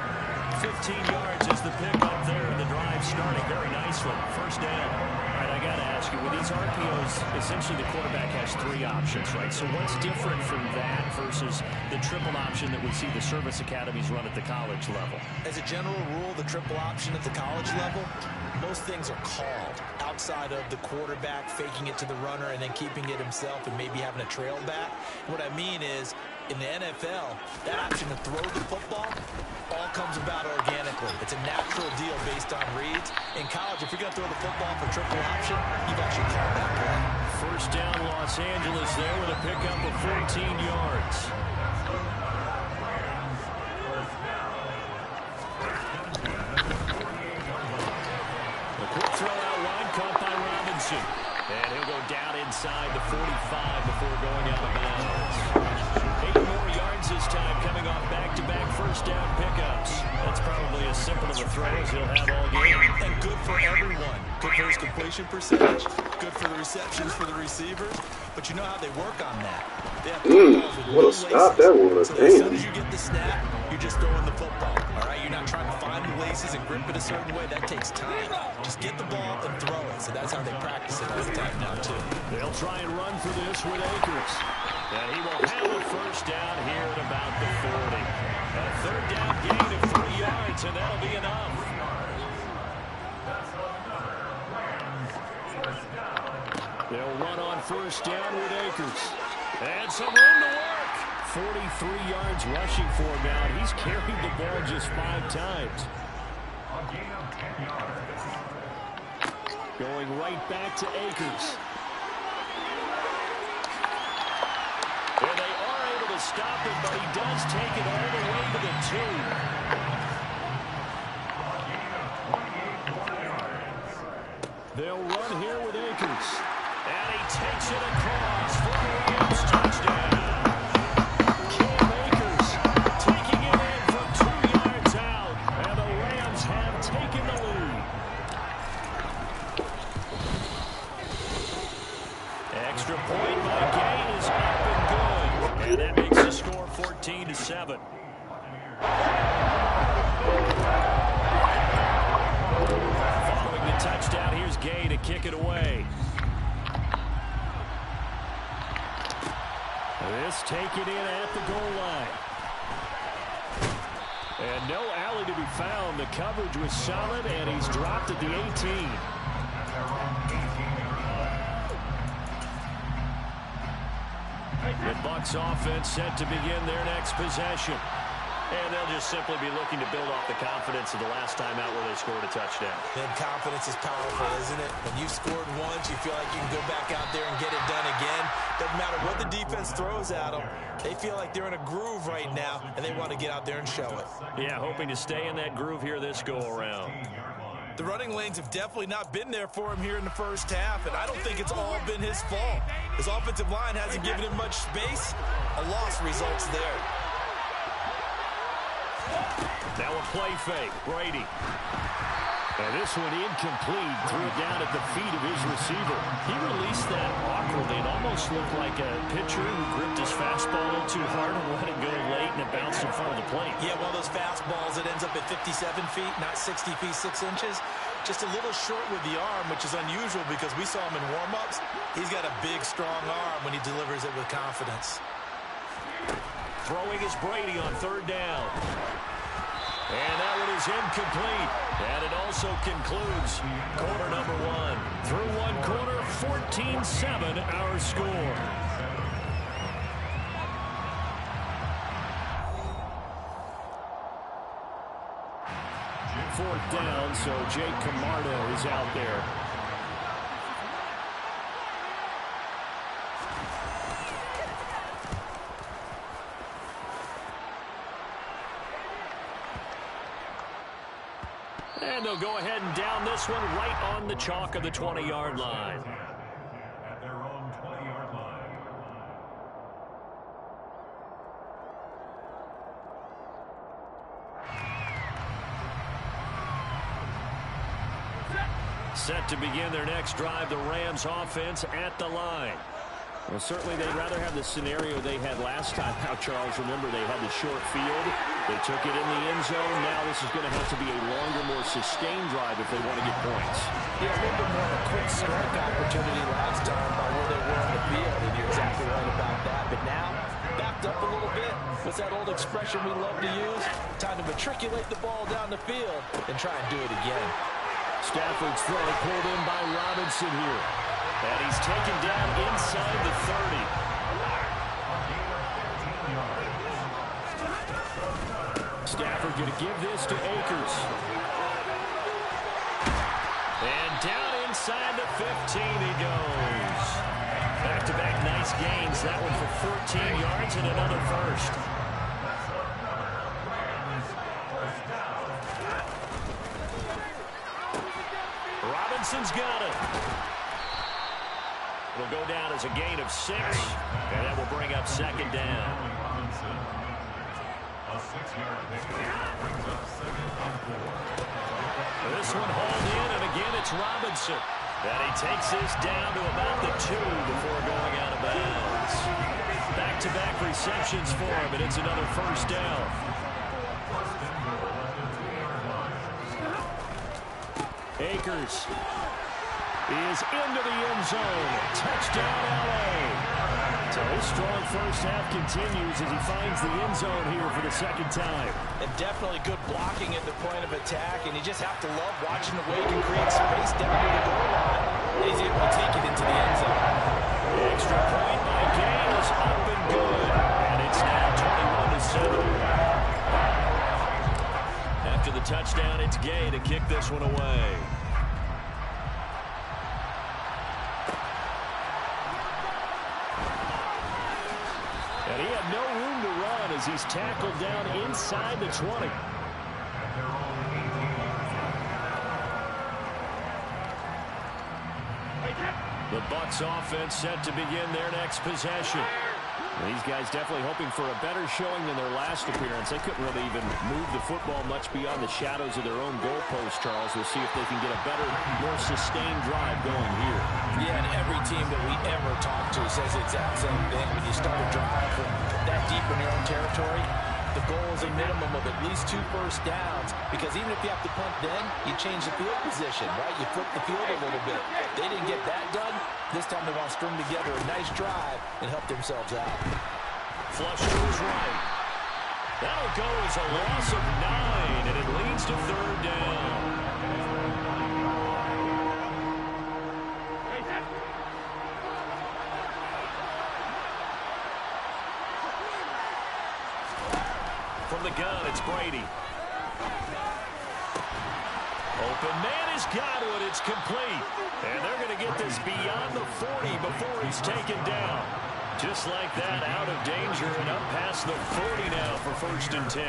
15 yards is the pickup there. The drive starting very nicely. 1st down. All right, I got to ask you, with these RPOs, essentially the quarterback has 3 options, right? So what's different from that versus the triple option that we see the service academies run at the college level? As a general rule, the triple option at the college level, most things are called outside of the quarterback faking it to the runner and then keeping it himself and maybe having a trail back. What I mean is, in the NFL, that option to throw the football all comes about organically. It's a natural deal based on reads. In college, if you're going to throw the football for triple option, you've actually called that play. 1st down, Los Angeles there with a pickup of 14 yards. A quick throw out wide, caught by Robinson. And he'll go down inside the 45 before going out of bounds. 8 more yards this time, coming off back-to-back 1st down pickups. That's probably as simple of a throw as he'll have all game. And good for everyone. Good for his completion percentage. Good for the receptions for the receivers. But you know how they work on that. What a stop that was. So as soon as you get the snap, you're just throwing the football. All right, you're not trying to find the laces and grip it a certain way. That takes time. Just get the ball and throw it. So that's how they practice it all the time now, too. They'll try and run for this with Akers. And he will have a 1st down here at about the 40. A 3rd down gain of 3 yards, and that'll be enough. They'll run on 1st down with Akers. And some room to work. 43 yards rushing for him now. He's carried the ball just 5 times. Going right back to Akers. And they are able to stop it, but he does take it all the way to the 2. They'll run here with Akers. And he takes it across for the Rams touchdown. Cam Akers taking it in from 2 yards out. And the Rams have taken the lead. Extra point by Gain is up and good. And that makes the score 14-7. Following the touchdown, here's Gay to kick it away. This taken in at the goal line. And no alley to be found. The coverage was solid, and he's dropped at the 18. The Bucs offense set to begin their next possession. And they'll just simply be looking to build off the confidence of the last time out where they scored a touchdown. And confidence is powerful, isn't it? When you've scored once, you feel like you can go back out there and get it done again. Doesn't matter what the defense throws at them. They feel like they're in a groove right now, and they want to get out there and show it. Yeah, hoping to stay in that groove here this go-around. The running lanes have definitely not been there for him here in the 1st half, and I don't think it's all been his fault. His offensive line hasn't given him much space. A loss results there. Now a play fake. Brady. And this one incomplete. Threw it down at the feet of his receiver. He released that awkwardly. It almost looked like a pitcher who gripped his fastball a little too hard and let it go late, and it bounced in front of the plate. Yeah, one of those fastballs that ends up at 57 feet, not 60 feet, 6 inches. Just a little short with the arm, which is unusual because we saw him in warm-ups. He's got a big, strong arm when he delivers it with confidence. Throwing is Brady on third down. And that one is incomplete. And it also concludes quarter number one. Through one quarter, 14-7 our score. Fourth down, so Jake Camardo is out there. And they'll go ahead and down this one right on the chalk of the 20-yard line. At their own 20-yard line. Set to begin their next drive, the Rams offense at the line. Well, certainly they'd rather have the scenario they had last time. Now, Charles, remember they had the short field. They took it in the end zone. Now this is going to have to be a longer, more sustained drive if they want to get points. Yeah, a little bit more of a quick strike opportunity last time by where they were on the field, and you're exactly right about that. But now, backed up a little bit. What's that old expression we love to use? Time to matriculate the ball down the field and try and do it again. Stafford's throw pulled in by Robinson here. And he's taken down inside the 30. Stafford going to give this to Akers. And down inside the 15 he goes. Back-to-back nice gains. That one for 14 yards and another first. Robinson's got it. It'll go down as a gain of 6, and that will bring up second down. This one hauled in, and again it's Robinson. And he takes this down to about the 2 before going out of bounds. Back-to-back receptions for him, and it's another first down. Akers is into the end zone. Touchdown, L.A. So his strong first half continues as he finds the end zone here for the second time. And definitely good blocking at the point of attack, and you just have to love watching the way he can create space down to the goal line. And he's able to take it into the end zone. The extra point by Gay is up and good. And it's now 21-7. After the touchdown, it's Gay to kick this one away. And he had no room to run as he's tackled down inside the 20. The Bucs offense set to begin their next possession. These guys definitely hoping for a better showing than their last appearance. They couldn't really even move the football much beyond the shadows of their own goalpost, Charles. We'll see if they can get a better, more sustained drive going here. Yeah, and every team that we ever talk to says the exact same thing. When you start a drive from that deep in your own territory, the goal is a minimum of at least 2 first downs, because even if you have to punt then, you change the field position, right? You flip the field a little bit. They didn't get that done. This time they want to string together a nice drive and help themselves out. Flush goes right. That'll go as a loss of 9, and it leads to third down. From the gun, it's Brady. Open man has got it. It's complete. And they're going to get this beyond the 40 before he's taken down. Just like that, out of danger and up past the 40 now for 1st and 10.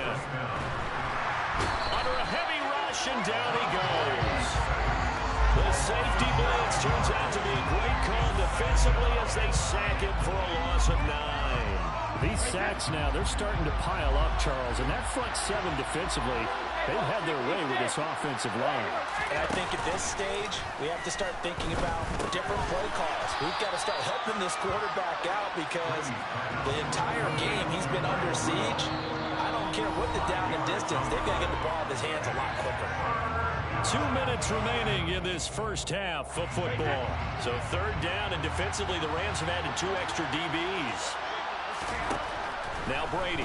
Under a heavy rush, and down he goes. The safety blitz turns out to be a great call defensively as they sack him for a loss of 9. These sacks now, they're starting to pile up, Charles. And that front seven defensively, they've had their way with this offensive line. And I think at this stage, we have to start thinking about different play calls. We've got to start helping this quarterback out because the entire game he's been under siege. I don't care what the down and distance, they've got to get the ball in his hands a lot quicker. 2 minutes remaining in this first half of football. So third down, and defensively the Rams have added 2 extra DBs. Now Brady.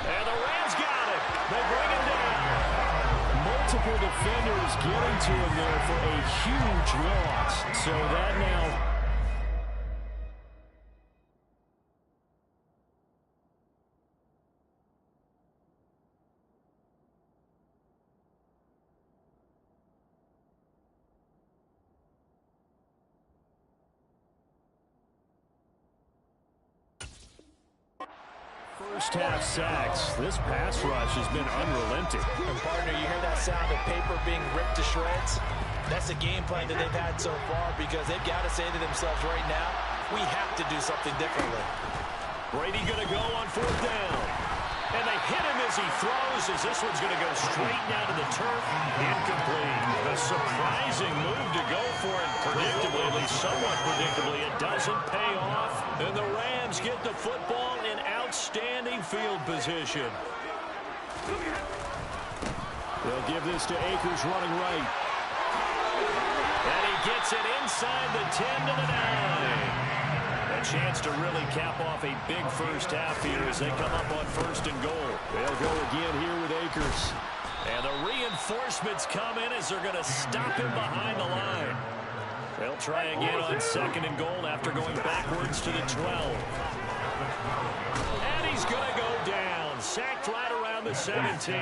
And the Rams got it. They bring him down. Multiple defenders getting to him there for a huge loss. So that now... First half sacks. This pass rush has been unrelenting. And partner, you hear that sound of paper being ripped to shreds? That's the game plan that they've had so far because they've got to say to themselves right now, we have to do something differently. Brady going to go on 4th down. And they hit him as he throws, as this one's going to go straight down to the turf. Incomplete. A surprising move to go for it. Predictably, at least somewhat predictably, it doesn't pay off. And the Rams get the football in outstanding field position. They'll give this to Akers running right. And he gets it inside the 10 to the 9. A chance to really cap off a big first half here as they come up on 1st and goal. They'll go again here with Akers. And the reinforcements come in as they're going to stop him behind the line. They'll try again on 2nd and goal after going backwards to the 12. And he's going to go down. Sacked right around the 17.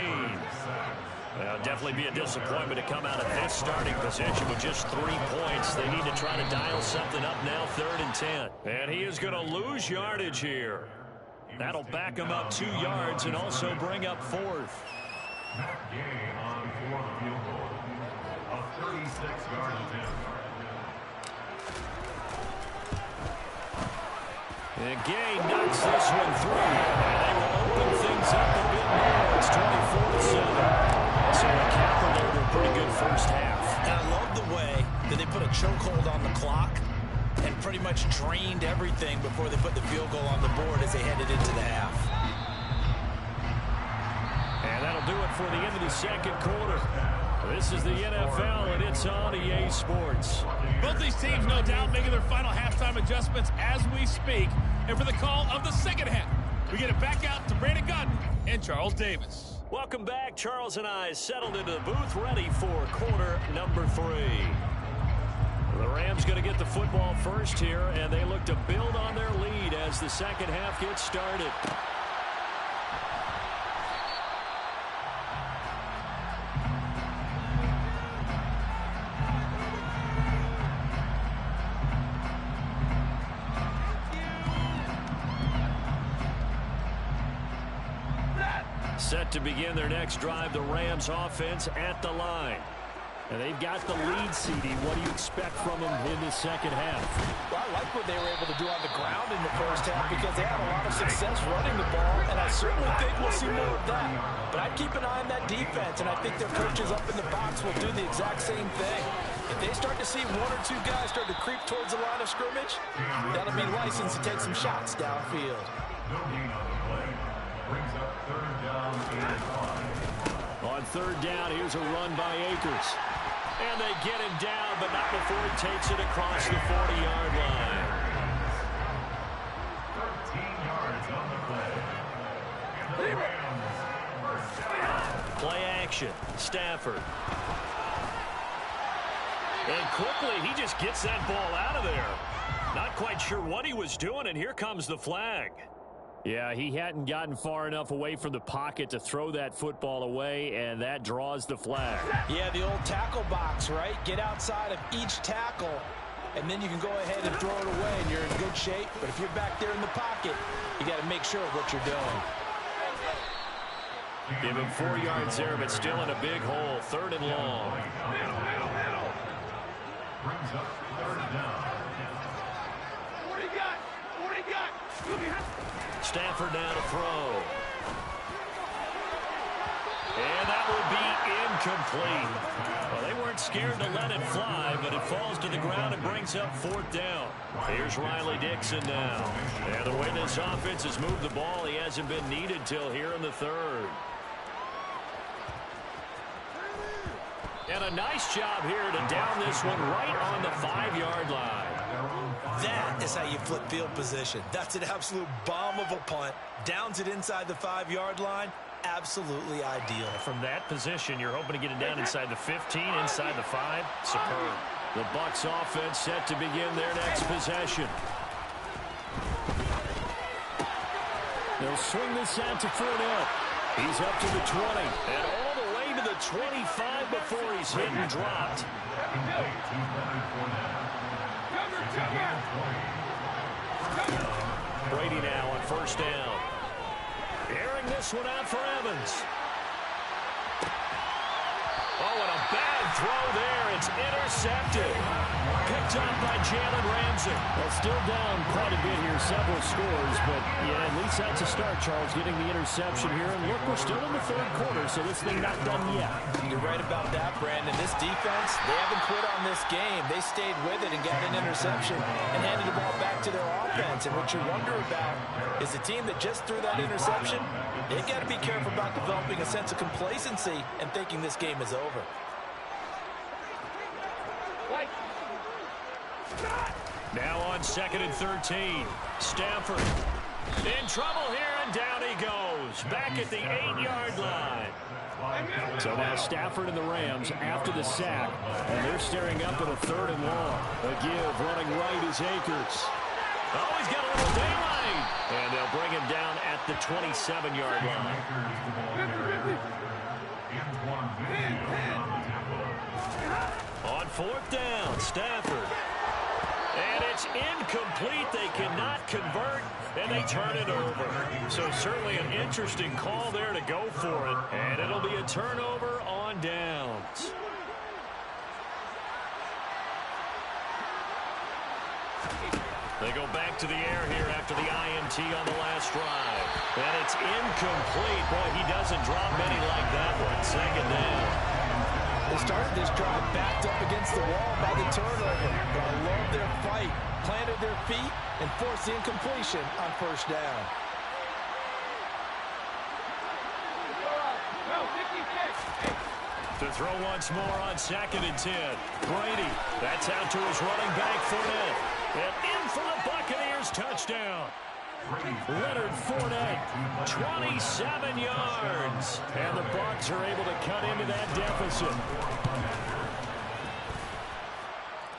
Well, definitely be a disappointment to come out of this starting position with just 3 points. They need to try to dial something up now, 3rd and 10. And he is going to lose yardage here. That'll back him up 2 yards and also bring up 4th. Matt Gay on 4th field goal. A 36-yard attempt. And Gay knocks this one through. And they will open things up a bit more. It's 24-7. So a capper there to a pretty good first half. And I love the way that they put a chokehold on the clock and pretty much drained everything before they put the field goal on the board as they headed into the half. And that'll do it for the end of the 2nd quarter. This is the NFL, and it's on EA Sports. Both these teams, no doubt, making their final halftime adjustments as we speak. And for the call of the 2nd half, we get it back out to Brandon Gunn and Charles Davis. Welcome back. Charles and I settled into the booth, ready for quarter number 3. The Rams going to get the football first here, and they look to build on their lead as the 2nd half gets started. Set to begin their next drive, the Rams offense at the line. And they've got the lead, CD. What do you expect from them in the 2nd half? Well, I like what they were able to do on the ground in the first half because they had a lot of success running the ball, and I certainly think we'll see more of that. But I'd keep an eye on that defense, and I think their coaches up in the box will do the exact same thing. If they start to see 1 or 2 guys start to creep towards the line of scrimmage, that'll be licensed to take some shots downfield. No gain on the play. Brings up 3rd down and 5. On 3rd down, here's a run by Akers. And they get him down, but not before he takes it across the 40-yard line. 13 yards on the play. And the Rams first down. Play action. Stafford. And quickly, he just gets that ball out of there. Not quite sure what he was doing, and here comes the flag. Yeah, he hadn't gotten far enough away from the pocket to throw that football away, and that draws the flag. Yeah, the old tackle box, right? Get outside of each tackle, and then you can go ahead and throw it away, and you're in good shape. But if you're back there in the pocket, you got to make sure of what you're doing. Give him 4 yards there, but still in a big hole. 3rd and long. Brings up 3rd down. Stafford now to throw. And that will be incomplete. Well, they weren't scared to let it fly, but it falls to the ground and brings up 4th down. Here's Riley Dixon now. And the way this offense has moved the ball, he hasn't been needed till here in the 3rd. And a nice job here to down this one right on the 5-yard line. That is how you flip field position. That's an absolute bomb of a punt. Downs it inside the 5-yard line. Absolutely ideal. From that position, you're hoping to get it down inside the 15, inside the 5. Superb. The Bucs offense set to begin their next possession. They'll swing this out to Fournette. He's up to the 20. And all the way to the 25 before he's hit and dropped. Brady now on 1st down. Airing this one out for Evans. Oh, and a bad throw there. It's intercepted. Picked up by Jalen Ramsey. Well, still down quite a bit here, several scores, but yeah, at least that's a start, Charles, getting the interception here. And look, we're still in the 3rd quarter, so this thing not done yet. You're right about that, Brandon. This defense, they haven't quit on this game. They stayed with it and got an interception and handed the ball back to their offense. And what you wonder about is the team that just threw that interception, they got to be careful about developing a sense of complacency and thinking this game is over. Now on 2nd and 13. Stafford in trouble here, and down he goes. Back at the 8-yard line. So now Stafford and the Rams after the sack, and they're staring up at a 3rd and long. A give running right is Akers. Oh, he's got a little daylight. And they'll bring him down at the 27-yard line. On 4th down, Stafford. And it's incomplete. They cannot convert, and they turn it over. So certainly an interesting call there to go for it. And it'll be a turnover on downs. They go back to the air here after the INT on the last drive. And it's incomplete. Boy, he doesn't drop many like that one. 2nd down. They started this drive backed up against the wall by the turnover. But I love their fight. Planted their feet and forced the incompletion on 1st down. To throw once more on 2nd and 10. Brady. That's out to his running back, Fournette. And in for the Buccaneers touchdown. Leonard Fournette, 27 yards. And the Bucs are able to cut into that deficit.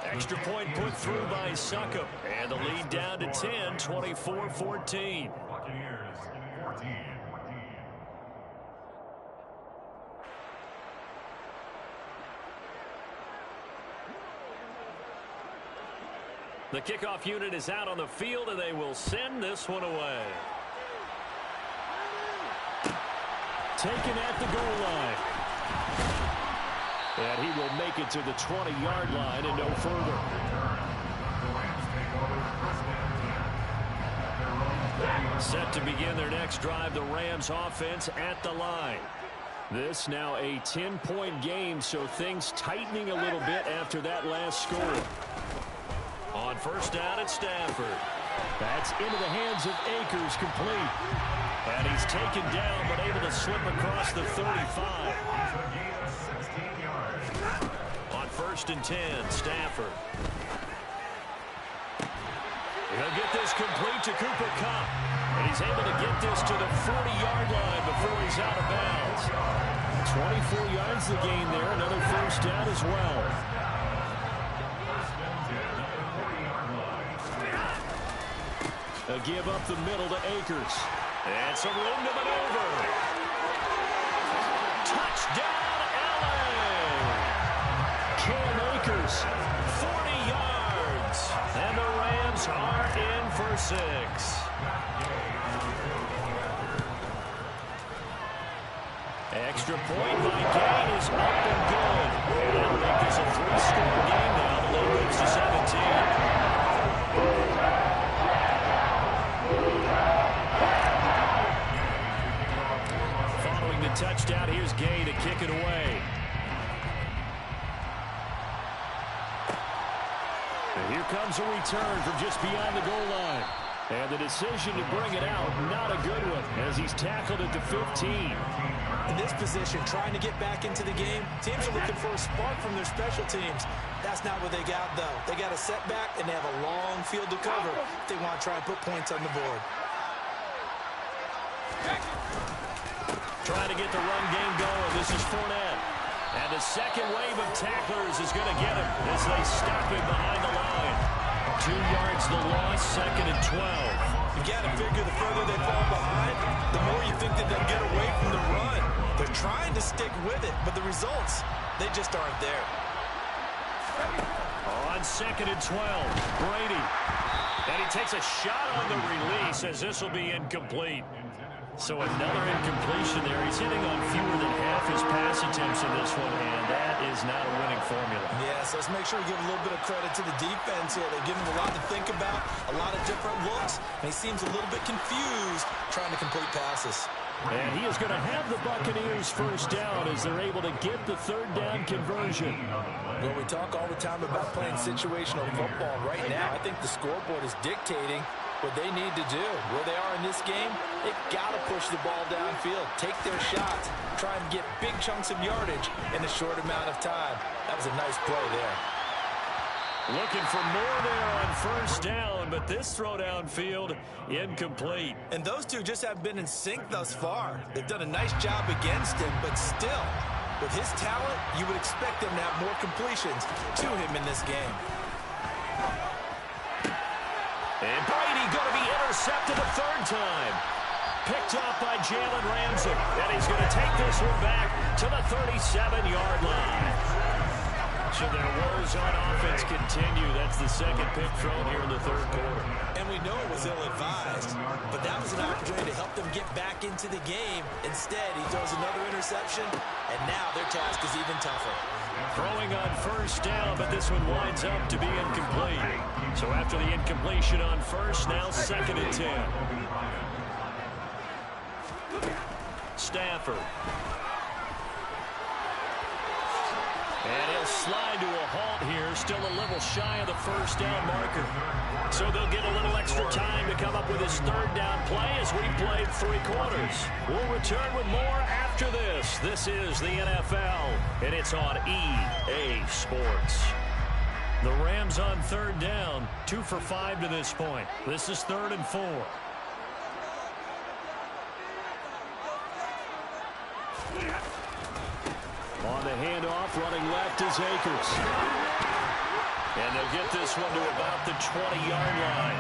Extra point put through by Succop. And the lead down to 10, 24-14. Buccaneers 14. The kickoff unit is out on the field, and they will send this one away. Taken at the goal line. And he will make it to the 20-yard line and no further. Set to begin their next drive, the Rams offense at the line. This now a 10-point game, so things tightening a little bit after that last score. On 1st down at Stafford. That's into the hands of Akers, complete. And he's taken down, but able to slip across the 35. On 1st and 10, Stafford. He'll get this complete to Cooper Kupp. And he's able to get this to the 40-yard line before he's out of bounds. 24 yards the gain there, another 1st down as well. A give up the middle to Akers. And some room to maneuver. Touchdown, LA! Cam Akers, 40 yards. And the Rams are in for 6. Extra point by Gay is up and good. And that'll make this a 3-score game now. The lead moves to 17. here's Gay to kick it away. And here comes a return from just beyond the goal line. And the decision to bring it out, not a good one, as he's tackled at the 15. In this position, trying to get back into the game, teams are looking for a spark from their special teams. That's not what they got, though. They got a setback, and they have a long field to cover if they want to try and put points on the board. Trying to get the run game going. This is Fournette. And the second wave of tacklers is going to get him as they stop him behind the line. 2 yards the loss, 2nd and 12. You got to figure the further they fall behind, the more you think that they'll get away from the run. They're trying to stick with it, but the results, they just aren't there. On 2nd and 12, Brady. And he takes a shot on the release as this will be incomplete. So another incompletion there. He's hitting on fewer than half his pass attempts in this one, and that is not a winning formula. Yeah, so let's make sure we give a little bit of credit to the defense here. They give him a lot to think about, a lot of different looks, and he seems a little bit confused trying to complete passes. And he is going to have the Buccaneers first down as they're able to get the 3rd down conversion. Well, we talk all the time about playing situational football. Right now, I think the scoreboard is dictating what they need to do. Where they are in this game, they've got to push the ball downfield, take their shots, try and get big chunks of yardage in a short amount of time. That was a nice play there. Looking for more there on 1st down, but this throw downfield incomplete. And those two just have been in sync thus far. They've done a nice job against him, but still, with his talent, you would expect them to have more completions to him in this game. And Brady going to be intercepted a 3rd time. Picked off by Jalen Ramsey. And he's going to take this one back to the 37-yard line. So their woes on offense continue. That's the 2nd pick thrown here in the 3rd quarter. And we know it was ill-advised, but that was an opportunity to help them get back into the game. Instead, he throws another interception, and now their task is even tougher. Throwing on 1st down, but this one winds up to be incomplete. So after the incompletion on 1st, now 2nd and 10. Stafford. And he'll slide to a halt here, still a little shy of the 1st down marker. So they'll get a little extra time to come up with his 3rd down play as we played 3 quarters. We'll return with more after this. This is the NFL, and it's on EA Sports. The Rams on 3rd down, 2 for 5 to this point. This is 3rd and 4. On the handoff, running left is Akers. And they'll get this one to about the 20-yard line.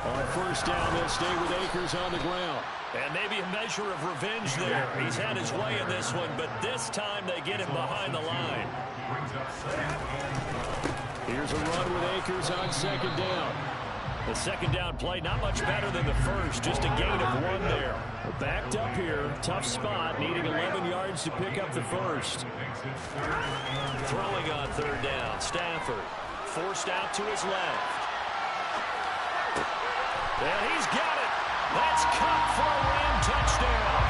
On 1st down, they'll stay with Akers on the ground. And maybe a measure of revenge there. He's had his way in this one, but this time they get him behind the line. Here's a run with Akers on 2nd down. The 2nd down play, not much better than the 1st, just a gain of 1 there. We're backed up here, tough spot, needing 11 yards to pick up the 1st. Throwing on 3rd down, Stafford forced out to his left. And he's got it. That's caught for a Ram touchdown.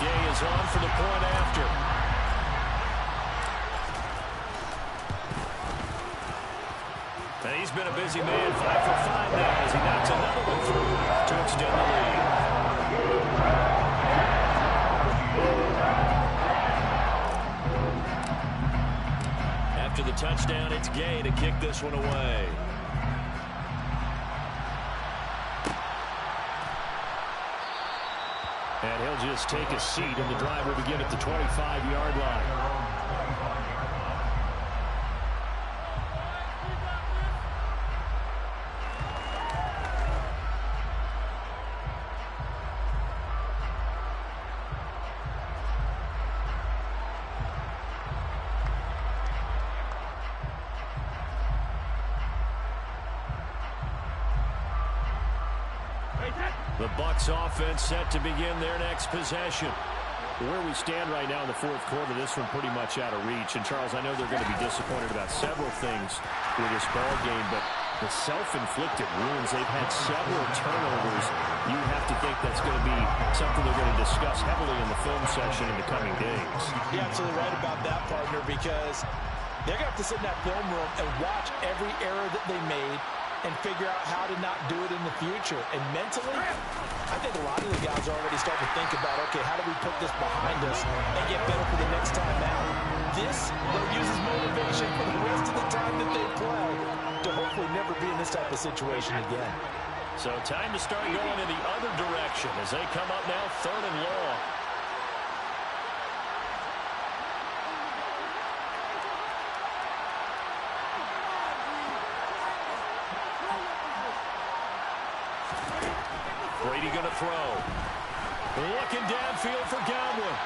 Gay is on for the point after. And he's been a busy man, 5 for 5 now as he knocks another one through to extend the lead. After the touchdown, it's Gay to kick this one away. And he'll just take a seat, and the drive will begin at the 25-yard line. The Bucs offense set to begin their next possession. Where we stand right now in the 4th quarter, this one pretty much out of reach. And, Charles, I know they're going to be disappointed about several things with this ball game, but The self-inflicted wounds, they've had several turnovers. You have to think that's going to be something they're going to discuss heavily in the film session in the coming days. You're absolutely right about that, partner, because they're going to have to sit in that film room and watch every error that they made and figure out how to not do it in the future. And mentally, I think a lot of the guys are already starting to think about, okay, how do we put this behind us and get better for the next time out? This will use as motivation for the rest of the time that they play to hopefully never be in this type of situation again. So time to start going in the other direction as they come up now 3rd and long. Brady going to throw. Looking downfield for Godwin.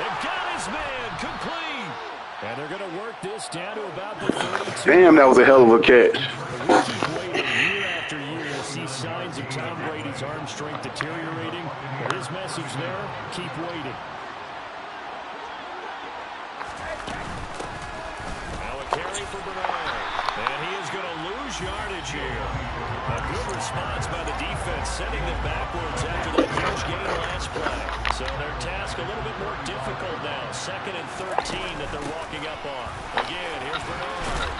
And got his man complete. And they're going to work this down to about the 32. Damn, that was a hell of a catch. We keep waiting year after year to see signs of Tom Brady's arm strength deteriorating. But his message there, keep waiting. Now a carry for Bernard. And he is going to lose yardage here. A good response by the defense, sending them backwards after that huge gain last play. So their task a little bit more difficult now. 2nd and 13 that they're walking up on. Again, here's Bernard.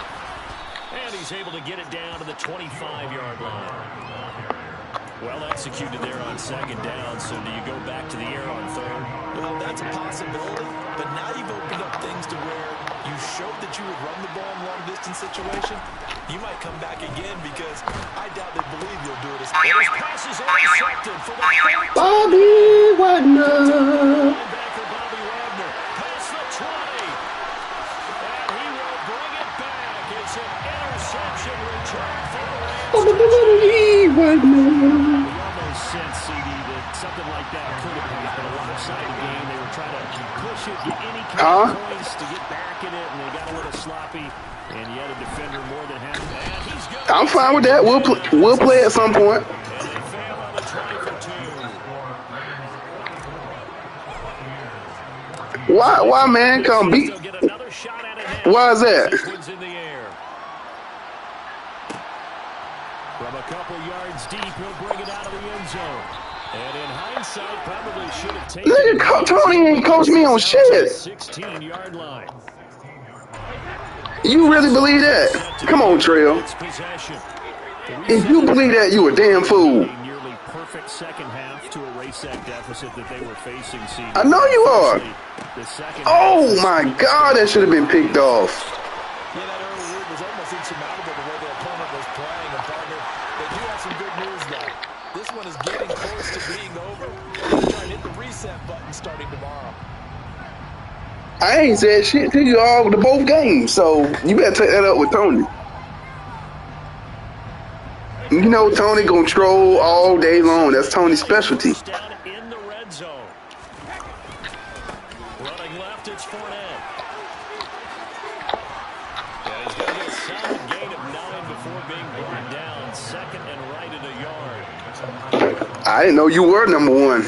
And he's able to get it down to the 25-yard line. Well executed there on 2nd down. So do you go back to the air on 3rd? Well, that's a possibility. But now you've opened up things to where you showed that you would run the ball in a long-distance situation. You might come back again because I doubt they believe you'll do it. His pass is intercepted for the Bobby Wagner. Linebacker Bobby Wagner past the 20. And he will bring it back. It's an interception return for the Rams. Bobby Wagner. We almost sense, CD, that something like that could have been a lopsided game. They were trying to push it, get any kind of points to get back in it, and they got a little sloppy. And yet a defender more than half. I'm fine with that. We'll play at some point. And they fail on the try for 2. Why, man? Come beat. Why is that? From a couple yards deep, he'll bring it out of the end zone. And in hindsight, probably should have taken. Nigga, Tony ain't coached me on shit. 16-yard line. You really believe that? Come on, Trail. If you believe that, you a damn fool. Nearly perfect second half to erase that deficit that they were facing. I know you are. Oh my God, that should have been picked off. Yeah, that early lead was almost insurmountable the way the opponent was playing. And partner, they do have some good news though. This one is getting close to being over. They're going to try and hit the reset button starting tomorrow. I ain't said shit to you all the both games, so you better take that up with Tony. You know Tony gonna troll all day long. That's Tony's specialty. In the red zone. Running left, it's Fournette. Yeah, he's going to get a solid gain of 9 before being brought down. 2nd and right at a yard. I didn't know you were number 1.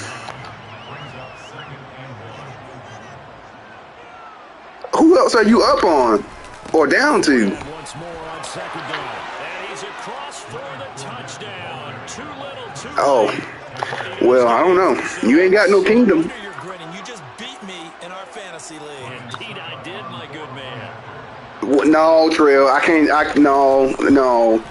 Who else are you up on or down to? Once more on 2nd down. And he's across for the touchdown. Too little, too late. Oh, well, I don't know. You ain't got no kingdom. You're grinning. You just beat me in our fantasy league. Indeed, I did, my good man. No, Trail. I can't. No.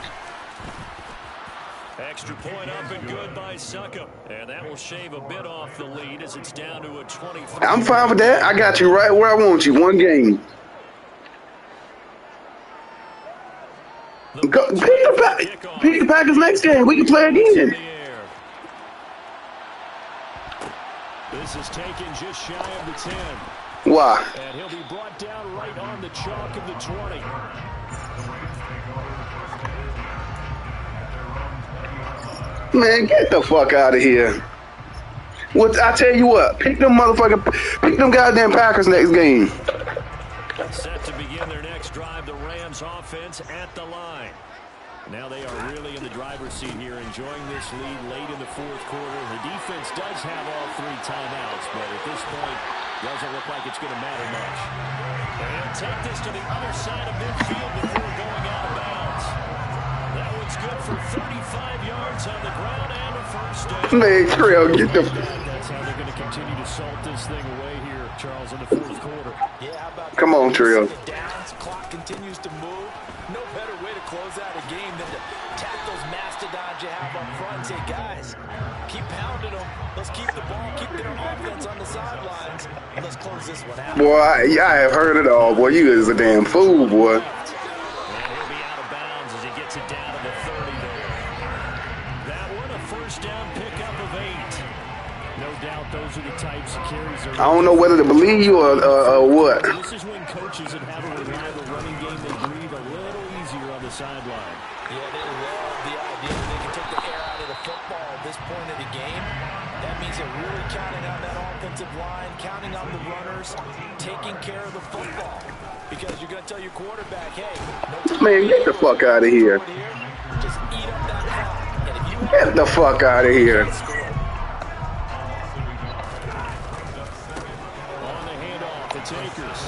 Extra point up and good by Suckup. And that will shave a bit off the lead as it's down to a 23. I'm fine with that. I got you right where I want you. 1 game. Go, pick the Packers next game. We can play again. This is taken just shy of the 10. Why? And he'll be brought down right on the chalk of the 20. Man, get the fuck out of here. What? I tell you what, pick them goddamn Packers next game. Set to begin their next drive, the Rams offense at the line. Now they are really in the driver's seat here, enjoying this lead late in the 4th quarter. The defense does have all 3 timeouts, but at this point, doesn't look like it's going to matter much. They'll take this to the other side of midfield before going out of bounds. one's good for 35 yards on the ground and a first down. Man, Trail, get the... That's how they're going to continue to salt this thing away here, Charles, in the fourth quarter. Yeah, how about Come on, Trail. Downs, clock continues to move. No better way to close out a game than to tap those mastodons you have up front and say, guys, keep pounding them. Let's keep the ball, keep their offense on the sidelines, and let's close this one out. Boy, I have heard it all. Boy, you is a damn fool, boy. And he'll be out of bounds as he gets it down to the 30 there. That one, a first down pickup of 8. No doubt those are the types of carries. I don't know whether to believe you or what. This is when coaches that have a reliable running game, they breathe a little easier on the sideline. Yeah, they love the idea that they can take the air out of the football at this point of the game. That means they're really counting on that offensive line, counting on the runners, taking care of the football. Because you're going to tell your quarterback, hey, no time. Man, get the fuck out of here. Just eat up that clock. And if you Get the fuck out of here. On the handoff, it's Akers.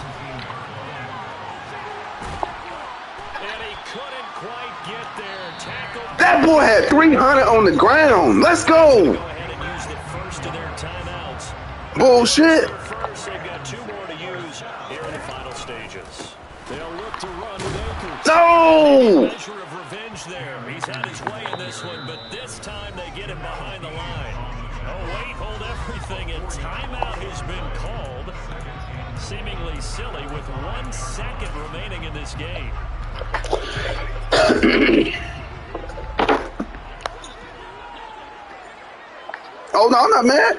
And he couldn't quite get there. Tackled. That boy had 300 on the ground. Let's go. Go ahead and use the first of their timeouts. Bullshit. First, they've got 2 more to use here in the final stages. They'll look to run with Akers. No. Measure of revenge there. He's had his way in this one, but this time they get him behind the line. Oh, wait, hold everything, and timeout has been called. Seemingly silly with 1 second remaining in this game. Oh, no, I'm not mad.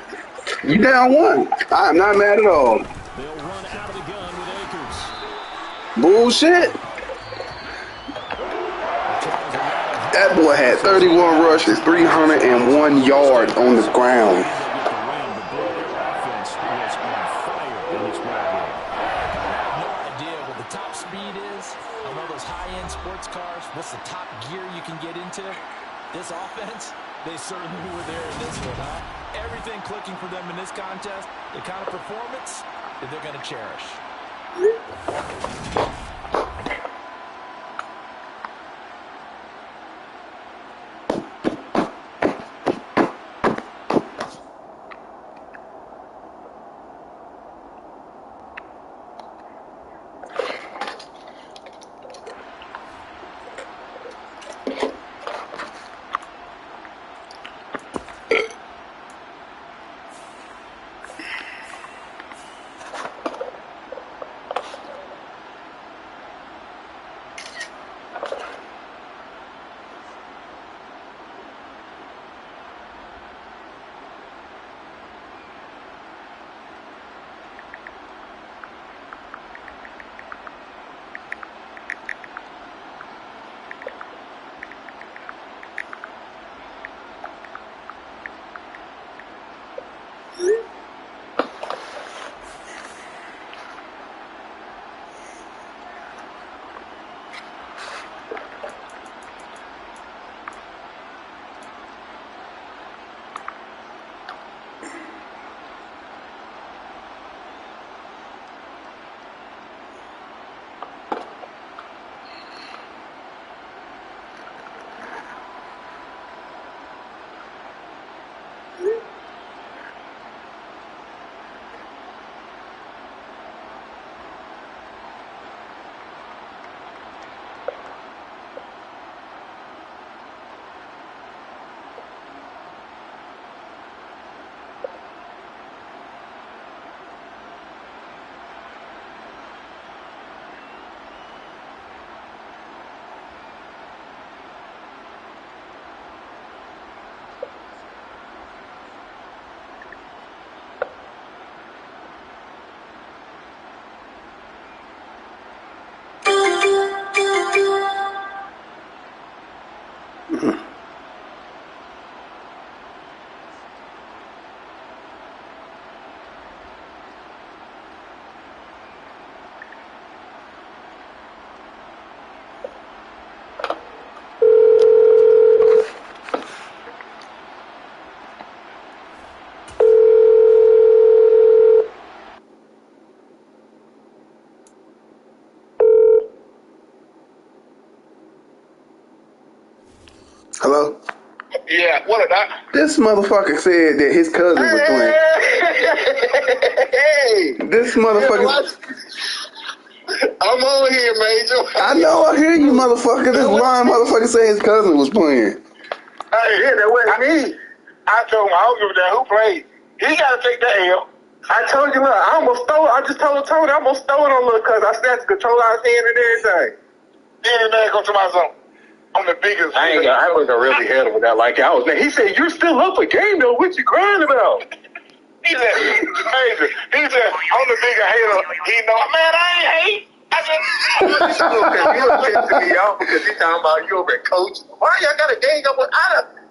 You down 1. I'm not mad at all. They'll run out of the gun with Akers. Bullshit. That boy had 31 rushes, 301 yards on the ground. What's the top gear you can get into? This offense, they certainly were there in this one, huh? Everything clicking for them in this contest, the kind of performance that they're going to cherish. Hello? Yeah, what a doc. This motherfucker said that his cousin was playing. Hey! This motherfucker. I'm on here, Major. I know, I hear you, motherfucker. This lying motherfucker said his cousin was playing. Hey, yeah, that wasn't me. I told him I don't give a damn who played. He got to take that L. I told you, look, I just told Tony I almost stole it on little cuz. I snatched the control out his hand and everything. Then the man come to my zone. I'm the biggest. I wasn't really hit him with that like I was. He said, "You're still up a game though. What you crying about?" He said, "Major." He said, "I'm the bigger hater." He know, man, I ain't hate. I said, "You pissed me off because he talking about you over at coach. Why y'all got a gang up with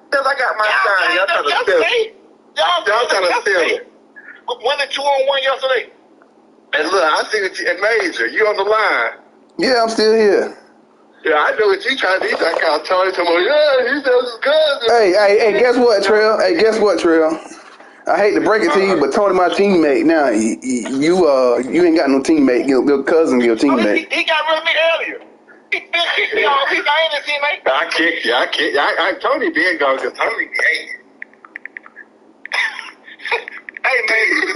because I got my sign. Y'all trying to steal it. Y'all trying to steal it. Won the 2-on-1 yesterday. And look, I see that you, Major, you on the line. Yeah, I'm still here. Yeah, I know what you trying to do. I kind of told him, yeah, he said his cousin. Hey, guess what, Trail? I hate to break it to you, but Tony, my teammate. Now, you ain't got no teammate. Your cousin, your teammate. He got rid of me earlier. He kicked me off. He ain't a teammate. I kicked you. I Tony did go because Tony hated you. Hey, man, the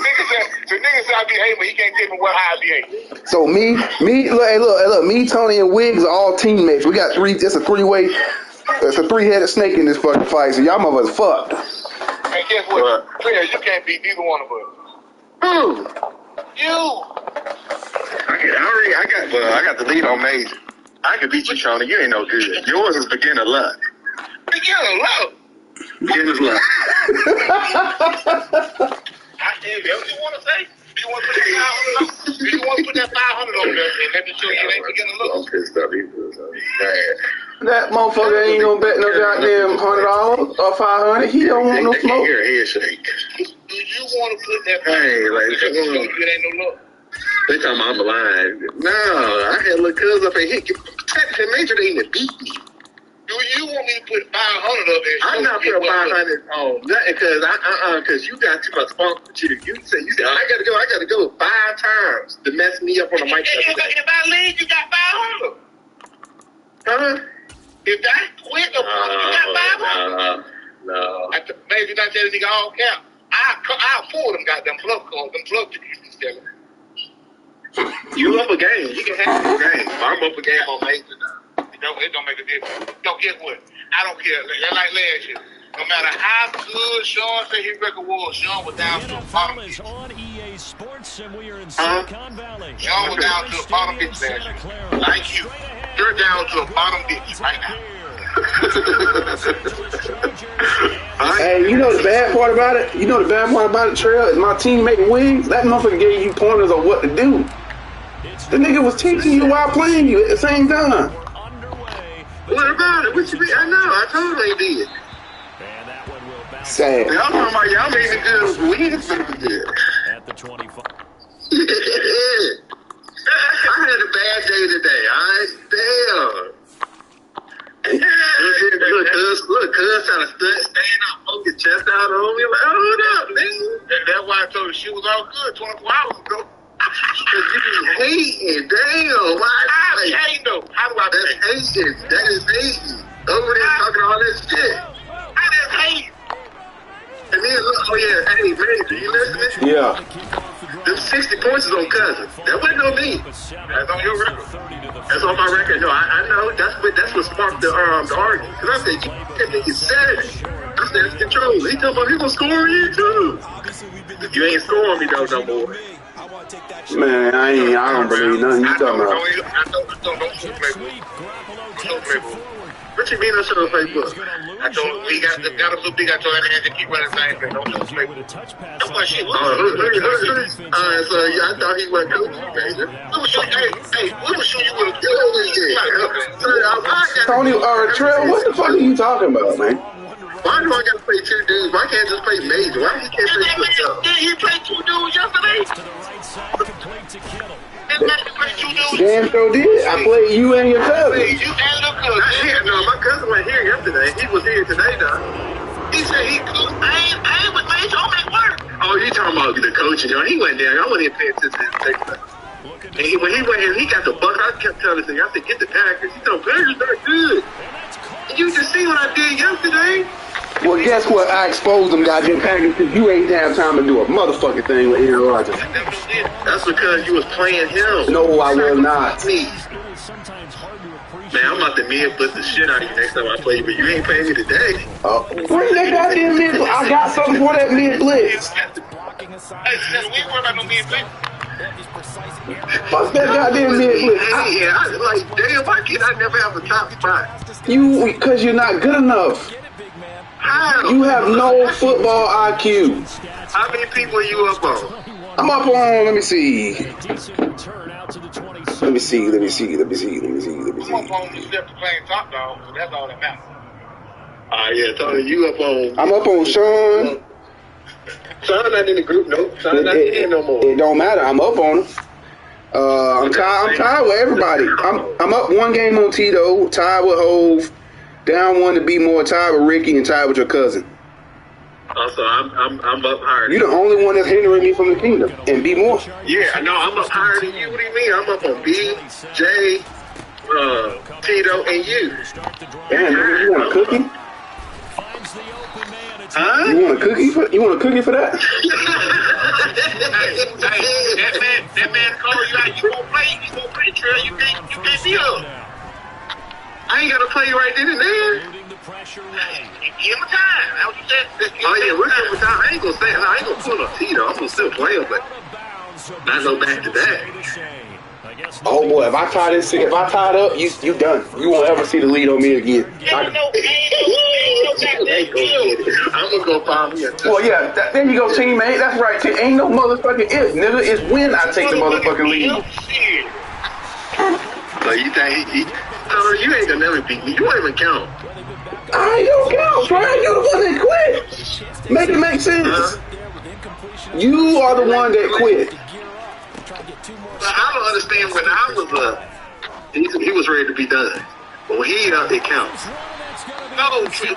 nigga said I be hating, but he can't tell me what I be hating. So look, me, Tony, and Wiggs are all teammates. We got three. It's a three-way. It's a three-headed snake in this fucking fight. So y'all motherfuckers fucked. And guess what? Clear, you can't beat neither one of us. Who? You. I got the lead on Major. I can beat you, Shawnee. You ain't no good. Yours is beginner luck. Beginner luck. Beginner's luck. What you want to say? Do you want to put that 500 on there and let me show you ain't beginner luck? I'm pissed off. That motherfucker ain't gonna bet no goddamn $100 or $500. He don't want no smoke. I can hear a head shake. Do you want to put that? Hey, like it ain't no luck. They talking about I'm lying. No, I had little cuz up and hit. Technically, Major didn't even beat me. Do you want me to put 500 up there? I'm not putting 500 on nothing because you got too much funk with you. You said I gotta go 5 times to mess me up on the mic. If I leave, you got 500. Huh? If I quit or you got 500. No. Maybe not tell the nigga all count. I'll pull them goddamn plug calls, them plug tickets and stuff. You up a game. You can have a game. I'm up a game on Major now. It don't make a difference. Don't get what? I don't care. Like last year. No matter how good Sean said his record was, Sean was down to the bottom pitch. On EA Sports, and we are in Silicon Valley. Sean was down to the bottom pitch last year. Like you. You're down to the bottom pitch right now. Hey, you know the bad part about it? Trail, is my teammate Wiggs. That motherfucker gave you pointers on what to do. The nigga was teaching you while playing you at the same time. What about it? What you mean? I know. I told they did. Sad. Y'all talking about y'all made it good. We did at the 25. I had a bad day today. Damn. Look, cuz trying to stand up, poke his chest out on me. Like, hold up, nigga. That's why I told her she was all good 24 hours ago. Because you be hating. Damn. Why? I hating though. How do I That's hating. That is hating. Over there talking all that shit. I just hate. And then look, hey, Major, you listening? Yeah. Them 60 points is on Cousin. That wasn't on me. That's on your record. That's on my record. No, I know. That's what sparked the argument. Because I said, you nigga said it. I said, it's control. He talking about he gonna score on you too. You ain't scoring me though no more. Man, I don't believe nothing you talking about. Don't play ball. What you mean on Facebook? I told him we got a little big. I told him to keep running the same thing. Don't play ball. That's why shit. So I thought he wasn't coaching, Major. Hey, we were sure you would have killed this game. Tony, Trail, what the fuck are you talking about, man? Why do I gotta play 2 dudes? Why can't I just play Major? Why he can't play himself? Did he play 2 dudes yesterday? Damn sure did. I played you and your cousin. You and your cousin. No, my cousin wasn't here yesterday. He was here today, though. He said he could. I ain't with Major. I'm at work. Oh, you talking about the coaching? He went there. I wasn't even paying attention to his and when he went here, he got the buck. I kept telling him, I said, get the Packers. He told Packers not good. You just see what I did yesterday. Well, guess what? I exposed them goddamn Packers because you ain't have time to do a motherfucking thing with Aaron Rodgers. That's because you was playing him. No, I will not. Man, I'm about to mid-blitz the shit out of you next time I play you, but you ain't playing me today. Bring that goddamn mid-blitz. I got something for that mid-blitz. Hey, we ain't worried about no mid-blitz. Fuck that goddamn mid-blitz. Yeah, I like, damn, why can't I never have a top spot? Because you're not good enough. How? You have no football IQ. How many people are you up on? I'm up on, let me see. Let me see. I'm up on the step to playing top dog, so that's all that matters. Yeah, Tony, you up on... I'm up on Sean. Sean not in the group, no. Sean not in no more. It don't matter. I'm up on him. I'm tied with everybody. I'm up one game on Tito, tied with Hove, down one to be more, tied with Ricky, and tied with your cousin. Also, I'm up higher. You're the only one that's hindering me from the kingdom. And be more. Yeah, I know. I'm up higher than you. What do you mean? I'm up on B, J, Tito, and you. Damn, you want a cookie? Huh? You want a cookie for that? that man called you out. You won't play. Trail. You can't be up. I ain't got to play right then and there. Give him time. That's what you said. Oh, yeah, we're giving him time. I ain't going to pull up Tito. I'm going to still play him, but not no back to back. Oh, boy, if I tie up, you done. You won't ever see the lead on me again. I'm going to go find me a touchdown. Well, yeah, there you go, teammate. That's right. Ain't no motherfucking if, nigga. It's when I take the motherfucking lead. So you think you ain't gonna never beat me. You won't even count. I don't count, Trey. You the one that quit. Make it make sense. You are the one that quit. I don't understand when I was he was ready to be done. But when he it counts. No, Trill,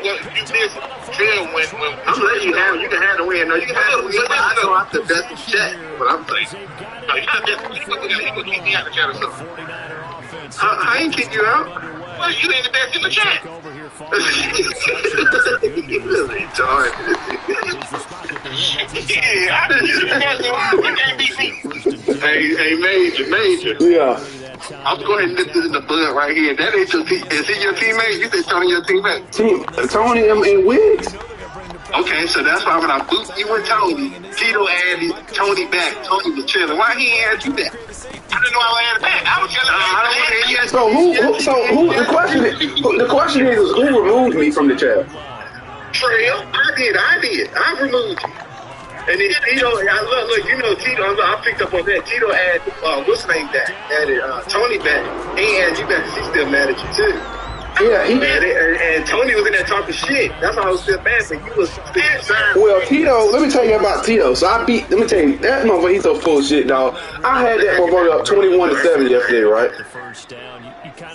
you missed Trill when I'm letting you have it. You can have the win. No, you can have the win. I know I'm the best in chat, but I'm saying. No, you're not best. He gonna keep me out of the chat or something. I ain't kick you out. Well, you ain't the best in the chat. Hey, Major. Yeah. I'm going to nip this in the bud right here. That ain't your team. Is he your teammate? You said Tony your teammate? Tony and Wiggs. Okay, so that's why when I booped you and Tony, Tito added Tony back. Tony was chilling. Why he ain't add you back? I didn't know I would add it back. I was chilling. The question is who removed me from the chat? Trail. I did. I removed you. And then Tito, look, you know Tito, I picked up on that. Tito added, what's his name back? Added Tony back. He ain't added you back because he's still mad at you too. Yeah, and Tony was in there talking shit. That's why I was still mad, but you was still concerned. Well, Tito, let me tell you about Tito. So let me tell you, that motherfucker, he's so full of shit, dog. I had that motherfucker up 21-7 yesterday, right?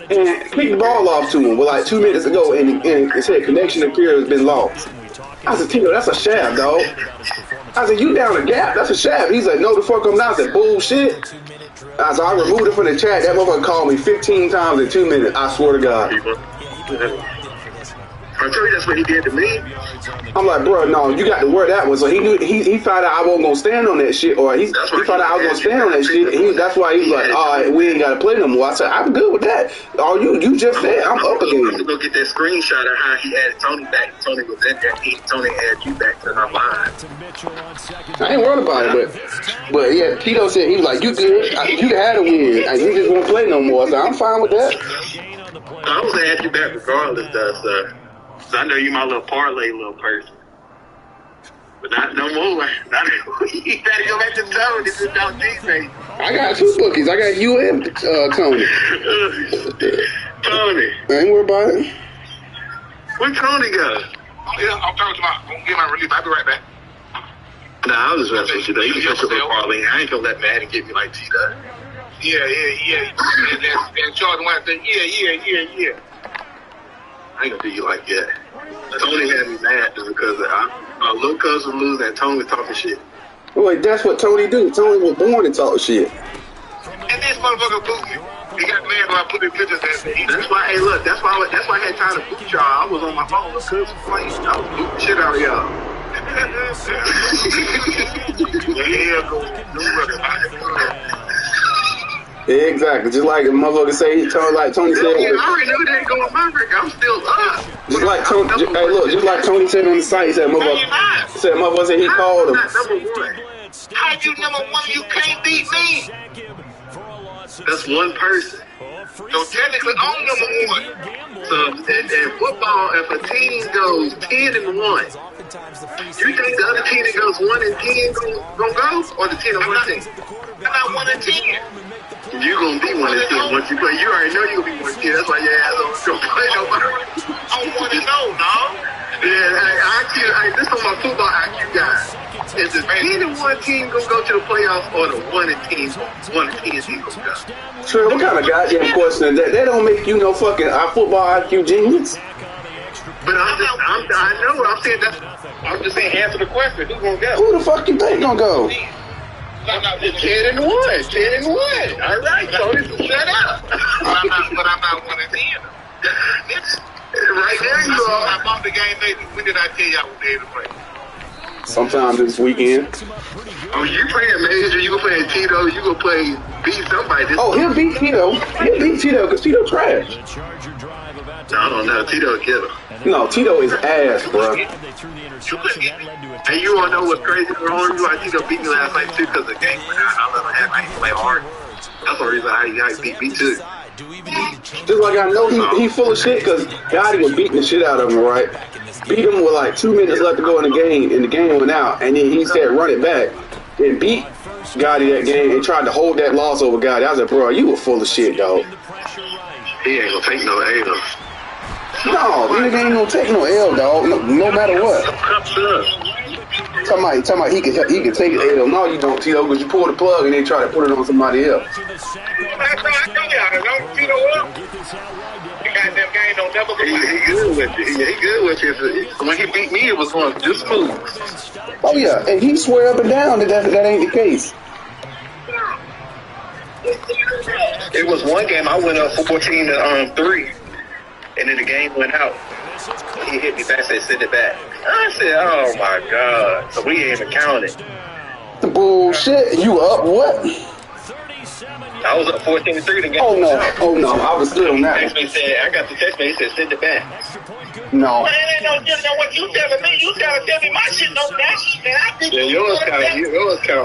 And kicked the ball off to him with like 2 minutes ago, and it said connection appear has been lost. I said, Tito, that's a shaft, dog. I said, you down the gap, that's a shaft. He's like, no, the fuck I'm not. I said, bullshit. I said, I removed it from the chat. That motherfucker called me 15 times in 2 minutes. I swear to God. I tell you, that's what he did to me. I'm like, bro, no, you got to wear that one. So he knew he found out I wasn't gonna stand on that shit, or he found out I was gonna stand on that shit. That's why he was like, all right, we ain't gotta play no more. I said, I'm good with that. All you just said, I'm up again. I'm gonna go get that screenshot of how he added Tony back. Tony was in there. Tony added you back to our line. I ain't worried about it, but yeah, Tito said he was like, you good, you had a win, and you just won't play no more. I said, I'm fine with that. I was gonna add you back regardless, though, sir. So I know you my little parlay little person. But not no more. You gotta go back to Tony. This is our teammate. I got 2 bookies. I got you and Tony. Tony. I ain't worried about it. Where Tony go? I'm talking to I'm gonna get my relief. I'll be right back. Nah, I was just messing with you though. You can talk about parlay. I ain't gonna let Madden get me like T-Dot. Yeah. And Jordan White said, yeah. I ain't gonna do you like that. Tony had me mad because our little cousin losing and Tony was talking shit. Wait, that's what Tony do. Tony was born to talk shit. And this motherfucker booed me. He got mad when I put the pictures in. That's why, hey, look, that's why I had time to boot y'all. I was on my phone with Chris playing. I was booting the shit out of y'all. Exactly. Just like the motherfucker say, like Tony said. Yeah, I already knew they going Maverick. I'm still up. Just like Tony, hey, look, just like Tony said on the site, he said motherfucker said he called him. Number one. How you number one? You can't beat me. That's one person. So technically, I'm number one. So in football, if a team goes 10-1, you think the other team that goes 1-10 gonna go, or the 10-1 team? I'm not 1-10. You gonna be 1-10 once you play. You already know you gonna be 1-10. That's why your ass don't play nobody. I want to know, dog. Yeah, IQ. This is my football IQ guy. Is the 10-1 team gonna go to the playoffs, or the 1-10 team gonna go? Sure, what kind of goddamn question is that? That don't make you no fucking football IQ genius. But I know. I'm just saying, answer the question. Who's gonna go? Who the fuck you think gonna go? 10-1. 10-1. All right, so shut up. But I'm not 1-10. Right there you are. I bought the game, baby. When did I tell y'all we were able to play? Sometime this weekend. Oh, you playing Major, you gonna play Tito, you gonna beat somebody. He'll beat Tito. He'll beat Tito because Tito trash. No, I don't know. Tito get him. No, Tito is ass, bro. And you wanna know what's crazy wrong? You like Tito beat me last night too because the game went out. I let him have me play hard. That's the reason how he beat me too. Just like I know he full of shit because Gotti was beating the shit out of him, right? Beat him with like 2 minutes left to go in the game, and the game went out. And then he said, run it back. And beat Gotti that game and tried to hold that loss over Gotti. I was like, bro, you were full of shit, dog. He ain't gonna take no L. No, this nigga ain't gonna take no L, dog. No matter what. Talking about he can take an L. No, you don't, Tito, because you pull the plug and they try to put it on somebody else. I told y'all, don't Tito up. The goddamn game don't never go. He good with you. He good with you. When he beat me, it was going just smooth. Oh yeah, and he swear up and down that ain't the case. It was one game I went up 14-3, and then the game went out. He hit me back, said send it back. I said, oh my God. So we ain't even counted. The bullshit. You up what? I was up 14-3 the game. Oh no, I was still on that one. I got the text message, he said send it back. No. Well, ain't no difference than what you telling me. You tell me my shit no match. Yeah, yours count.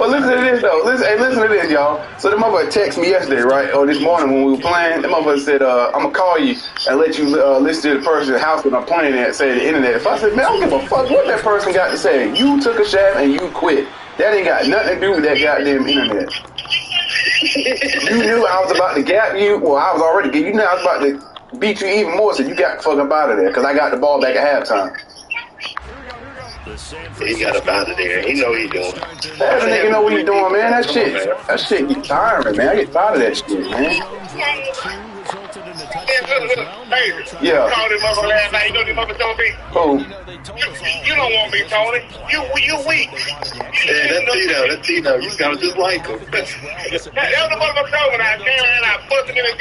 Well, listen to this though. Listen to this, y'all. So the motherfucker texted me yesterday, right? Or this morning when we were playing. The motherfucker said, I'm gonna call you and let you listen to the person's house that I'm playing at, say the internet. If I said, man, I don't give a fuck what that person got to say. You took a shot and you quit. That ain't got nothing to do with that goddamn internet. You knew I was about to gap you. Well, I was already. You knew I was about to beat you even more, so you got the fuck up out of there because I got the ball back at halftime. He got up out of there. He know what he doing. That nigga know what he doing, man. That shit get tiring, man. I get tired of that shit, man. Yeah. You called him up last night. You know what he told me? Who? You don't want me, Tony. You weak. Yeah, that's Tito. You sound just like him. That was the motherfucker told me when I came and I busted him in the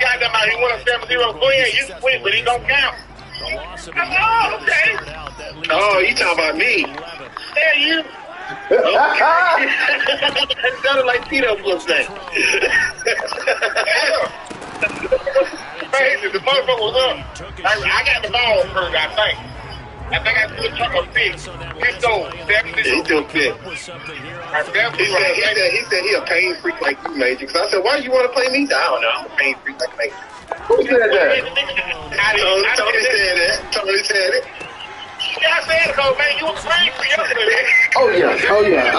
goddamn mouth. He won a 7-0. Go ahead, you quit, but he don't count. Oh, okay. Oh, you talking about me? Yeah, you. Okay. It sounded like Tito was that. Crazy, the motherfucker was up. I got the ball first, I think I threw a truck of fish. He stole 70. He still fit. He said he a pain freak like you, Major. Because I said, why do you want to play me? I don't know. I'm a pain freak like Major. Who said that? Tony said it. Yeah, I said it, though, man. You was pain freak yesterday. Oh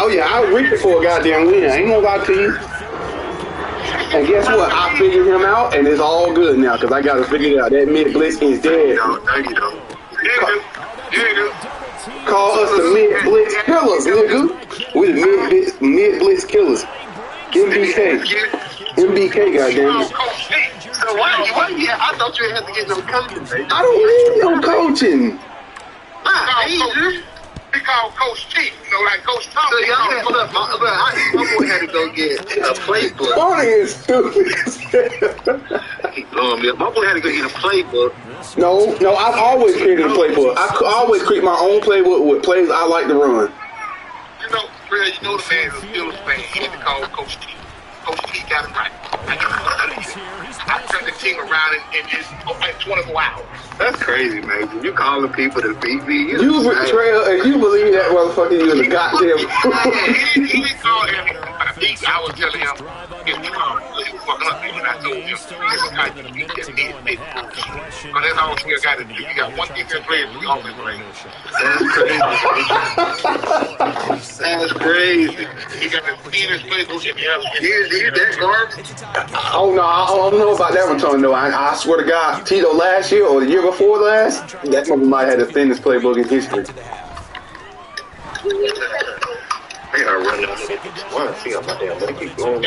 yeah. I was reaching for a goddamn win. I ain't gonna lie to you. And guess what? I figured him out, and it's all good now because I got to figure it out. That mid blitz is dead. No, you don't. You do. Call us the mid blitz killers, nigga. We the mid blitz killers. MBK, goddamn it. So why? I thought you had to get no coaching, baby. I don't need no coaching. He called Coach T, like Coach Tom. So y'all had, look, my boy had to go get a playbook. Tony is stupid. He blowing me up. My boy had to go get a playbook. No, I've always created a playbook. I always create my own playbook with plays I like to run. You know the man is a Steelers fan. He had to call Coach T. Coach T got him right. I turned the team around in just 24 hours. That's crazy, man. You calling people to beat me. You betrayal, and you believe that motherfucker you in the goddamn. He didn't call everybody. I was telling him, he was fucking up, and I told him, he just needs big moves. But that's all he got to do. He got one defense player and 3 offense players. That's crazy. He got the cleanest playbook in the other. He's that garbage. Oh no, I don't know about that one, Tony. No, I swear to God, Tito last year or the year before last, that mother might have had the thinnest playbook in history. I gotta run down to see how my damn leg keep going.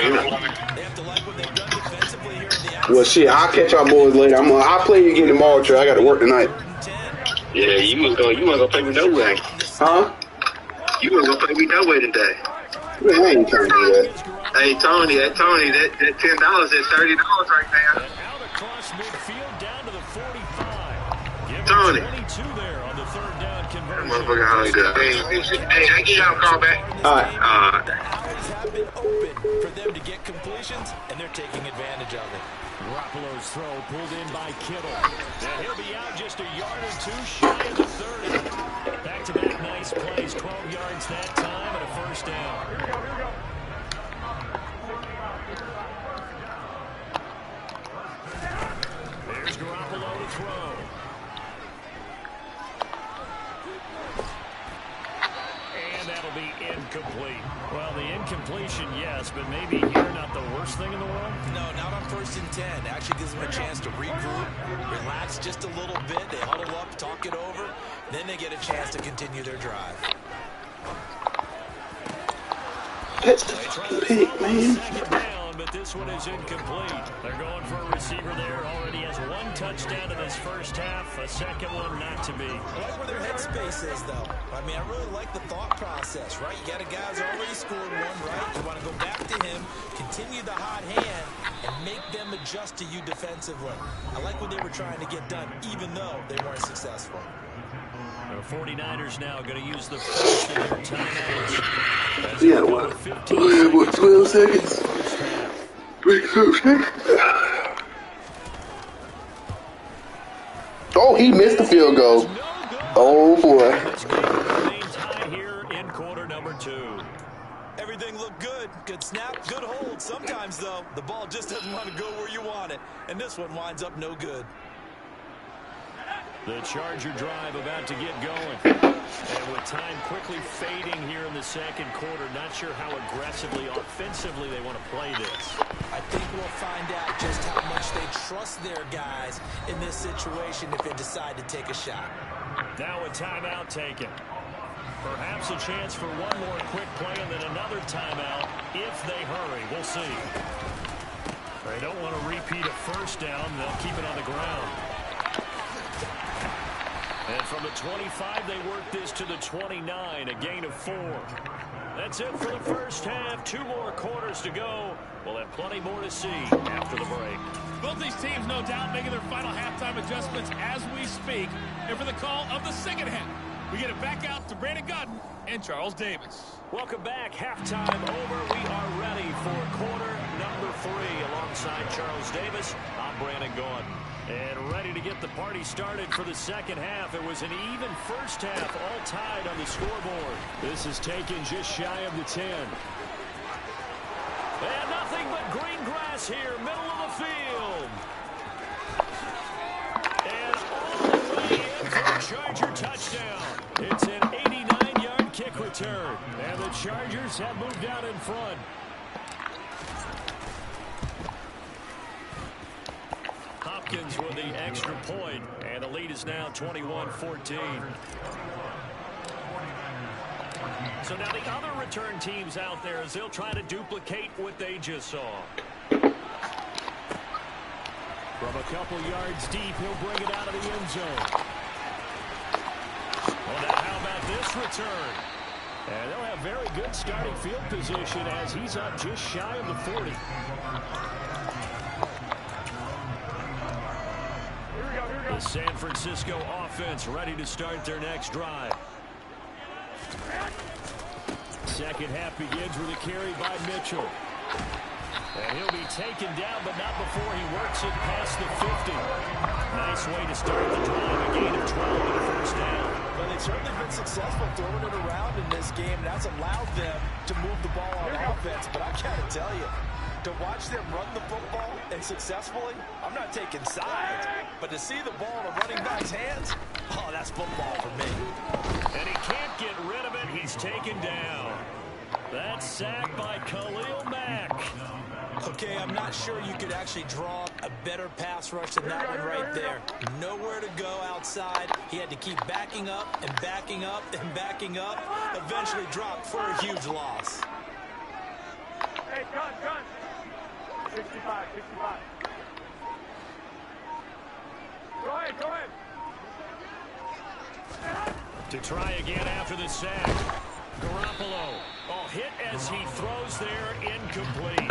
Well, shit, I'll catch y'all boys later. I'll play you again tomorrow, Trey. I got to work tonight. Yeah, you was gonna play with no way. Huh? You was gonna play with no way today. Man, I ain't trying to do that. Hey Tony, that $10 is $30 right now. Tony. That motherfucker hungry. Hey, I get y'all a call back. All right. Have been open for them to get completions, and they're taking advantage of it. Garoppolo's throw pulled in by Kittle. And he'll be out just a yard or two shy of the 30. Back-to-back nice plays, 12 yards that time and a first down. Here we go. There's Garoppolo to throw. And that'll be incomplete. Well, the incompletion, yes, but maybe here not the worst thing in the world? No, not on 1st and 10. Actually gives them a chance to regroup, relax just a little bit. They huddle up, talk it over. Then they get a chance to continue their drive. That's the fucking pick, man. Second down, but this one is incomplete. They're going for a receiver there. Already has 1 touchdown in this first half. A second one not to be. I like where their headspace is, though. I mean, I really like the thought process, right? You got a guy who's already scored one, right? You want to go back to him, continue the hot hand, and make them adjust to you defensively. I like what they were trying to get done, even though they weren't successful. The 49ers now going to use the first of their timeouts. Yeah, what? 12 seconds. Oh, he missed the field goal. Oh, boy. Tie here in quarter number 2. Everything looked good. Good snap, good hold. Sometimes, though, the ball just doesn't want to go where you want it. And this one winds up no good. The Charger drive about to get going. And with time quickly fading here in the second quarter, not sure how aggressively, offensively they want to play this. I think we'll find out just how much they trust their guys in this situation if they decide to take a shot. Now a timeout taken. Perhaps a chance for one more quick play and then another timeout if they hurry. We'll see. They don't want to repeat a first down. They'll keep it on the ground. And from the 25, they work this to the 29, a gain of 4. That's it for the first half. 2 more quarters to go. We'll have plenty more to see after the break. Both these teams, no doubt, making their final halftime adjustments as we speak. And for the call of the second half, we get it back out to Brandon Godden and Charles Davis. Welcome back. Halftime over. We are ready for quarter number 3. Alongside Charles Davis, I'm Brandon Godden. And ready to get the party started for the second half. It was an even first half, all tied on the scoreboard. This is taken just shy of the 10. And nothing but green grass here, middle of the field. And all the way in for a Charger touchdown. It's an 89-yard kick return. And the Chargers have moved out in front. Hopkins with the extra point, and the lead is now 21-14. So now the other return teams out there, as they'll try to duplicate what they just saw. From a couple yards deep, he'll bring it out of the end zone. Well, now how about this return. And they'll have very good starting field position as he's up just shy of the 40. The San Francisco offense ready to start their next drive. Second half begins with a carry by Mitchell. And he'll be taken down, but not before he works it past the 50. Nice way to start the drive, a gain of 12 and a first down. Well, they've certainly been successful throwing it around in this game, and that's allowed them to move the ball on offense. But I got to tell you, to watch them run the football and successfully, I'm not taking sides, but to see the ball in a running back's hands, oh, that's football for me. And he can't get rid of it. He's taken down. That's sacked by Khalil Mack. Okay, I'm not sure you could actually draw a better pass rush than that one right there. Nowhere to go outside. He had to keep backing up and backing up and backing up. Eventually dropped for a huge loss. Hey, gun. 65. Go ahead. To try again after the sack. Garoppolo. Oh, hit as he throws there, incomplete.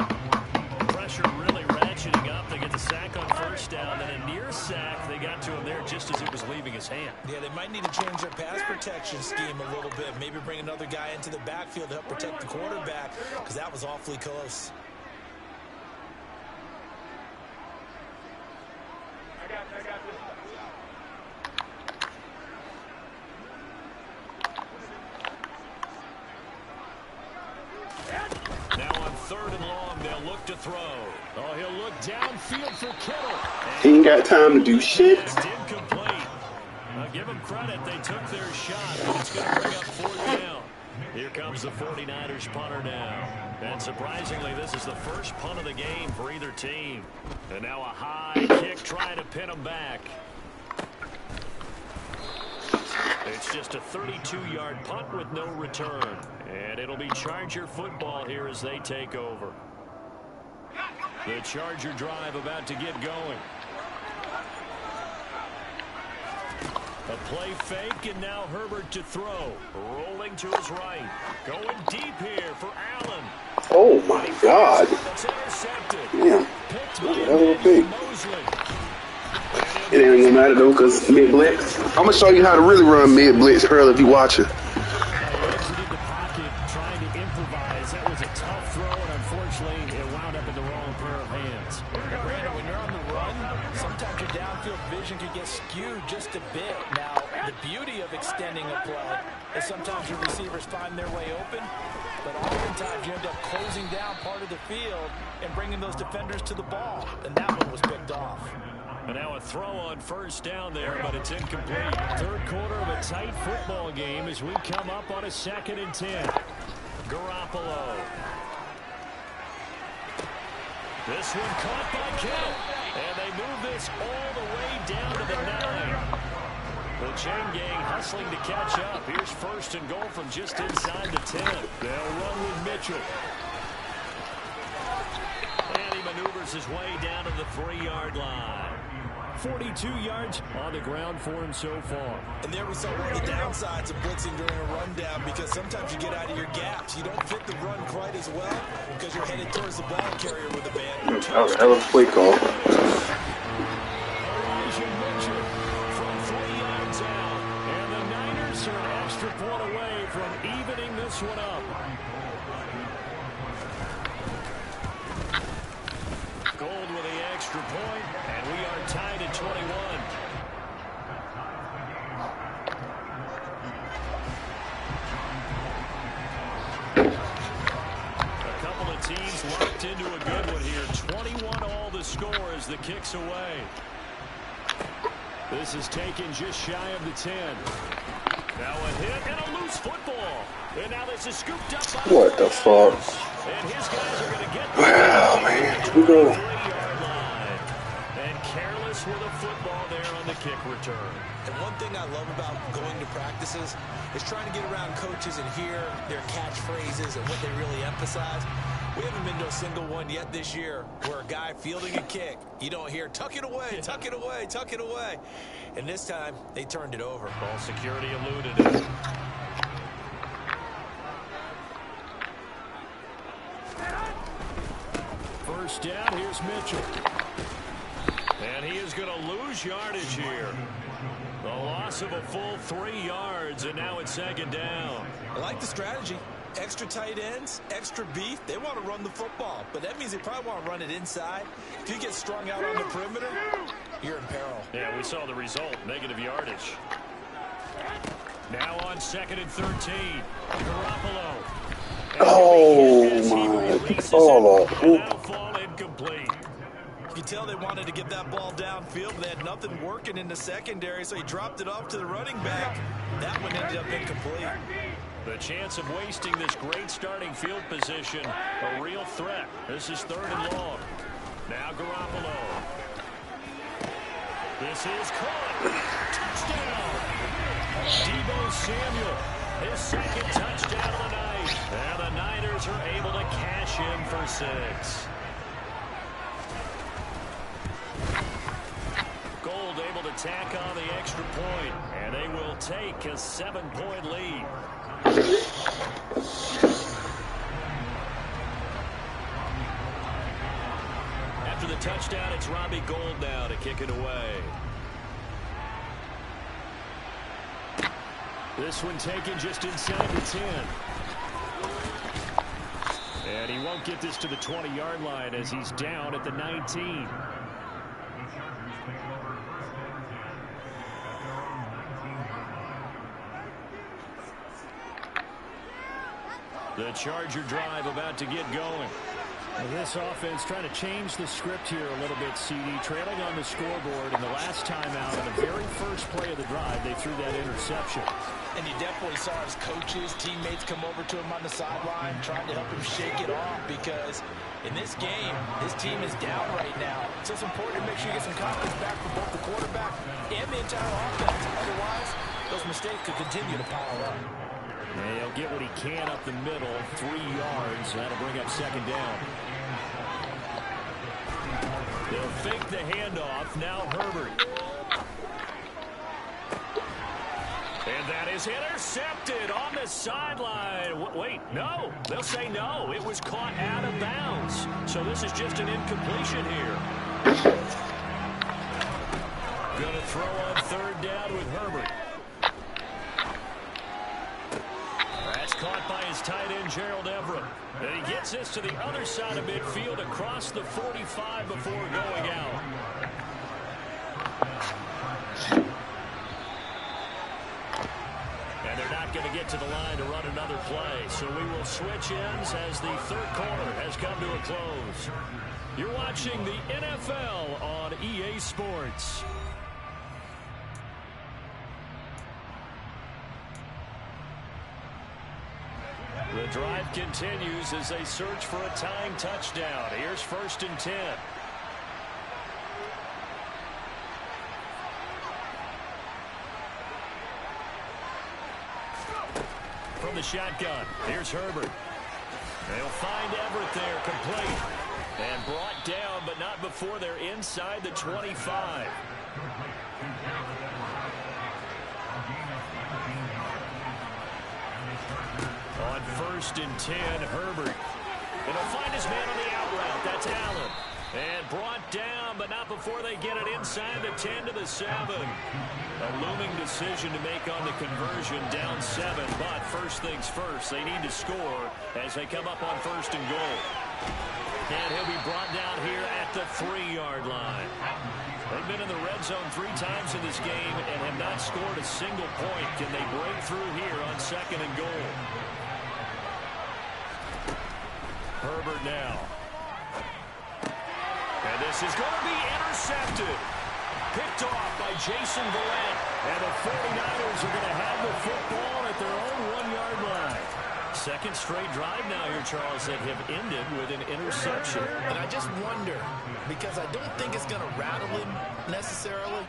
Pressure really ratcheting up. They get the sack on first down, then a near sack. They got to him there just as it was leaving his hand. Yeah, they might need to change their pass protection scheme a little bit. Maybe bring another guy into the backfield to help protect the quarterback, because that was awfully close. I got this. Now on 3rd and long, they'll look to throw. Oh, he'll look downfield for Kittle. He ain't got time to do shit. It's incomplete. Now give them credit. They took their shot, but it's going to bring up 4th down. Here comes the 49ers punter now. And surprisingly, this is the first punt of the game for either team. And now a high kick trying to pin them back. It's just a 32-yard punt with no return. And it'll be Charger football here as they take over. The Charger drive about to get going. A play fake, and now Herbert to throw. Rolling to his right. Going deep here for Allen. Oh, my God. That's intercepted. Yeah. Picked That was by a hell of a pick. Mosley. It ain't gonna matter though, cause mid blitz. I'm gonna show you how to really run mid blitz, Earl, if you watching. Exited the pocket, trying to improvise. That was a tough throw, and unfortunately, it wound up in the wrong pair of hands. Brandon, when you're on the run, sometimes your downfield vision can get skewed just a bit. Now, the beauty of extending a play is sometimes your receivers find their way open, but oftentimes you end up closing down part of the field and bringing those defenders to the ball, and that one was picked off. And now a throw on first down there, but it's incomplete. 3rd quarter of a tight football game as we come up on a 2nd and 10. Garoppolo. This one caught by Kittle. And they move this all the way down to the 9. The chain gang hustling to catch up. Here's 1st and goal from just inside the 10. They'll run with Mitchell. And he maneuvers his way down to the 3-yard line. 42 yards on the ground for him so far. And there we saw one of the downsides of blitzing during a rundown, because sometimes you get out of your gaps. You don't fit the run quite as well because you're headed towards the ball carrier with a man. That was a hell of a play call. Mitchell from 3 yards out. And the Niners are an extra point away from evening this one up. Gold with the extra point, and we are tied at 21. A couple of teams locked into a good one here. 21 all the score as the kick's away. This is taken just shy of the 10. Now a hit and a loose football. And now this is scooped up by What the fuck? And his guys are going to get Wow, man. Here we go. 3-yard line. And careless with a football there on the kick return. And one thing I love about going to practices is trying to get around coaches and hear their catchphrases and what they really emphasize. We haven't been to a single one yet this year where a guy fielding a kick, you don't hear, tuck it away, tuck it away, tuck it away. And this time, they turned it over. Ball security eluded it. first down. Here's Mitchell. And he is going to lose yardage here. The loss of a full 3 yards, and now it's second down. I like the strategy. Extra tight ends, extra beef. They want to run the football, but that means they probably want to run it inside. If you get strung out on the perimeter, you're in peril. Yeah, we saw the result, negative yardage. Now on 2nd and 13, Garoppolo. Oh, my. Oh, that'll fall incomplete. You can tell they wanted to get that ball downfield, but they had nothing working in the secondary, so he dropped it off to the running back. That one ended up incomplete. The chance of wasting this great starting field position, a real threat. This is 3rd and long. Now Garoppolo. This is caught. Touchdown. Deebo Samuel, his 2nd touchdown of the night. And the Niners are able to cash in for 6. Gold able to tack on the extra point, and they will take a 7-point lead. After the touchdown, it's Robbie Gould now to kick it away. This one taken just inside the 10. And he won't get this to the 20-yard line as he's down at the 19. The Charger drive about to get going. Well, this offense trying to change the script here a little bit, CD. Trailing on the scoreboard, and the last time out on the very first play of the drive, they threw that interception. And you definitely saw his coaches, teammates come over to him on the sideline, trying to help him shake it off, because in this game, his team is down right now. So it's important to make sure you get some confidence back for both the quarterback and the entire offense. Otherwise, those mistakes could continue to pile up. And he'll get what he can up the middle, 3 yards. That'll bring up 2nd down. They'll fake the handoff. Now Herbert. And that is intercepted on the sideline. Wait, no. They'll say no. It was caught out of bounds. So this is just an incompletion here. Going to throw on 3rd down with Herbert. That's caught by his tight end, Gerald Everett. And he gets this to the other side of midfield across the 45 before going out. And they're not going to get to the line to run another play. So we will switch ends as the 3rd quarter has come to a close. You're watching the NFL on EA Sports. The drive continues as they search for a tying touchdown. Here's 1st and 10. From the shotgun, here's Herbert. They'll find Everett there, complete. And brought down, but not before they're inside the 25. On 1st and 10, Herbert. And he'll find his man on the out route. That's Allen. And brought down, but not before they get it inside the 10 to the 7. A looming decision to make on the conversion, down 7. But first things first, they need to score as they come up on 1st and goal. And he'll be brought down here at the 3-yard line. They've been in the red zone 3 times in this game and have not scored a single point. Can they break through here on 2nd and goal? Herbert now. And this is going to be intercepted. Picked off by Jason Verrett. And the 49ers are going to have the football at their own 1-yard line. 2nd straight drive now here, Charles, that have ended with an interception. And I just wonder, because I don't think it's going to rattle him necessarily.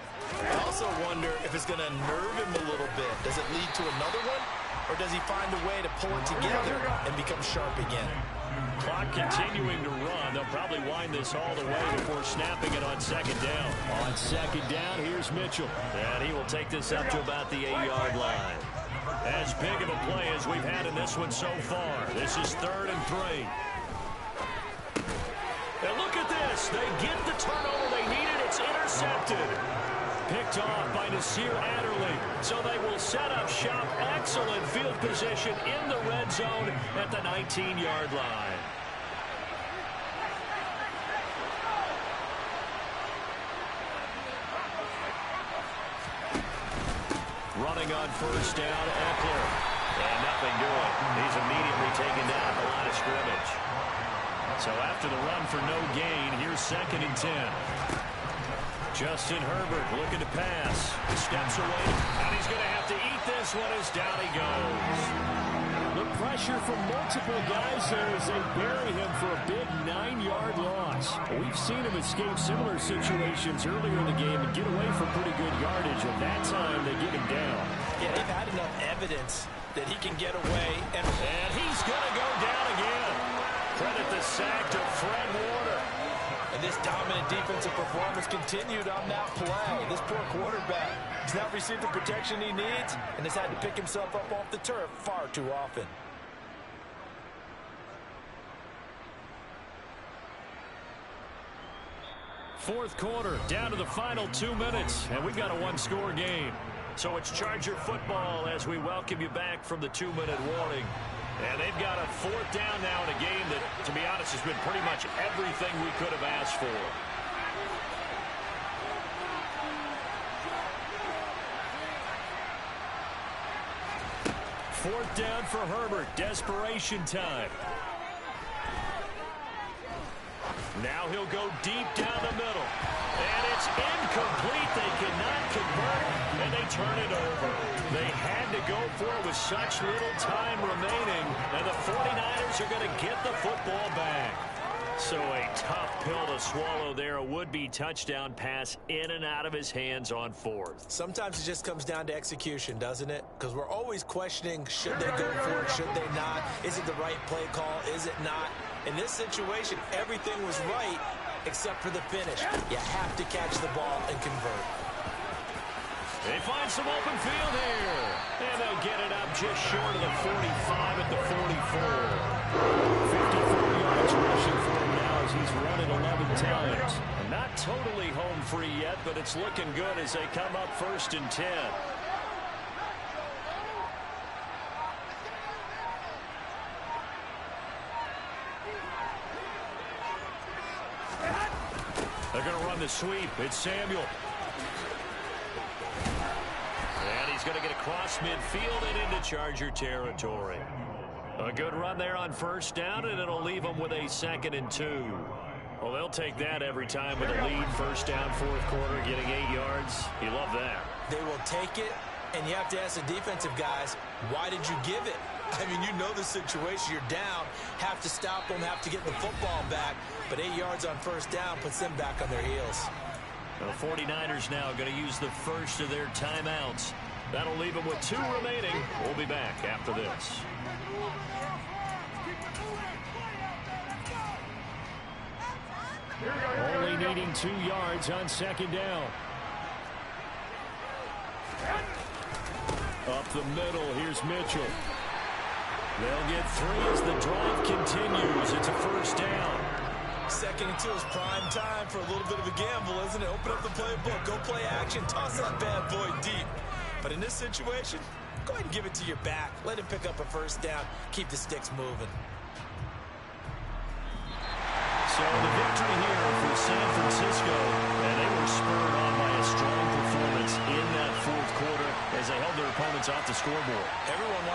I also wonder if it's going to nerve him a little bit. Does it lead to another one? Or does he find a way to pull it together and become sharp again? Clock continuing to run. They'll probably wind this all the way before snapping it on 2nd down. On 2nd down, here's Mitchell. And he will take this up to about the 8-yard line. As big of a play as we've had in this one so far. This is 3rd and 3. And look at this. They get the turnover they needed. It's intercepted. Picked off by Nasir Adderley. So they will set up shop. Excellent field position in the red zone at the 19-yard line. Running on first down, Eckler. And nothing doing. He's immediately taken down at the line of scrimmage. So after the run for no gain, here's 2nd and 10. Justin Herbert looking to pass. Steps away, and he's going to have to eat this one as down he goes. The pressure from multiple guys there as they bury him for a big 9-yard loss. We've seen him escape similar situations earlier in the game and get away for pretty good yardage, and that time they get him down. Yeah, they've had enough evidence that he can get away. And he's going to go down again. Credit the sack to Fred Warner. And this dominant defensive performance continued on that play. This poor quarterback has not received the protection he needs and has had to pick himself up off the turf far too often. Fourth quarter, down to the final 2 minutes, and we've got a one-score game. So it's Charger football as we welcome you back from the 2-minute warning. And they've got a 4th down now in a game that, to be honest, has been pretty much everything we could have asked for. Fourth down for Herbert. Desperation time. Now he'll go deep down the middle. And it's incomplete. They cannot convert, and they turn it over. They had to go for it with such little time remaining, and the 49ers are going to get the football back. So a tough pill to swallow there. A would-be touchdown pass in and out of his hands on 4th. Sometimes it just comes down to execution, doesn't it? Because we're always questioning, should they go for it, should they not? Is it the right play call, is it not? In this situation, everything was right except for the finish. You have to catch the ball and convert. They find some open field here. And they'll get it up just short of the 45 at the 44. 54 yards rushing for him now as he's run it 11 times. And not totally home free yet, but it's looking good as they come up 1st and 10. They're going to run the sweep. It's Samuel. And he's going to get across midfield and into Charger territory. A good run there on first down, and it'll leave them with a 2nd and 2. Well, they'll take that every time with a lead. First down, fourth quarter, getting 8 yards. You love that. They will take it, and you have to ask the defensive guys, why did you give it? I mean, you know the situation. You're down, have to stop them, have to get the football back. But 8 yards on first down puts them back on their heels. The 49ers now going to use the first of their timeouts. That'll leave them with 2 remaining. We'll be back after this. Only needing 2 yards on 2nd down. Up the middle, here's Mitchell. They'll get 3 as the drive continues. It's a first down. 2nd and 2 is prime time for a little bit of a gamble, isn't it? Open up the playbook, go play action, toss that bad boy deep. But in this situation, go ahead and give it to your back. Let him pick up a first down. Keep the sticks moving. So the victory here for San Francisco, and they were spurred on by a strong performance in that fourth quarter as they held their opponents off the scoreboard. Everyone wants